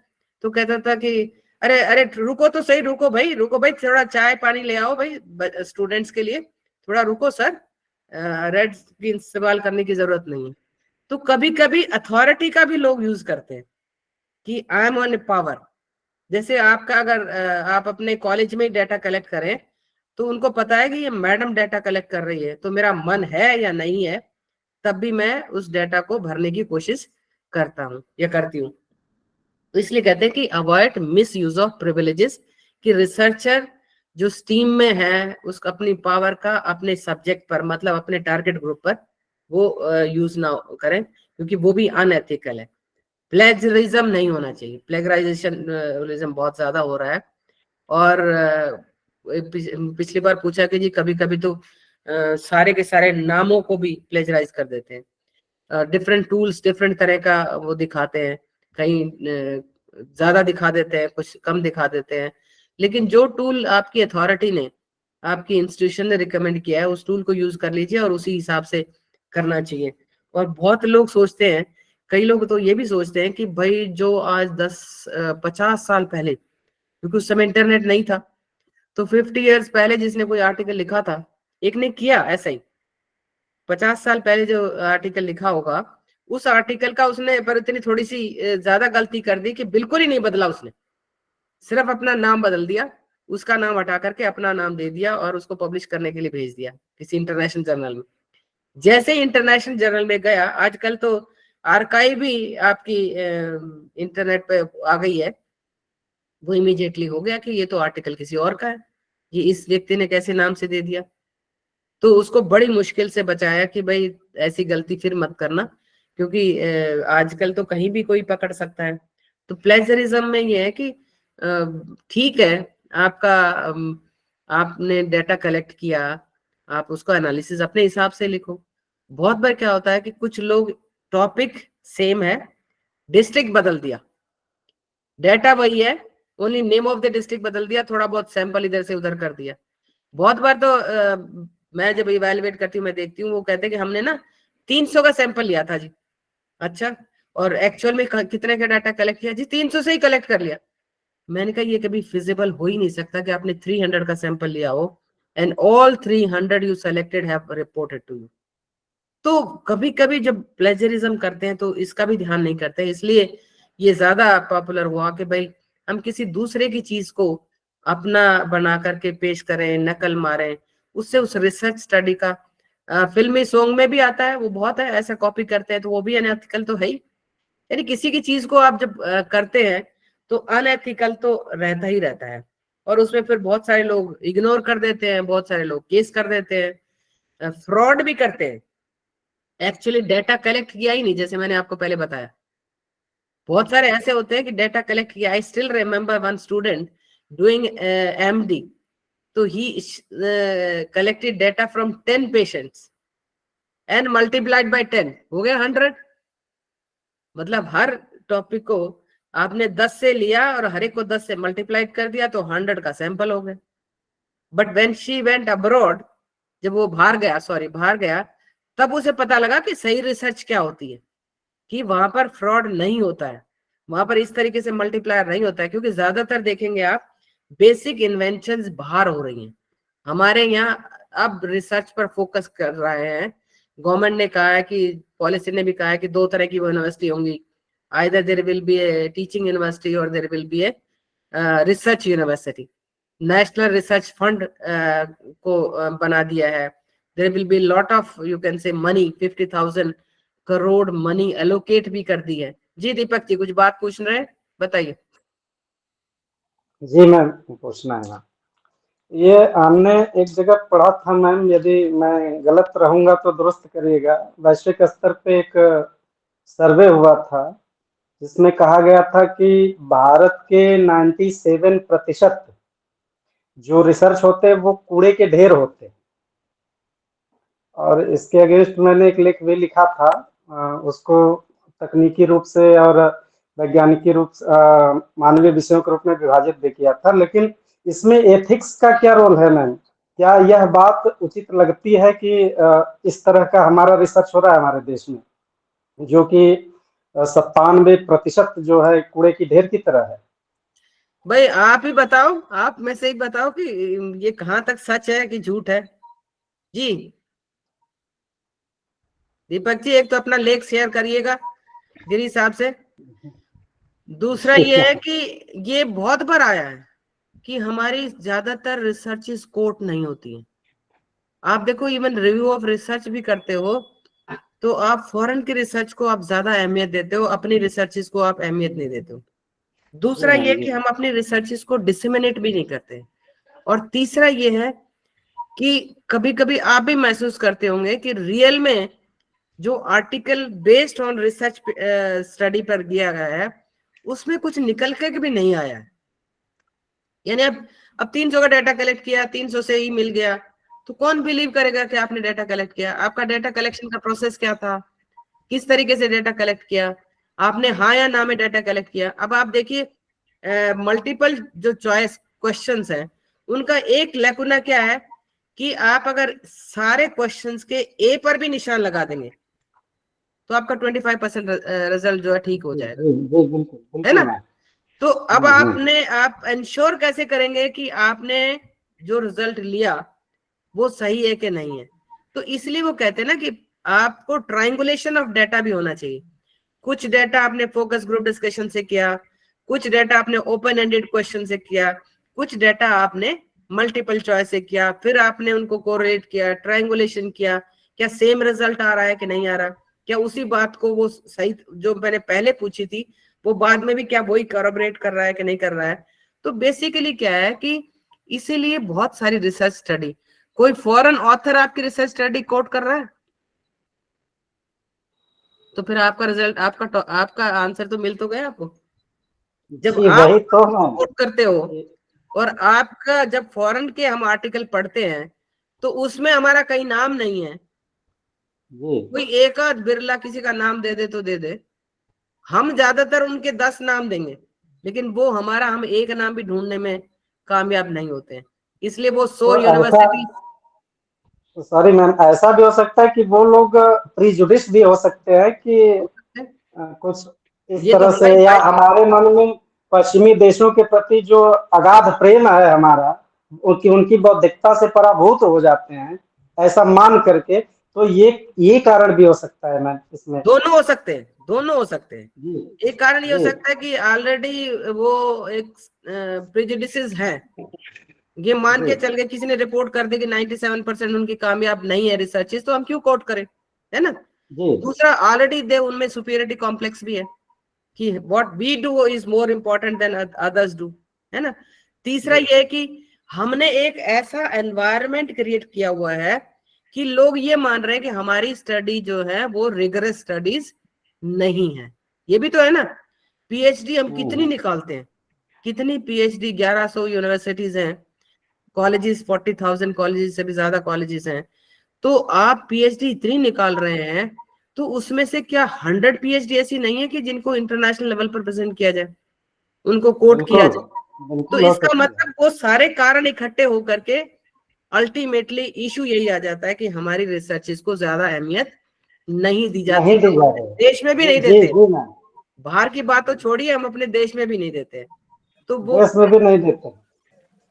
तो कहता था कि अरे अरे रुको तो सही, रुको भाई थोड़ा चाय पानी ले आओ भाई स्टूडेंट्स के लिए, थोड़ा रुको सर, रेड की इस्तेमाल करने की जरूरत नहीं है। तो कभी कभी अथॉरिटी का भी लोग यूज करते हैं कि आई एम ऑन पावर। जैसे आपका अगर आप अपने कॉलेज में डाटा कलेक्ट करें, तो उनको पता है कि ये मैडम डाटा कलेक्ट कर रही है, तो मेरा मन है या नहीं है, तब भी मैं उस डाटा को भरने की कोशिश करता हूँ या करती हूँ। तो इसलिए कहते हैं कि avoid miss use of privileges, कि रिसर्चर जो स्टीम में है उसका अपनी पावर का अपने सब्जेक्ट पर, मतलब अपने टारगेट ग्रुप पर वो यूज ना करें, क्योंकि वो भी अनएथिकल है। प्लेजरिज्म नहीं होना चाहिए, प्लेगराइजेशन बहुत ज्यादा हो रहा है। और पिछली बार पूछा कि जी कभी कभी तो सारे के सारे नामों को भी प्लेजराइज कर देते हैं। डिफरेंट टूल्स डिफरेंट तरह का वो दिखाते हैं, कहीं ज्यादा दिखा देते हैं, कुछ कम दिखा देते हैं। लेकिन जो टूल आपकी अथॉरिटी ने, आपकी इंस्टीट्यूशन ने रिकमेंड किया है, उस टूल को यूज कर लीजिए और उसी हिसाब से करना चाहिए। और बहुत लोग सोचते हैं, कई लोग तो ये भी सोचते हैं कि भाई जो आज 10-50 साल पहले, क्योंकि उस समय इंटरनेट नहीं था, तो 50 इयर्स पहले जिसने कोई आर्टिकल लिखा था, एक ने किया ऐसा ही, 50 साल पहले जो आर्टिकल लिखा होगा, उस आर्टिकल का उसने पर इतनी थोड़ी सी ज्यादा गलती कर दी कि बिल्कुल ही नहीं बदला उसने, सिर्फ अपना नाम बदल दिया, उसका नाम हटा करके अपना नाम दे दिया और उसको पब्लिश करने के लिए भेज दिया किसी इंटरनेशनल जर्नल में। जैसे ही इंटरनेशनल जर्नल में गया, आजकल तो आर्काइव भी आपकी इंटरनेट पे आ गई है, वो इमीडिएटली हो गया कि ये तो आर्टिकल किसी और का है, ये इस व्यक्ति ने कैसे नाम से दे दिया। तो उसको बड़ी मुश्किल से बचाया कि भाई ऐसी गलती फिर मत करना, क्योंकि आजकल तो कहीं भी कोई पकड़ सकता है। तो प्लेजरिज्म में ये है कि ठीक है, आपका आपने डाटा कलेक्ट किया, आप उसको एनालिसिस अपने हिसाब से लिखो। बहुत बार क्या होता है कि कुछ लोग, टॉपिक सेम है, डिस्ट्रिक्ट बदल दिया, डाटा वही है, only name of the district बदल दिया, थोड़ा बहुत सैंपल इधर से उधर कर दिया। बहुत बार तो मैं जब इवेलुएट करती हूँ, मैं देखती हूँ, वो कहते हैं कि हमने ना 300 का सैंपल लिया था जी। अच्छा, और एक्चुअल में कितने का डाटा कलेक्ट किया जी? 300 से ही कलेक्ट कर लिया। मैंने कहा ये कभी फिजिबल हो ही नहीं सकता कि आपने 300 का सैंपल लिया हो and all 300 you selected have reported to you. तो कभी कभी जब प्लेजरिज्म करते हैं तो इसका भी ध्यान नहीं करते, इसलिए ये ज्यादा पॉपुलर हुआ कि भाई हम किसी दूसरे की चीज को अपना बना करके पेश करें, नकल मारें, उससे उस रिसर्च स्टडी का फिल्मी सॉन्ग में भी आता है, वो बहुत है, ऐसा कॉपी करते हैं तो वो भी अनएथिकल तो है ही। यानी किसी की चीज को आप जब करते हैं तो अनएथिकल तो रहता ही रहता है, और उसमें फिर बहुत सारे लोग इग्नोर कर देते हैं, बहुत सारे लोग केस कर देते हैं, फ्रॉड भी करते हैं, एक्चुअली डाटा कलेक्ट किया ही नहीं, जैसे मैंने आपको पहले बताया। बहुत सारे ऐसे होते हैं कि डाटा कलेक्ट किया। I still remember one student doing MD, तो ही collected data from 10 patients and multiplied by 10, हो गया 100। मतलब हर टॉपिक को आपने 10 से लिया और हर एक को 10 से मल्टीप्लाइड कर दिया, तो 100 का सैंपल हो गया। But when she went abroad, जब वो बाहर गया, तब उसे पता लगा कि सही रिसर्च क्या होती है, कि वहां पर फ्रॉड नहीं होता है, वहां पर इस तरीके से मल्टीप्लायर नहीं होता है। क्योंकि ज्यादातर देखेंगे आप, बेसिक इन्वेंशंस बाहर हो रही हैं। हमारे यहाँ अब रिसर्च पर फोकस कर रहे हैं। गवर्नमेंट ने कहा है कि, पॉलिसी ने भी कहा है कि 2 तरह की यूनिवर्सिटी होंगी, either there will be a teaching university or there will be a research university. National Research Fund को बना दिया है. There will be lot of, you can say, money, 50,000 crore money allocate भी कर दी है. जी दीपक जी कुछ बात पूछ रहे हैं, बताइए. जी मैम, पूछना है मैम. ये हमने एक जगह पढ़ा था मैम, यदि मैं गलत रहूंगा तो दुरुस्त करिएगा. वैश्विक स्तर पे एक सर्वे हुआ था जिसमें कहा गया था कि भारत के 97% जो रिसर्च होते हैं वो कूड़े के ढेर होते हैं. और इसके अगेंस्ट मैंने एक लेख भी लिखा था, उसको तकनीकी रूप से और वैज्ञानिक रूप से मानवीय विषयों के रूप में विभाजित भी किया था. लेकिन इसमें एथिक्स का क्या रोल है मैम? क्या यह बात उचित लगती है कि इस तरह का हमारा रिसर्च हो रहा है हमारे देश में, जो कि 97% जो है कूड़े की ढेर की तरह है? भाई आप ही बताओ, आप में से ही बताओ कि ये कहाँ तक सच है कि झूठ है. जी दीपक जी, एक तो अपना लेख शेयर करिएगा जिस हिसाब से. दूसरा ये है कि ये बहुत बार आया है कि हमारी ज्यादातर रिसर्चेस कोट नहीं होती है. आप देखो, इवन रिव्यू ऑफ रिसर्च भी करते हो तो आप फॉरेन की रिसर्च को आप ज्यादा अहमियत देते हो, अपनी रिसर्चेस को आप अहमियत नहीं देते हो. दूसरा ये कि हम अपनी रिसर्चेस को डिसेमिनेट भी नहीं करते. और तीसरा ये है कि कभी कभी आप भी महसूस करते होंगे कि रियल में जो article based on research study पर दिया गया है उसमें कुछ निकल के भी नहीं आया है. यानी अब 300 का डाटा कलेक्ट किया, 300 से ही मिल गया, तो कौन बिलीव करेगा कि आपने डाटा कलेक्ट किया? आपका डाटा कलेक्शन का प्रोसेस क्या था, किस तरीके से डाटा कलेक्ट किया, आपने हाँ या ना में डाटा कलेक्ट किया. अब आप देखिए मल्टीपल जो चॉइस क्वेश्चंस हैं उनका एक लैकुना क्या है कि आप अगर सारे क्वेश्चंस के ए पर भी निशान लगा देंगे तो आपका 25% रिजल्ट जो है ठीक हो जाएगा, है ना. तो अब आप इंश्योर कैसे करेंगे कि आपने जो रिजल्ट लिया वो सही है कि नहीं है? तो इसलिए वो कहते हैं ना कि आपको ट्रायंगुलेशन ऑफ डाटा भी होना चाहिए. कुछ डाटा आपने फोकस ग्रुप डिस्कशन से किया, कुछ डाटा आपने ओपन एंडेड क्वेश्चन से किया, कुछ डाटा आपने मल्टीपल चॉइस से किया, फिर आपने उनको कोरिलेट किया, ट्रायंगुलेशन किया, क्या सेम रिजल्ट आ रहा है कि नहीं आ रहा, क्या उसी बात को वो सही जो मैंने पहले पूछी थी वो बाद में भी क्या वही कॉरबोरेट कर रहा है कि नहीं कर रहा है. तो बेसिकली क्या है कि इसीलिए बहुत सारी रिसर्च स्टडी, कोई फॉरेन ऑथर आपकी रिसर्च स्टडी कोट कर रहा है तो फिर आपका रिजल्ट, आपका आंसर तो मिल तो गया आपको. जब आप कोट करते हो और आपका जब फॉरेन के हम आर्टिकल पढ़ते हैं तो उसमें हमारा कहीं नाम नहीं है, कोई एक आध बिरला किसी का नाम दे दे तो दे दे, हम ज्यादातर उनके 10 नाम देंगे लेकिन वो हमारा हम एक नाम भी ढूंढने में कामयाब नहीं होते हैं. इसलिए वो 100 यूनिवर्सिटी. सॉरी मैम, ऐसा भी हो सकता है कि वो लोग प्रीजुडिस भी हो सकते हैं कि कुछ इस तरह से, या हमारे मन में पश्चिमी देशों के प्रति जो अगाध प्रेम है हमारा, उनकी बौद्धिकता से पराभूत हो जाते हैं ऐसा मान करके. तो ये कारण भी हो सकता है मैम. इसमें दोनों हो सकते हैं, दोनों हो सकते हैं. एक कारण ये हो सकता है कि ऑलरेडी वो एक प्रेजुडिसेस है, ये मान के चल गए, किसी ने रिपोर्ट कर दी कि 97% उनकी कामयाब नहीं है रिसर्चेस, तो हम क्यों कोट करें, है ना. दूसरा ऑलरेडी दे उनमें सुपीरियरिटी कॉम्प्लेक्स भी है कि what we do is more important than others do, है ना. तीसरा ये है कि हमने एक ऐसा एनवायरनमेंट क्रिएट किया हुआ है कि लोग ये मान रहे हैं कि हमारी स्टडी जो है वो रिगरस स्टडीज नहीं है. ये भी तो है ना. पीएचडी हम कितनी निकालते हैं, कितनी पीएचडी, 1100 यूनिवर्सिटीज हैं, कॉलेजेस 40,000 कॉलेजेस से भी ज्यादा कॉलेजेस हैं. तो आप पीएचडी इतनी निकाल रहे हैं तो उसमें से क्या 100 पीएचडी ऐसी नहीं है कि जिनको इंटरनेशनल लेवल पर प्रेजेंट किया जाए, उनको कोट किया जाए? तो इसका मतलब वो सारे कारण इकट्ठे होकर के अल्टीमेटली इशू यही आ जाता है कि हमारी रिसर्चेस को ज्यादा अहमियत नहीं दी जाती, देश में भी नहीं देते. बाहर की बात तो छोड़िए, हम अपने देश में भी नहीं देते, तो वो देश में भी नहीं देते.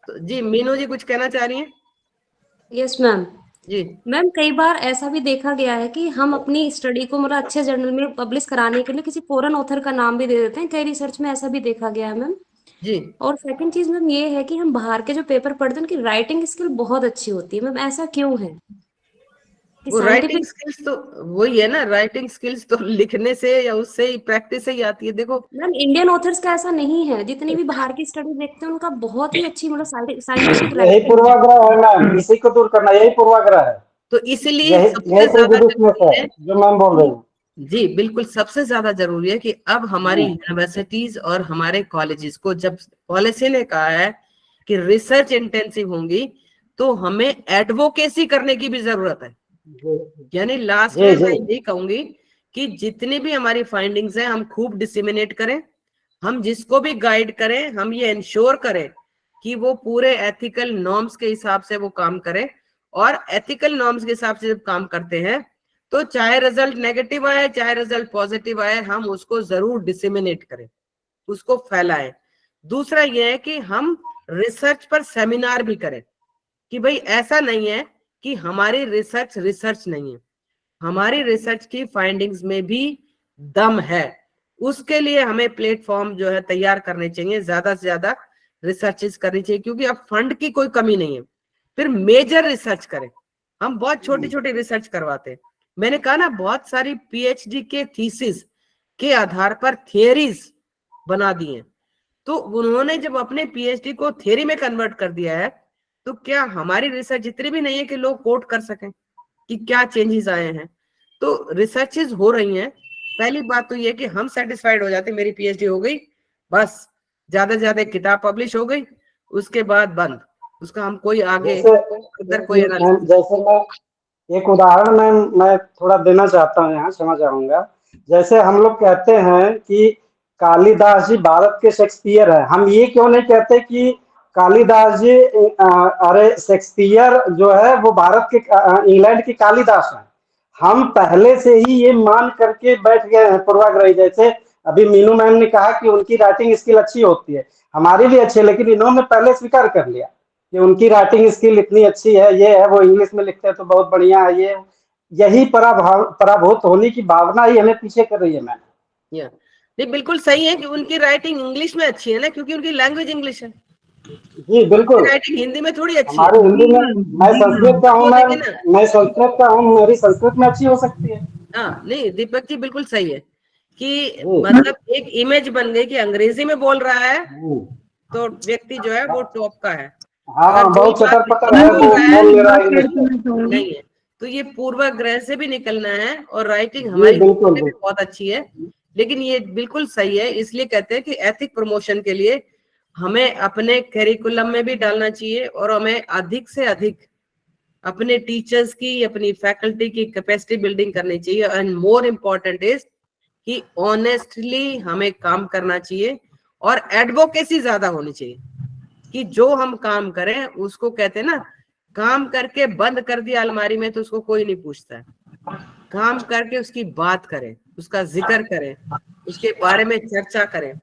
तो जी मीनू जी कुछ कहना चाह रही हैं? Yes ma'am. जी मैम कई बार ऐसा भी देखा गया है कि हम अपनी स्टडी को मतलब अच्छे जर्नल में पब्लिश कराने के लिए किसी फॉरेन ऑथर का नाम भी दे देते हैं, कई रिसर्च में ऐसा भी देखा गया है मैम। जी और सेकंड चीज मैम ये है कि हम बाहर के जो पेपर पढ़ते हैं उनकी राइटिंग स्किल बहुत अच्छी होती है मैम, ऐसा क्यों है कि वो राइटिंग साइंटिफिक? स्किल्स तो वही है ना, राइटिंग स्किल्स तो लिखने से या उससे ही प्रैक्टिस से ही आती है। देखो मैम इंडियन ऑथर्स का ऐसा नहीं है, जितनी भी बाहर की स्टडी देखते हैं उनका बहुत ही अच्छी मतलब साइंटिफिक यही राइटिंग है। पूर्वाग्रह है मैम, इसी को दूर करना यही पूर्वाग्रह है। तो इसलिए यही सबसे यही ज्यादा प्रेजुडिस जरूरी है है जो मैम बोल रही हैं। जी बिल्कुल, सबसे ज्यादा जरूरी है कि अब हमारी यूनिवर्सिटीज और हमारे कॉलेजेस को, जब पॉलिसी ने कहा है कि रिसर्च इंटेंसिव होंगी, तो हमें एडवोकेसी करने की भी जरूरत है। यानी लास्ट जी में जी मैं यही कहूंगी कि जितनी भी हमारी फाइंडिंग्स हैं हम खूब डिसिमिनेट करें, हम जिसको भी गाइड करें हम ये इंश्योर करें कि वो पूरे एथिकल नॉर्म्स के हिसाब से वो काम करें। और एथिकल नॉर्म्स के हिसाब से जब काम करते हैं तो चाहे रिजल्ट नेगेटिव आए चाहे रिजल्ट पॉजिटिव आए, हम उसको जरूर डिसिमिनेट करें, उसको फैलाएं। दूसरा ये है कि हम रिसर्च पर सेमिनार भी करें कि भाई ऐसा नहीं है कि हमारी रिसर्च नहीं है, हमारी रिसर्च की फाइंडिंग्स में भी दम है। उसके लिए हमें प्लेटफॉर्म जो है तैयार करने चाहिए, ज्यादा से ज्यादा रिसर्चेस करनी चाहिए, क्योंकि अब फंड की कोई कमी नहीं है। फिर मेजर रिसर्च करें, हम बहुत छोटी छोटी रिसर्च करवाते हैं। मैंने कहा ना, बहुत सारी पीएचडी के थीसिस के आधार पर थियरीज बना दी हैं। तो उन्होंने जब अपने पीएचडी को थियरी में कन्वर्ट कर दिया है, तो क्या हमारी रिसर्च इतनी भी नहीं है कि लोग कोट कर सकें कि क्या चेंजेस आए हैं। तो रिसर्चेस हो रही हैं। पहली बात तो ये कि हम सेटिस्फाइड हो जाते, मेरी पीएचडी हो गई, बस ज्यादा से ज्यादा किताब पब्लिश हो गई, उसके बाद बंद, उसका हम कोई आगे इधर कोई एनालिसिस। जैसे मैं एक उदाहरण मैं थोड़ा देना चाहता हूँ, यहाँ क्षमा चाहूंगा। जैसे हम लोग कहते हैं कि कालिदास जी भारत के शेक्सपियर है, हम ये क्यों नहीं कहते कि कालिदास जी अरे शेक्सपियर जो है वो भारत के इंग्लैंड की कालिदास है। हम पहले से ही ये मान करके बैठ गए हैं पूर्वाग्रही। जैसे अभी मीनू मैम ने कहा कि उनकी राइटिंग स्किल अच्छी होती है, हमारी भी अच्छी है, लेकिन इन्होंने पहले स्वीकार कर लिया कि उनकी राइटिंग स्किल इतनी अच्छी है, ये है, वो इंग्लिश में लिखते हैं तो बहुत बढ़िया है। ये यही पराभूत होने की भावना ही हमें पीछे कर रही है मैम। नहीं बिल्कुल सही है कि उनकी राइटिंग इंग्लिश में अच्छी है ना, क्योंकि उनकी लैंग्वेज इंग्लिश है। जी बिल्कुल, राइटिंग हिंदी में थोड़ी अच्छी है। हमारी हिंदी में, मैं संस्कृत का हूँ मैम, देखिए ना, मैं संस्कृत का हूँ, मेरी संस्कृत में अच्छी हो सकती है। हाँ नहीं दीपक जी बिल्कुल सही है कि मतलब एक इमेज बन गई कि अंग्रेजी में बोल रहा है तो व्यक्ति जो है वो टॉप का है। हाँ, बहुत चटर पटर है, वो बोल ले रहा है इंग्लिश में। नहीं है, तो ये पूर्वाग्रह से भी निकलना है। और राइटिंग जी हमारी बिल्कुल भी बहुत अच्छी है, लेकिन ये बिल्कुल सही है। इसलिए कहते हैं कि एथिक प्रमोशन के लिए हमें अपने करिकुलम में भी डालना चाहिए, और हमें अधिक से अधिक अपने टीचर्स की, अपनी फैकल्टी की कैपेसिटी बिल्डिंग करनी चाहिए। एंड मोर इम्पोर्टेंट इज कि ऑनेस्टली हमें काम करना चाहिए, और एडवोकेसी ज्यादा होनी चाहिए कि जो हम काम करें उसको, कहते हैं ना, काम करके बंद कर दिया अलमारी में तो उसको कोई नहीं पूछता है। काम करके उसकी बात करें, उसका जिक्र करें, उसके बारे में चर्चा करें,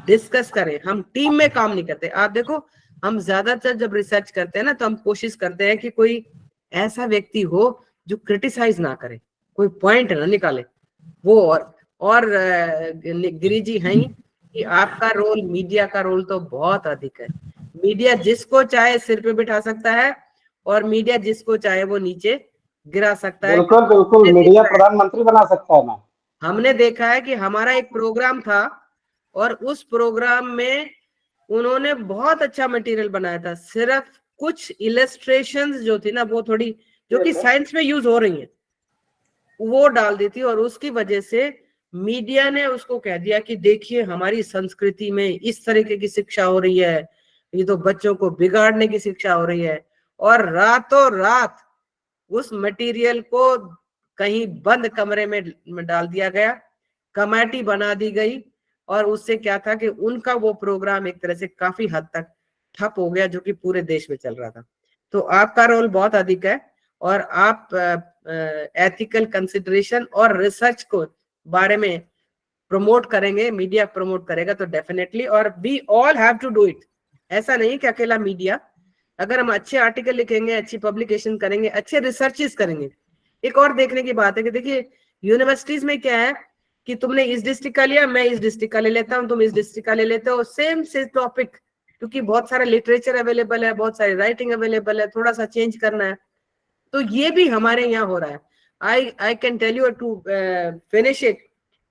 डिस्कस करें। हम टीम में काम नहीं करते। आप देखो, हम ज्यादातर जब रिसर्च करते हैं ना, तो हम कोशिश करते हैं कि कोई ऐसा व्यक्ति हो जो क्रिटिसाइज ना करे, कोई पॉइंट ना निकाले वो। और गिरी जी हैं कि आपका रोल, मीडिया का रोल तो बहुत अधिक है। मीडिया जिसको चाहे सिर पे बिठा सकता है, और मीडिया जिसको चाहे वो नीचे गिरा सकता है। बिल्कुल बिल्कुल, मीडिया प्रधानमंत्री बना सकता है मैम। हमने देखा है कि हमारा एक प्रोग्राम था, और उस प्रोग्राम में उन्होंने बहुत अच्छा मटेरियल बनाया था। सिर्फ कुछ इलस्ट्रेशंस जो थी ना, वो थोड़ी जो कि साइंस में यूज हो रही है, वो डाल दी थी। और उसकी वजह से मीडिया ने उसको कह दिया कि देखिए हमारी संस्कृति में इस तरीके की शिक्षा हो रही है, ये तो बच्चों को बिगाड़ने की शिक्षा हो रही है। और रातों रात उस मटेरियल को कहीं बंद कमरे में डाल दिया गया, कमेटी बना दी गई, और उससे क्या था कि उनका वो प्रोग्राम एक तरह से काफी हद तक ठप हो गया, जो कि पूरे देश में चल रहा था। तो आपका रोल बहुत अधिक है, और आप एथिकल कंसिडरेशन और रिसर्च को बारे में प्रमोट करेंगे, मीडिया प्रमोट करेगा तो डेफिनेटली। और we all have to do it. ऐसा नहीं कि अकेला मीडिया, अगर हम अच्छे आर्टिकल लिखेंगे, अच्छी पब्लिकेशन करेंगे, अच्छे रिसर्चेस करेंगे। एक और देखने की बात है कि देखिए यूनिवर्सिटीज में क्या है कि तुमने इस डिस्ट्रिक्ट का लिया, मैं इस डिस्ट्रिक्ट का ले लेता हूँ, तुम इस डिस्ट्रिक्ट का ले लेते हो, सेम से टॉपिक, क्योंकि बहुत सारा लिटरेचर अवेलेबल है, बहुत सारी राइटिंग अवेलेबल है, थोड़ा सा चेंज करना है। तो ये भी हमारे यहाँ हो रहा है। I can tell you to finish it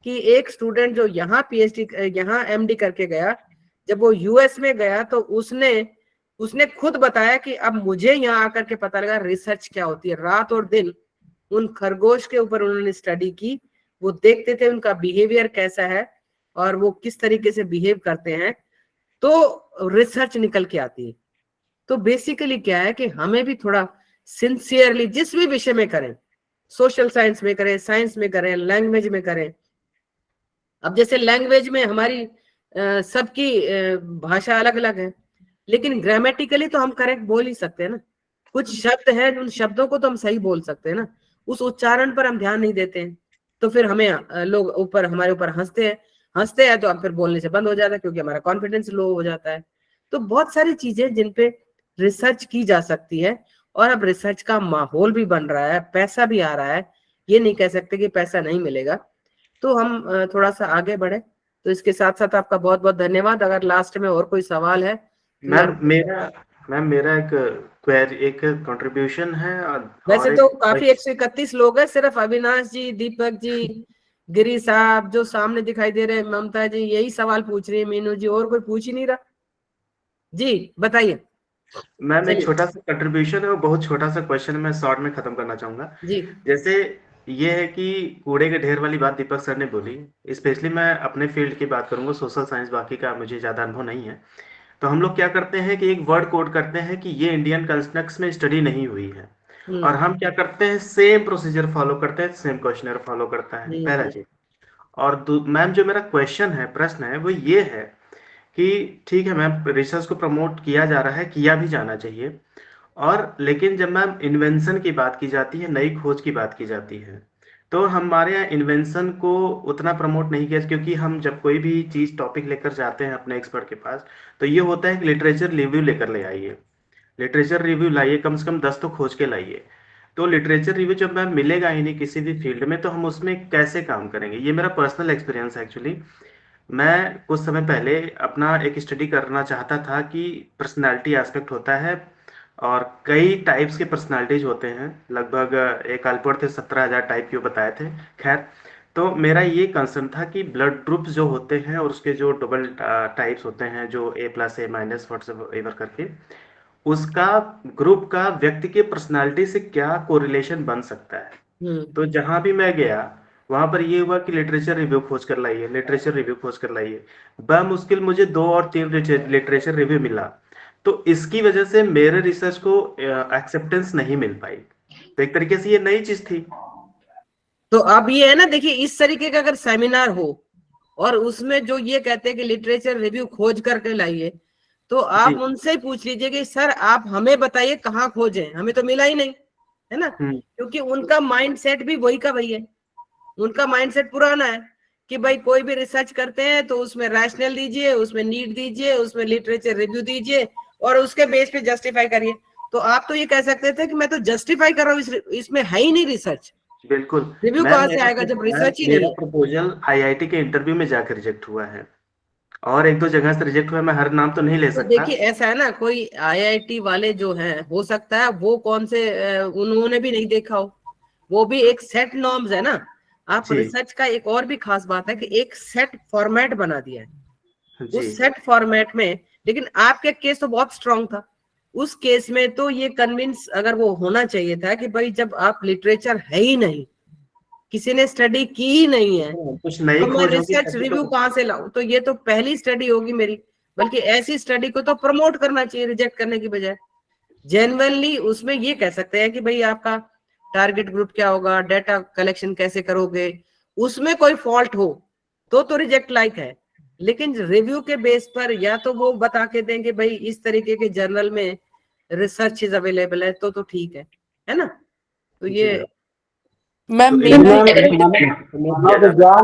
कि एक स्टूडेंट जो यहाँ पीएचडी यहाँ एमडी करके गया, जब वो यूएस में गया तो उसने खुद बताया कि अब मुझे यहाँ आकर के पता लगा रिसर्च क्या होती है। रात और दिन उन खरगोश के ऊपर उन्होंने स्टडी की, वो देखते थे उनका बिहेवियर कैसा है और वो किस तरीके से बिहेव करते हैं, तो रिसर्च निकल के आती है। तो बेसिकली क्या है कि हमें भी थोड़ा सिंसियरली जिस भी विषय में करें, सोशल साइंस में करें, साइंस में करें, लैंग्वेज में करें। अब जैसे लैंग्वेज में हमारी सबकी भाषा अलग अलग है, लेकिन ग्रामेटिकली तो हम करेक्ट बोल ही सकते हैं ना। कुछ शब्द है, उन शब्दों को तो हम सही बोल सकते हैं ना, उस उच्चारण पर हम ध्यान नहीं देते हैं, तो फिर हमें लोग हमारे ऊपर हंसते हैं तो हम फिर बोलने से बंद हो जाता है, क्योंकि हमारा कॉन्फिडेंस लो हो जाता है। तो बहुत सारी चीजें जिन पे रिसर्च की जा सकती है, और अब रिसर्च का माहौल भी बन रहा है, पैसा भी आ रहा है, ये नहीं कह सकते कि पैसा नहीं मिलेगा। तो हम थोड़ा सा आगे बढ़े। तो इसके साथ साथ आपका बहुत बहुत धन्यवाद। अगर लास्ट में और कोई सवाल है। मैम मेरा एक कंट्रीब्यूशन है। वैसे तो काफी 131 लोग हैं, सिर्फ अविनाश जी, दीपक जी, गिरी साहब जो सामने दिखाई दे रहे हैं, ममता जी यही सवाल पूछ रही है, मीनू जी, और कोई पूछ ही नहीं रहा। जी बताइए। मैम एक छोटा सा कंट्रीब्यूशन है, वो बहुत छोटा सा क्वेश्चन मैं शॉर्ट में खत्म करना चाहूंगा जी। जैसे ये है कि कूड़े के ढेर वाली बात दीपक सर ने बोली, स्पेशली मैं अपने फील्ड की बात करूंगा, सोशल साइंस, बाकी का मुझे ज्यादा अनुभव नहीं है। तो हम लोग क्या करते हैं कि एक वर्ड कोड करते हैं कि ये इंडियन कंस्ट्रक्ट्स में स्टडी नहीं हुई है, और हम क्या करते हैं, सेम प्रोसीजर फॉलो करते हैं, सेम क्वेश्चनर फॉलो करता है, पहला चीज। और मैम जो मेरा क्वेश्चन है, प्रश्न है, वो ये है कि ठीक है मैम, रिसर्च को प्रमोट किया जा रहा है, किया भी जाना चाहिए, और लेकिन जब मैम इन्वेंशन की बात की जाती है, नई खोज की बात की जाती है, तो हमारे यहाँ इन्वेंशन को उतना प्रमोट नहीं किया, क्योंकि हम जब कोई भी चीज टॉपिक लेकर जाते हैं अपने एक्सपर्ट के पास, तो ये होता है कि लिटरेचर रिव्यू लेकर ले आइए, लिटरेचर रिव्यू लाइए, कम से कम 10 तो खोज के लाइए। तो लिटरेचर रिव्यू जब मैम मिलेगा ही नहीं किसी भी फील्ड में, तो हम उसमें कैसे काम करेंगे। ये मेरा पर्सनल एक्सपीरियंस है एक्चुअली। मैं कुछ समय पहले अपना एक स्टडी करना चाहता था कि पर्सनालिटी एस्पेक्ट होता है, और कई टाइप्स के पर्सनालिटीज होते हैं, लगभग एक अल्पोर्ट थे 17,000 टाइप के बताए थे। खैर, तो मेरा ये कंसर्न था कि ब्लड ग्रुप्स जो होते हैं और उसके जो डबल टाइप्स होते हैं, जो A+, A- व्हाट्सएवर करके, उसका ग्रुप का व्यक्ति के पर्सनालिटी से क्या कोरिलेशन बन सकता है। तो जहां भी मैं गया वहां पर ये हुआ कि लिटरेचर रिव्यू खोज कर लाइए, लिटरेचर रिव्यू खोज कर लाइए। बमुश्किल मुझे 2 और 3 लिटरेचर रिव्यू मिला, तो इसकी वजह से मेरे रिसर्च को एक्सेप्टेंस नहीं मिल पाई। तो एक तरीके से ये नई चीज थी। तो अब ये है ना, देखिए इस तरीके का अगर सेमिनार हो और उसमें जो ये कहते हैं कि लिटरेचर रिव्यू खोज करके लाइए, तो आप उनसे ही पूछ लीजिए कि सर आप हमें बताइए कहाँ खोजें, हमें तो मिला ही नहीं, है ना। क्योंकि उनका माइंडसेट भी वही का वही है, उनका माइंडसेट पुराना है कि भाई कोई भी रिसर्च करते हैं तो उसमें रैशनल दीजिए, उसमें नीड दीजिए, उसमें लिटरेचर रिव्यू दीजिए, और उसके बेस पे जस्टिफाई करिए। तो आप तो ये कह सकते थे कि मैं तो जस्टिफाई कर रहा हूँ, इसमें है ही नहीं रिसर्च। बिल्कुल, रिव्यू कहाँ से आएगा जब रिसर्च ही नहीं है। प्रपोजल IIT के इंटरव्यू में जाकर रिजेक्ट हुआ है, और 1-2 जगह से रिजेक्ट हुआ, मैं हर नाम तो नहीं ले सकता। तो देखिए ऐसा है ना, कोई IIT वाले जो हैं, हो सकता है वो कौन से उन्होंने भी नहीं देखा हो, वो भी एक सेट नॉर्म्स है ना। आप रिसर्च का एक और भी खास बात है कि एक सेट फॉर्मेट बना दिया है, उस सेट फॉर्मेट में। लेकिन आपके केस तो बहुत स्ट्रांग था, उस केस में तो ये कन्विंस अगर वो होना चाहिए था कि भाई जब आप लिटरेचर है ही नहीं, किसी ने स्टडी की ही नहीं है, कुछ नई तो मैं रिसर्च रिव्यू कहाँ से लाऊं। तो ये तो पहली स्टडी होगी मेरी, बल्कि ऐसी स्टडी को तो प्रमोट करना चाहिए रिजेक्ट करने की बजाय। जेन्युइनली उसमें ये कह सकते हैं कि भाई आपका टारगेट ग्रुप क्या होगा, डेटा कलेक्शन कैसे करोगे, उसमें कोई फॉल्ट हो तो रिजेक्ट लाइक है। लेकिन रिव्यू के बेस पर या तो वो बता के दें कि भाई इस तरीके के जर्नल में रिसर्च इज अवेलेबल है, तो ठीक है ना। तो ये मनोविज्ञान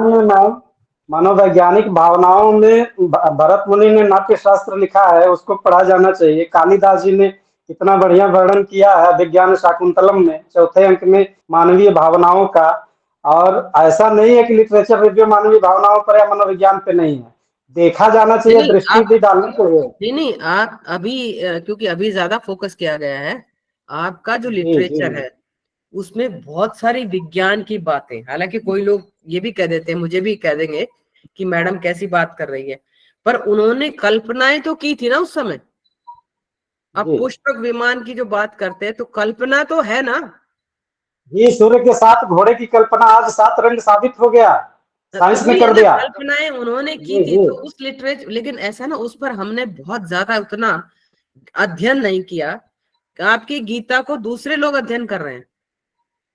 में मैम, मनोवैज्ञानिक भावनाओं में भरत मुनि ने नाट्य शास्त्र लिखा है, उसको पढ़ा जाना चाहिए। कालिदास जी ने इतना बढ़िया वर्णन किया है विज्ञान शाकुंतलम में, चौथे अंक में मानवीय भावनाओं का। और ऐसा नहीं है कि लिटरेचर रिव्यू मानवीय भावनाओं पर या मनोविज्ञान पे नहीं है, देखा जाना चाहिए, नहीं, दृष्टि आप भी डालनी चाहिए। नहीं आप अभी क्योंकि अभी ज्यादा फोकस किया गया है, आपका जो जी लिटरेचर जी है उसमें बहुत सारी विज्ञान की बातें, हालांकि कोई लोग ये भी कह देते हैं, मुझे भी कह देंगे कि मैडम कैसी बात कर रही है, पर उन्होंने कल्पनाएं तो की थी ना उस समय। अब जी पुष्पक विमान की जो बात करते हैं तो कल्पना तो है ना। जी, सूर्य के साथ घोड़े की कल्पना आज 7 रंग साबित हो गया, तो साइंस ने वही है कर ना, दिया। कल्पनाएं उन्होंने की जी थी, जी तो उस लिटरेचर, लेकिन ऐसा ना उस पर हमने बहुत ज्यादा उतना अध्ययन नहीं किया। आपकी गीता को दूसरे लोग अध्ययन कर रहे हैं, जी,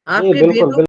आपके बिल्कुल वेदों